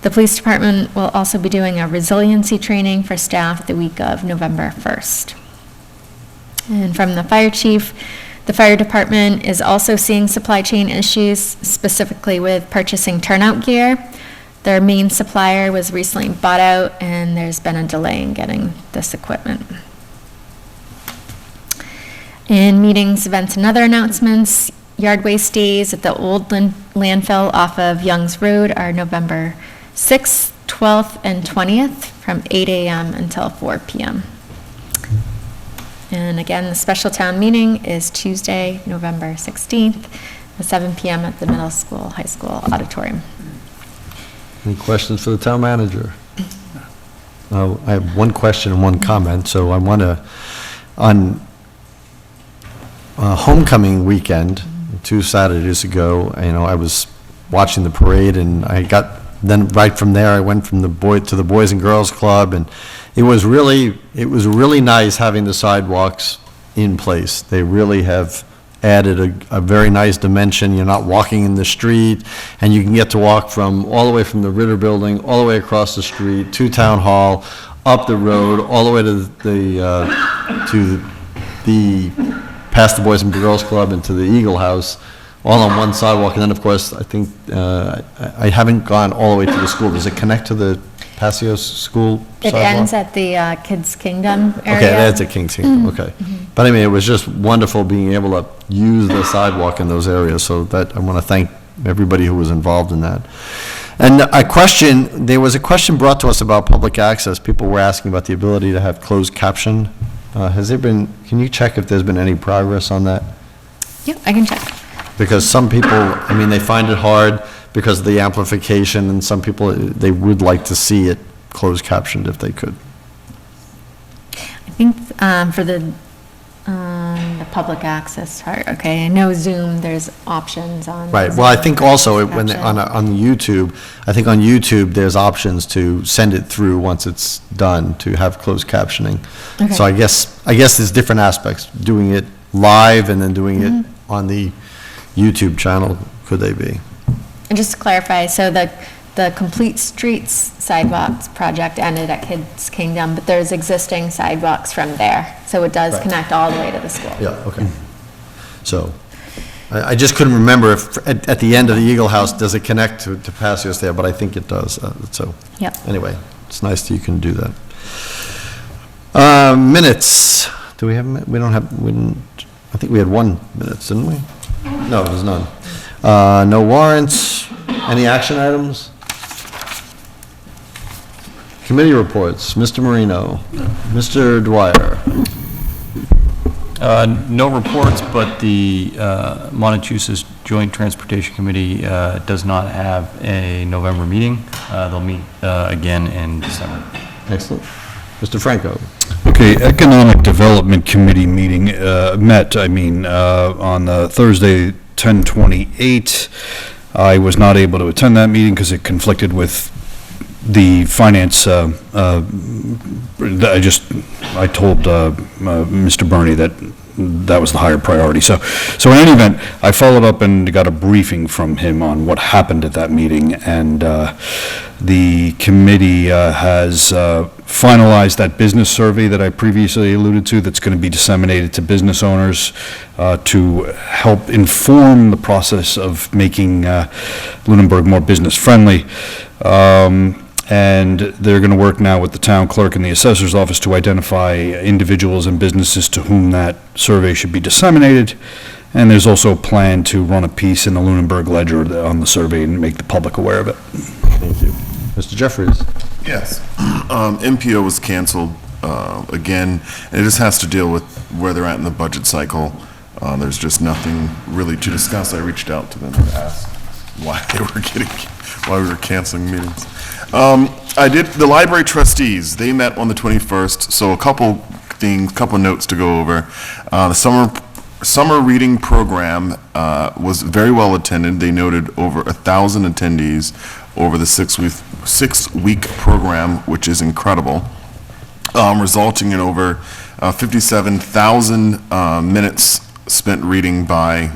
The police department will also be doing a resiliency training for staff the week of November 1st. And from the fire chief, the fire department is also seeing supply chain issues, specifically with purchasing turnout gear. Their main supplier was recently bought out, and there's been a delay in getting this equipment. In meetings, events, and other announcements, yard waste days at the old landfill off of Youngs Road are November 6th, 12th, and 20th from 8 a.m. until 4 p.m. And again, the special town meeting is Tuesday, November 16th, at 7 p.m. at the middle school, high school auditorium. Any questions for the town manager? I have one question and one comment. So I want to, on homecoming weekend, 2 Saturdays ago, I was watching the parade, and then right from there, I went from the Boys and Girls Club, and it was really nice having the sidewalks in place. They really have added a very nice dimension. You're not walking in the street, and you can get to walk all the way from the Ritter Building, all the way across the street to Town Hall, up the road, all the way to the past the Boys and Girls Club and to the Eagle House, all on one sidewalk. And then, of course, I think, I haven't gone all the way to the school. Does it connect to the Passios School It sidewalk? ends at the Kids Kingdom area. Okay, that's at King's Kingdom, okay. But I mean, it was just wonderful being able to use the sidewalk in those areas, so that, I want to thank everybody who was involved in that. And there was a question brought to us about public access. People were asking about the ability to have closed caption. Can you check if there's been any progress on that? Yep, I can check. Because some people, they find it hard because of the amplification, and some people, they would like to see it closed captioned if they could. I think for the public access part, okay, I know Zoom, there's options on. Right, Zoom well, I think also for on caption. YouTube, I think on YouTube, there's options to send it through once it's done, to have closed captioning. Okay. So I guess there's different aspects, doing it live and then doing it on the YouTube channel, could they be? And just to clarify, so the Complete Streets sidewalks project ended at Kids Kingdom, but there's existing sidewalks from there. So it does Right. connect all the way to the school. Yeah, okay. So, I just couldn't remember if, at the end of the Eagle House, does it connect to Passios there, but I think it does, so. Yep. Anyway, it's nice that you can do that. Minutes, do we have, I think we had 1 minute, didn't we? No, there's none. No warrants, any action items? Committee reports, Mr. Marino, Mr. Dwyer. No reports, but the Montechusett Joint Transportation Committee does not have a November meeting. They'll meet again in December. Excellent. Mr. Franco. Okay, Economic Development Committee meeting on Thursday, 10/28. I was not able to attend that meeting because it conflicted with the finance. I told Mr. Burney that was the higher priority. So in any event, I followed up and got a briefing from him on what happened at that meeting, and the committee has finalized that business survey that I previously alluded to that's going to be disseminated to business owners to help inform the process of making Lunenburg more business-friendly. And they're going to work now with the town clerk and the assessor's office to identify individuals and businesses to whom that survey should be disseminated. And there's also a plan to run a piece in the Lunenburg Ledger on the survey and make the public aware of it. Thank you. Mr. Jeffries. Yes. MPO was canceled again, and it just has to deal with where they're at in the budget cycle. There's just nothing really to discuss. I reached out to them to ask why we were canceling meetings. The library trustees, they met on the 21st, so a couple notes to go over. The summer reading program was very well attended. They noted over 1,000 attendees over the six-week program, which is incredible, resulting in over 57,000 minutes spent reading by,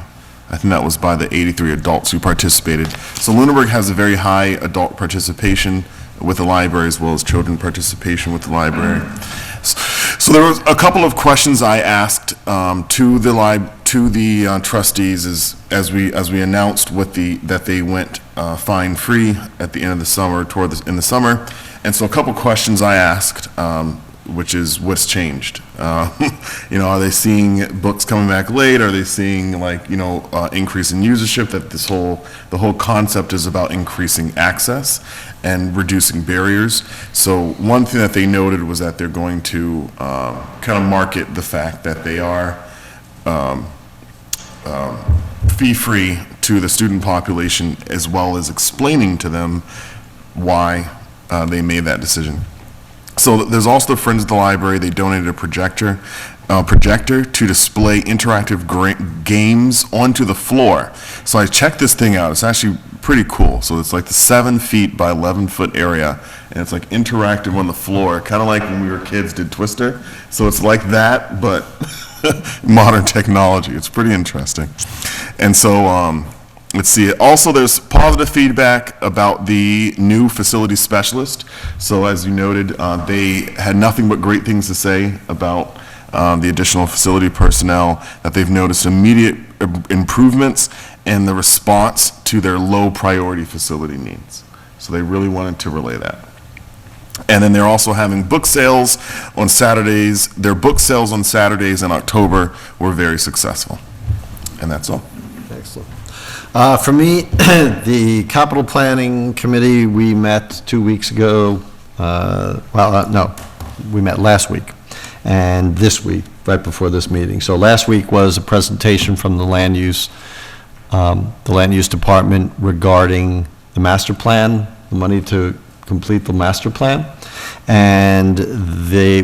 I think that was by the 83 adults who participated. So Lunenburg has a very high adult participation with the library as well as children participation with the library. So there was a couple of questions I asked to the trustees as we announced that they went fine-free at the end of the summer, in the summer. And so a couple questions I asked, which is what's changed? Are they seeing books coming back late? Are they seeing increase in usership? That the whole concept is about increasing access and reducing barriers. So one thing that they noted was that they're going to kind of market the fact that they are fee-free to the student population, as well as explaining to them why they made that decision. So there's also the Friends of the Library. They donated a projector to display interactive games onto the floor. So I checked this thing out. It's actually pretty cool. So it's like the 7 feet by 11 foot area, and it's like interactive on the floor, kind of like when we were kids did Twister. So it's like that, but modern technology. It's pretty interesting. And so let's see. Also, there's positive feedback about the new facility specialist. So as you noted, they had nothing but great things to say about the additional facility personnel, that they've noticed immediate improvements in the response to their low priority facility needs. So they really wanted to relay that. And then they're also having book sales on Saturdays. Their book sales on Saturdays in October were very successful. And that's all. Excellent. For me, the Capital Planning Committee, we met 2 weeks ago. We met last week and this week, right before this meeting. So last week was a presentation from the Land Use Department regarding the master plan, the money to complete the master plan. And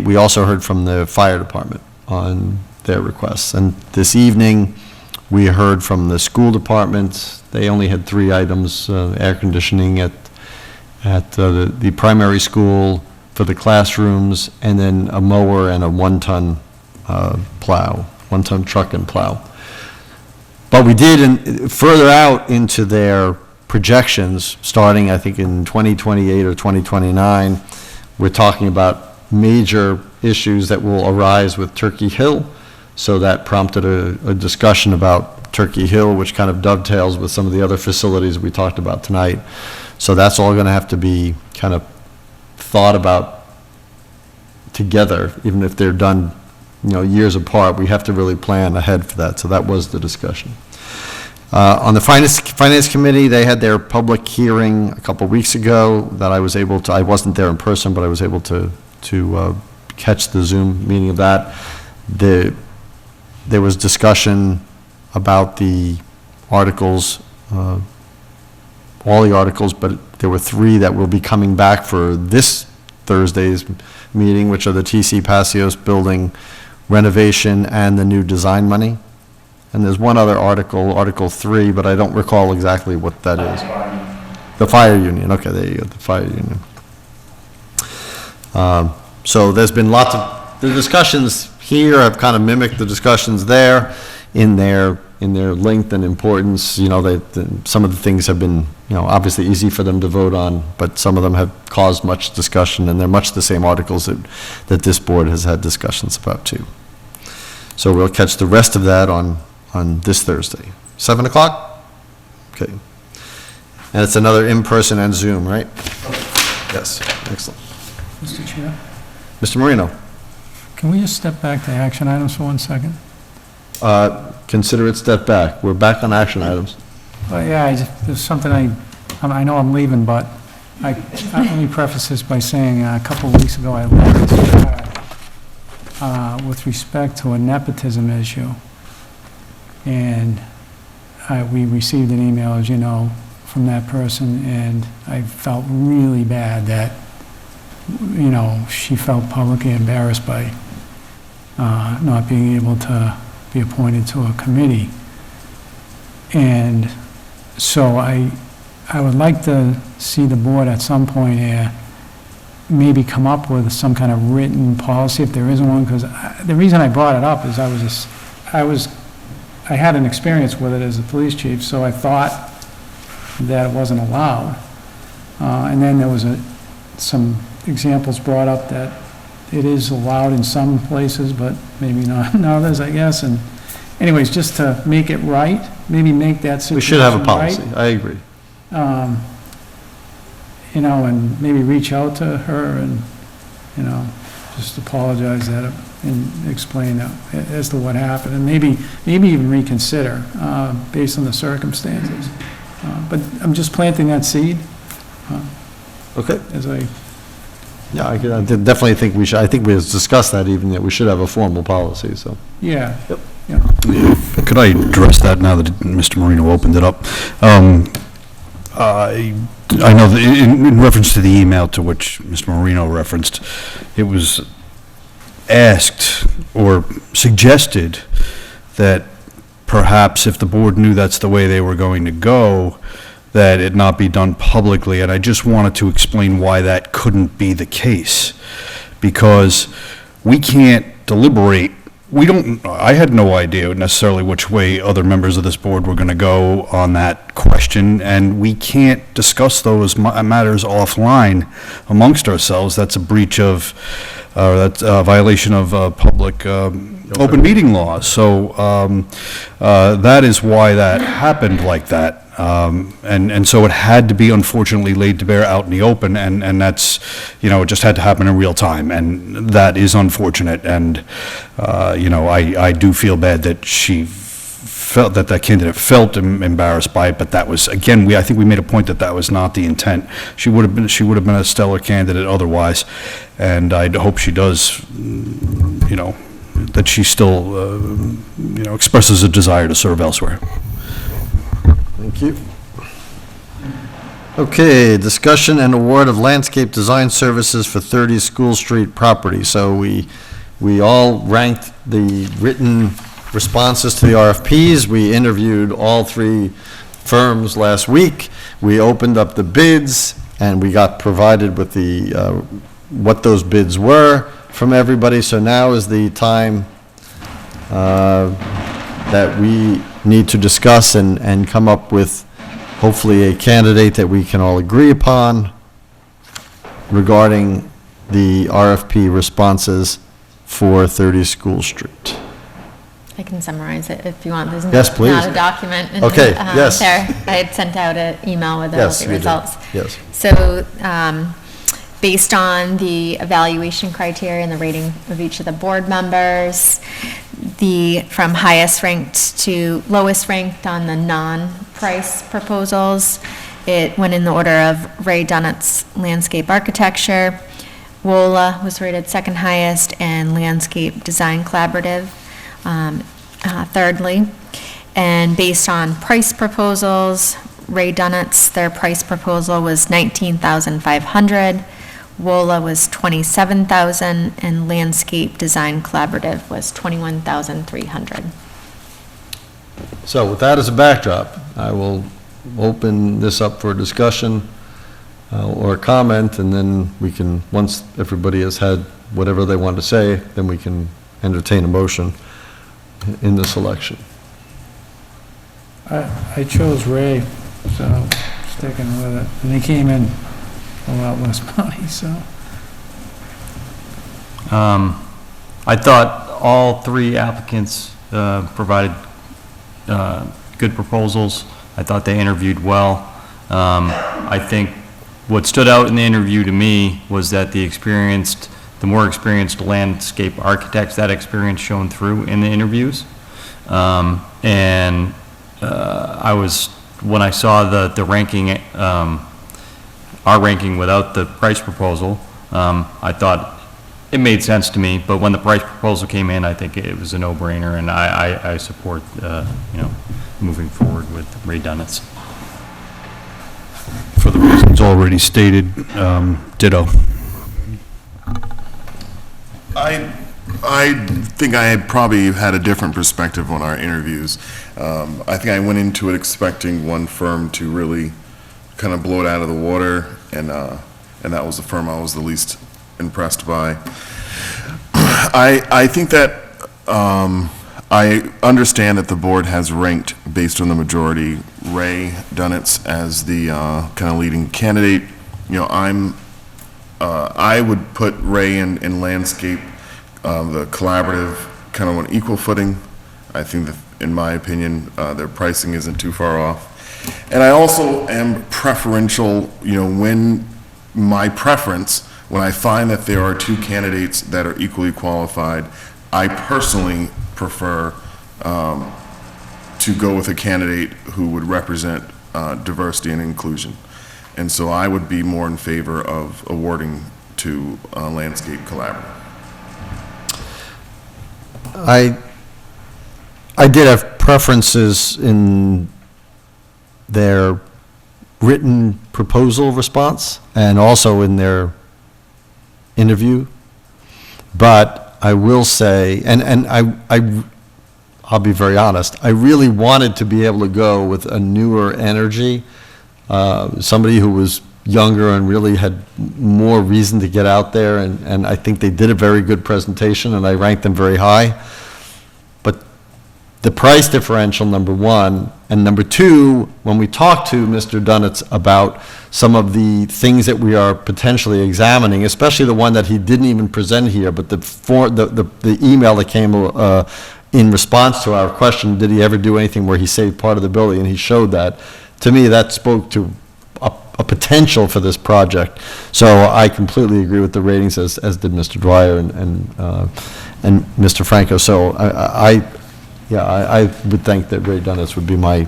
we also heard from the fire department on their requests. And this evening, we heard from the school department. They only had 3 items: air conditioning at the primary school for the classrooms, and then a mower and a 1-ton plow, 1-ton truck and plow. But we did further out into their projections, starting I think in 2028 or 2029, we're talking about major issues that will arise with Turkey Hill. So that prompted a discussion about Turkey Hill, which kind of dovetails with some of the other facilities we talked about tonight. So that's all going to have to be kind of thought about together, even if they're done, years apart. We have to really plan ahead for that. So that was the discussion. On the Finance Committee, they had their public hearing a couple weeks ago that I wasn't there in person, but I was able to catch the Zoom meeting of that. There was discussion about the articles, all the articles, but there were 3 that will be coming back for this Thursday's meeting, which are the TC Passios building renovation and the new design money. And there's one other article, Article 3, but I don't recall exactly what that is. The fire union, okay, there you go, the fire union. So there's been lots of, the discussions here have kind of mimicked the discussions there in their length and importance. You know, some of the things have been, you know, obviously easy for them to vote on, but some of them have caused much discussion, and they're much the same articles that this board has had discussions about too. So we'll catch the rest of that on this Thursday. 7 o'clock? Okay. And it's another in-person and Zoom, right? Yes, excellent. Mr. Chair, Mr. Marino? can we just step back to action items for 1 second? Consider it step back. We're back on action items. Well, yeah, there's something I know I'm leaving, but let me preface this by saying a couple of weeks ago I left this with respect to a nepotism issue. And we received an email, as you know, from that person, and I felt really bad that, you know, she felt publicly embarrassed by not being able to be appointed to a committee. And so I would like to see the board at some point here maybe come up with some kind of written policy, if there isn't one, because the reason I brought it up is I had an experience with it as a police chief, so I thought that it wasn't allowed. And then there was some examples brought up that it is allowed in some places, but maybe not in others, I guess. And anyways, just to make it right, maybe make that situation right. We should have a policy. I agree. You know, and maybe reach out to her and, you know, just apologize that and explain as to what happened, and maybe even reconsider based on the circumstances. But I'm just planting that seed. Okay. Yeah, I definitely think we should, I think we discussed that even, that we should have a formal policy, so. Yeah. Yep. Yeah. Could I address that now that Mr. Marino opened it up? I know that in reference to the email to which Mr. Marino referenced, it was asked or suggested that perhaps if the board knew that's the way they were going to go, that it not be done publicly, and I just wanted to explain why that couldn't be the case. Because we can't deliberate, I had no idea necessarily which way other members of this board were going to go on that question, and we can't discuss those matters offline amongst ourselves. That's a breach of, that's a violation of public open meeting laws. So that is why that happened like that. And so it had to be unfortunately laid to bear out in the open, and that's, you know, it just had to happen in real time, and that is unfortunate. And, you know, I do feel bad that she felt, that candidate felt embarrassed by it, but that was, again, I think we made a point that was not the intent. She would have been a stellar candidate otherwise, and I hope she does, you know, that she still, you know, expresses a desire to serve elsewhere. Thank you. Okay, discussion and award of landscape design services for 30 School Street property. So we all ranked the written responses to the RFPs. We interviewed all three firms last week. We opened up the bids, and we got provided with the what those bids were from everybody. So now is the time that we need to discuss and come up with hopefully a candidate that we can all agree upon regarding the RFP responses for 30 School Street. I can summarize it if you want. There's Yes, please. not a document. Okay, yes. There, I had sent out an email with all Yes, the you did. results. Yes. So, based on the evaluation criteria and the rating of each of the board members, from highest ranked to lowest ranked on the non-price proposals, it went in the order of Ray Dunnett's Landscape Architecture, WOLA was rated second highest, and Landscape Design Collaborative thirdly. And based on price proposals, Ray Dunnett's, their price proposal was $19,500. WOLA was 27,000, and Landscape Design Collaborative was 21,300. So with that as a backdrop, I will open this up for discussion or comment, and then we can, once everybody has had whatever they want to say, then we can entertain a motion in this election. I chose Ray, so sticking with it. And he came in a lot less money, so. I thought all three applicants provided good proposals. I thought they interviewed well. I think what stood out in the interview to me was that the more experienced landscape architects, that experience shone through in the interviews. When I saw the ranking, our ranking without the price proposal, I thought it made sense to me, but when the price proposal came in, I think it was a no-brainer, and I support, moving forward with Ray Dunitz. For the reasons already stated, ditto. I think I had probably had a different perspective on our interviews. I think I went into it expecting one firm to really kind of blow it out of the water, and that was the firm I was the least impressed by. I think that I understand that the board has ranked, based on the majority, Ray Dunitz as the kind of leading candidate. I would put Ray in landscape, the collaborative, kind of on equal footing. I think that, in my opinion, their pricing isn't too far off. And I also am preferential, when I find that there are two candidates that are equally qualified, I personally prefer to go with a candidate who would represent diversity and inclusion. And so I would be more in favor of awarding to Landscape Collaborative. I did have preferences in their written proposal response and also in their interview, but I will say, and I'll be very honest, I really wanted to be able to go with a newer energy, somebody who was younger and really had more reason to get out there, and I think they did a very good presentation, and I ranked them very high. But the price differential, number one, and number two, when we talked to Mr. Dunitz about some of the things that we are potentially examining, especially the one that he didn't even present here, but the email that came in response to our question, did he ever do anything where he saved part of the building, and he showed that. To me, that spoke to a potential for this project. So I completely agree with the ratings, as did Mr. Dwyer and Mr. Franco. So I would think that Ray Dunitz would be my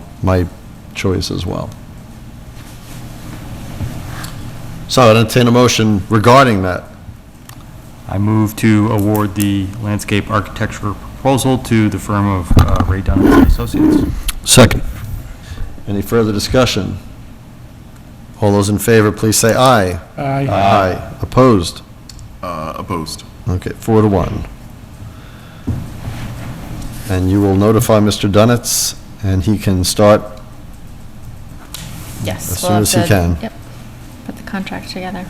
choice as well. So I'd entertain a motion regarding that. I move to award the landscape architecture proposal to the firm of Ray Dunitz and Associates. Second. Any further discussion? All those in favor, please say aye. Aye. Aye. Opposed? Opposed. Okay, 4-1. And you will notify Mr. Dunitz, and he can start Yes. as we'll soon have as he to- can. Yep, put the contract together.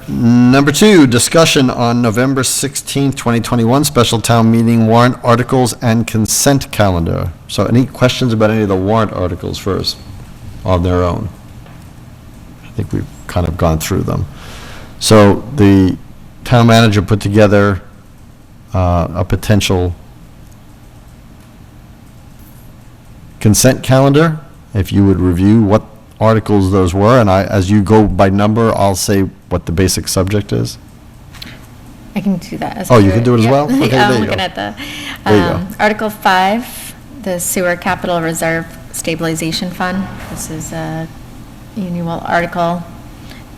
Number 2, discussion on November 16th, 2021, special town meeting warrant articles and consent calendar. So any questions about any of the warrant articles first, on their own? I think we've kind of gone through them. So the town manager put together a potential consent calendar. If you would review what articles those were, and as you go by number, I'll say what the basic subject is. I can do that as Oh, you we're- can do it as yep. well? Okay, there I'm you looking go. at the, There you go. Article 5, the Sewer Capital Reserve Stabilization Fund. This is a annual article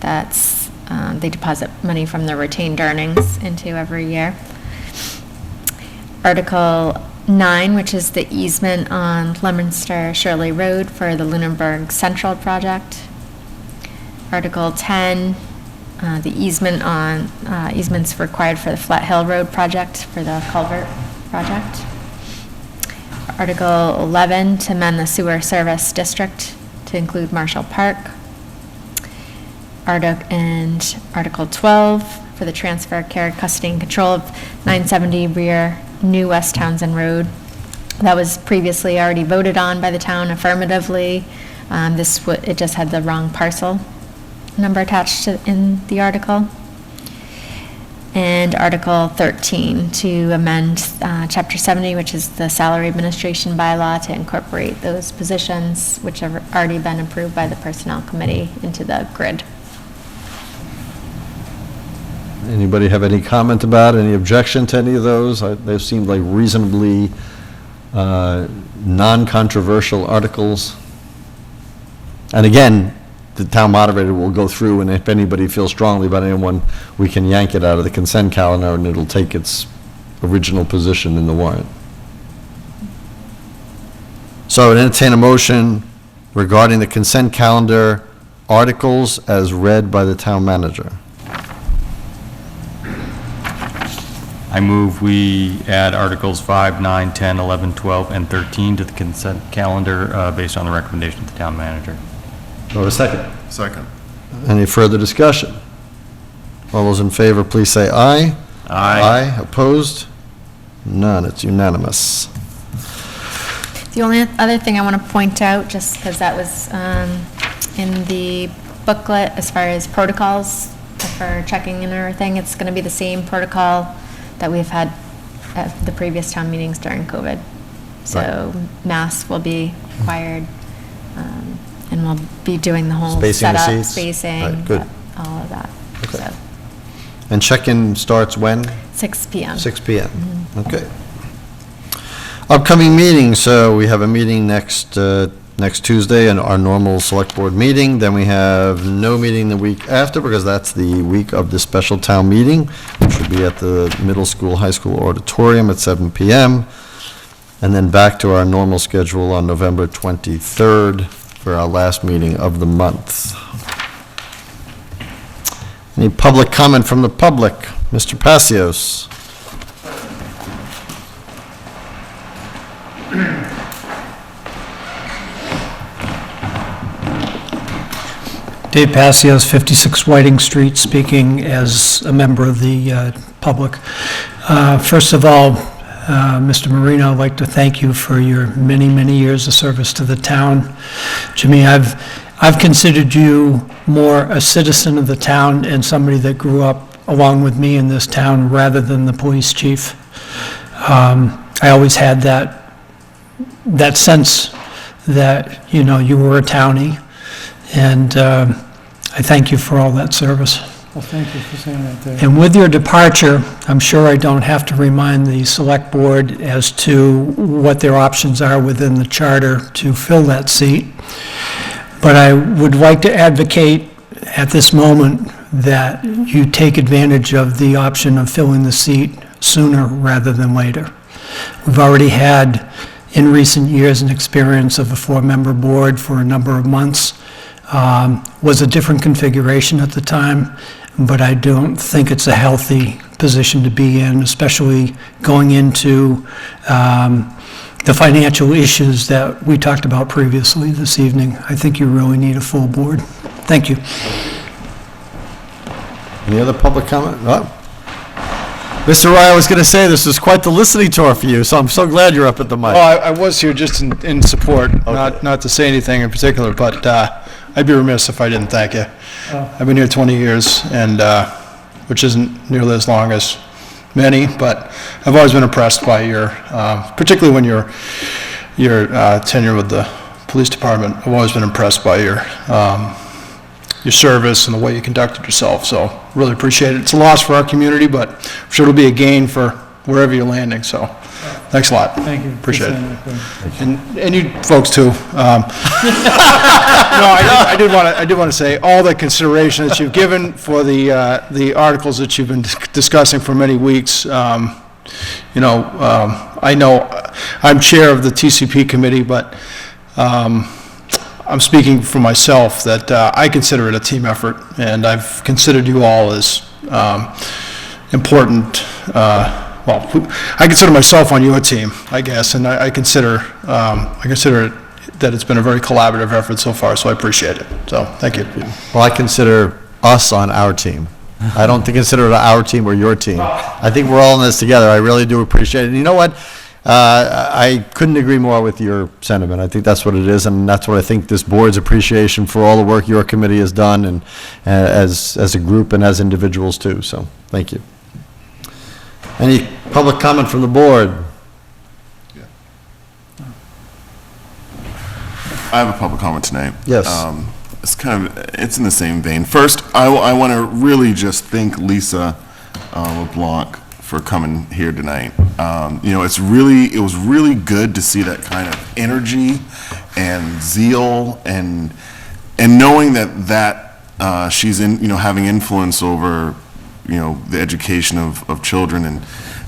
that's, they deposit money from their retained earnings into every year. Article 9, which is the easement on Leominster Shirley Road for the Lunenburg Central project. Article 10, the easement on, easements required for the Flat Hill Road project, for the culvert project. Article 11, to amend the sewer service district to include Marshall Park. Article 12, for the transfer, care, custody, and control of 970 rear New West Townsend Road. That was previously already voted on by the town affirmatively. It just had the wrong parcel number attached in the article. And Article 13, to amend Chapter 70, which is the salary administration bylaw, to incorporate those positions, which have already been approved by the Personnel Committee, into the grid. Anybody have any comment about, any objection to any of those? They seemed like reasonably non-controversial articles. And again, the town moderator will go through, and if anybody feels strongly about anyone, we can yank it out of the consent calendar, and it'll take its original position in the warrant. So I would entertain a motion regarding the consent calendar articles as read by the town manager. I move we add Articles 5, 9, 10, 11, 12, and 13 to the consent calendar based on the recommendation of the town manager. Or a second? Second. Any further discussion? All those in favor, please say aye. Aye. Opposed? None. It's unanimous. The only other thing I want to point out, just because that was in the booklet as far as protocols for checking and everything, it's going to be the same protocol that we've had at the previous town meetings during COVID. So masks will be required, and we'll be doing the whole Spacing the setup, seats? spacing, Right, good. all of that. Okay. So And check-in starts when? 6 p.m. 6 PM. Okay. Upcoming meetings, so we have a meeting next Tuesday, and our normal select board meeting. Then we have no meeting the week after, because that's the week of the special town meeting, which will be at the middle school, high school auditorium at 7 PM. And then back to our normal schedule on November 23rd for our last meeting of the month. Any public comment from the public? Mr. Passios. Dave Passios, 56 Whiting Street, speaking as a member of the public. First of all, Mr. Marino, I'd like to thank you for your many, many years of service to the town. Jimmy, I've considered you more a citizen of the town and somebody that grew up along with me in this town rather than the police chief. I always had that sense that, you know, you were a townie, and I thank you for all that service. Well, thank you for saying that, Dave. And with your departure, I'm sure I don't have to remind the select board as to what their options are within the charter to fill that seat. But I would like to advocate at this moment that you take advantage of the option of filling the seat sooner rather than later. We've already had, in recent years, an experience of a 4-member board for a number of months. Was a different configuration at the time, but I don't think it's a healthy position to be in, especially going into the financial issues that we talked about previously this evening. I think you really need a full board. Thank you. Any other public comment? Oh. Mr. Ryan, I was going to say, this is quite the listening tour for you, so I'm so glad you're up at the mic. Well, I was here just in support, not to say anything in particular, but I'd be remiss if I didn't thank you. I've been here 20 years, and which isn't nearly as long as many, but I've always been impressed by your, particularly when your tenure with the police department. I've always been impressed by your service and the way you conducted yourself. So really appreciate it. It's a loss for our community, but I'm sure it'll be a gain for wherever you're landing. So thanks a lot. Thank you. Appreciate it. it. And you folks too. No, I did want to say all the consideration that you've given for the articles that you've been discussing for many weeks. I know I'm chair of the TCP committee, but I'm speaking for myself, that I consider it a team effort, and I've considered you all as important. I consider myself on your team, I guess, and I consider it that it's been a very collaborative effort so far, so I appreciate it. So, thank you. Well, I consider us on our team. I don't consider it our team or your team. I think we're all in this together. I really do appreciate it. And you know what? I couldn't agree more with your sentiment. I think that's what it is, and that's what I think this board's appreciation for all the work your committee has done, and as a group and as individuals too. So, thank you. Any public comment from the board? I have a public comment tonight. Yes. It's in the same vein. First, I want to really just thank Lisa LeBlanc for coming here tonight. It was really good to see that kind of energy and zeal, and knowing that she's having influence over the education of children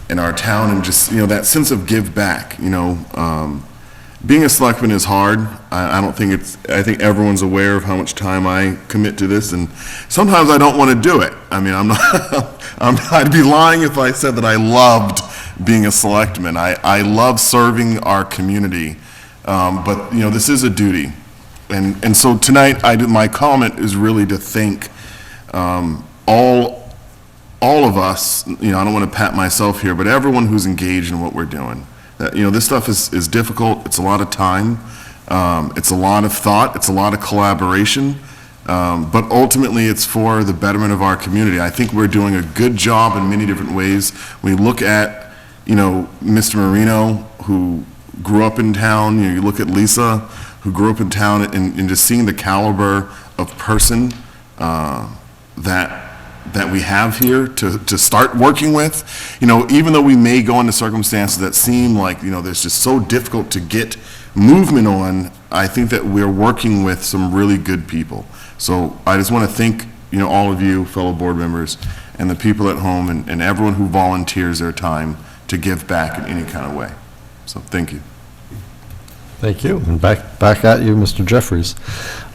in our town, and just that sense of give back. Being a selectman is hard. I think everyone's aware of how much time I commit to this, and sometimes I don't want to do it. I mean, I'd be lying if I said that I loved being a selectman. I love serving our community, but this is a duty, and so tonight my comment is really to thank all of us. I don't want to pat myself here, but everyone who's engaged in what we're doing. This stuff is difficult. It's a lot of time. It's a lot of thought. It's a lot of collaboration. But ultimately, it's for the betterment of our community. I think we're doing a good job in many different ways. We look at, Mr. Marino, who grew up in town. You look at Lisa, who grew up in town, and just seeing the caliber of person that we have here to start working with. Even though we may go into circumstances that seem like, there's just so difficult to get movement on, I think that we're working with some really good people. So I just want to thank, all of you fellow board members and the people at home and everyone who volunteers their time to give back in any kind of way. So thank you. Thank you. And back at you, Mr. Jeffries.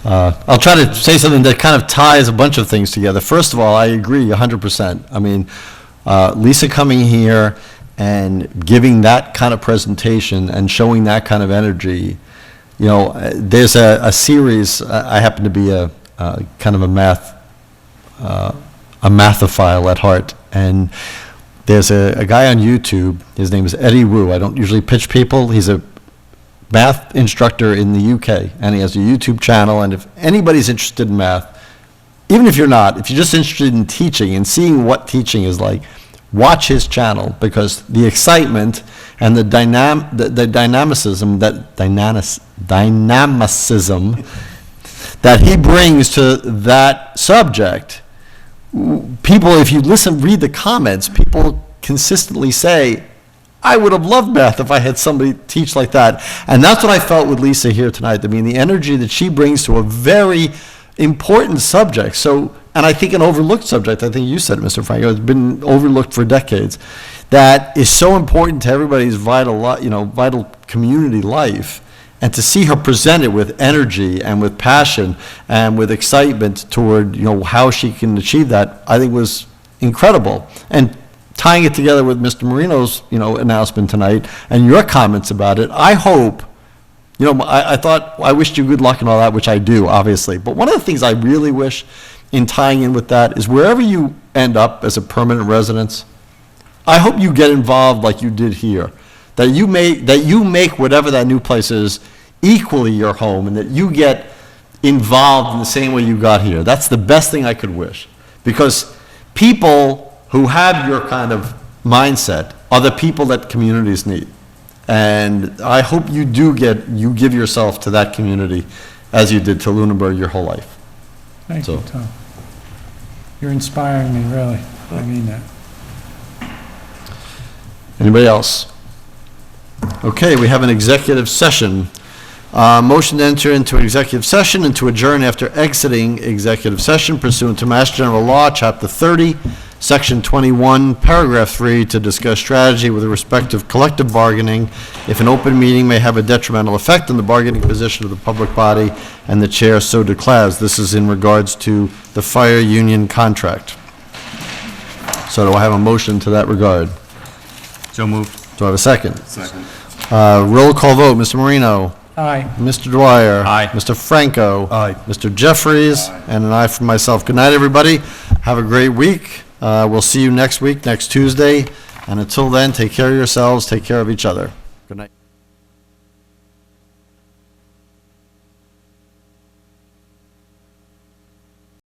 I'll try to say something that kind of ties a bunch of things together. First of all, I agree 100%. I mean, Lisa coming here and giving that kind of presentation and showing that kind of energy, there's a series. I happen to be a kind of a mathophile at heart, and there's a guy on YouTube. His name is Eddie Wu. I don't usually pitch people. He's a math instructor in the UK, and he has a YouTube channel, and if anybody's interested in math, even if you're not, if you're just interested in teaching and seeing what teaching is like, watch his channel, because the excitement and the dynamicism that he brings to that subject, people, if you read the comments, people consistently say, I would have loved math if I had somebody teach like that. And that's what I felt with Lisa here tonight. I mean, the energy that she brings to a very important subject. So, and I think an overlooked subject, I think you said, Mr. Franco, it's been overlooked for decades, that is so important to everybody's vital community life. And to see her present it with energy and with passion and with excitement toward, how she can achieve that, I think was incredible. And tying it together with Mr. Marino's, announcement tonight and your comments about it, I hope, I thought, I wished you good luck and all that, which I do, obviously. But one of the things I really wish in tying in with that is wherever you end up as a permanent residence, I hope you get involved like you did here. That you make whatever that new place is equally your home, and that you get involved in the same way you got here. That's the best thing I could wish. Because people who have your kind of mindset are the people that communities need. And I hope you give yourself to that community as you did to Lunenburg your whole life. Thank you, Tom. You're inspiring me, really. I mean that. Anybody else? Okay, we have an executive session. Motion to enter into executive session and to adjourn after exiting executive session pursuant to Mass General Law, Chapter 30, Section 21, Paragraph 3, to discuss strategy with respect to collective bargaining if an open meeting may have a detrimental effect on the bargaining position of the public body and the chair so declares. This is in regards to the fire union contract. So do I have a motion to that regard? So moved. Do I have a second? Second. Roll call vote, Mr. Marino. Aye. Mr. Dwyer. Aye. Mr. Franco. Aye. Mr. Jeffries. And an aye from myself. Good night, everybody. Have a great week. We'll see you next week, next Tuesday. And until then, take care of yourselves, take care of each other. Good night.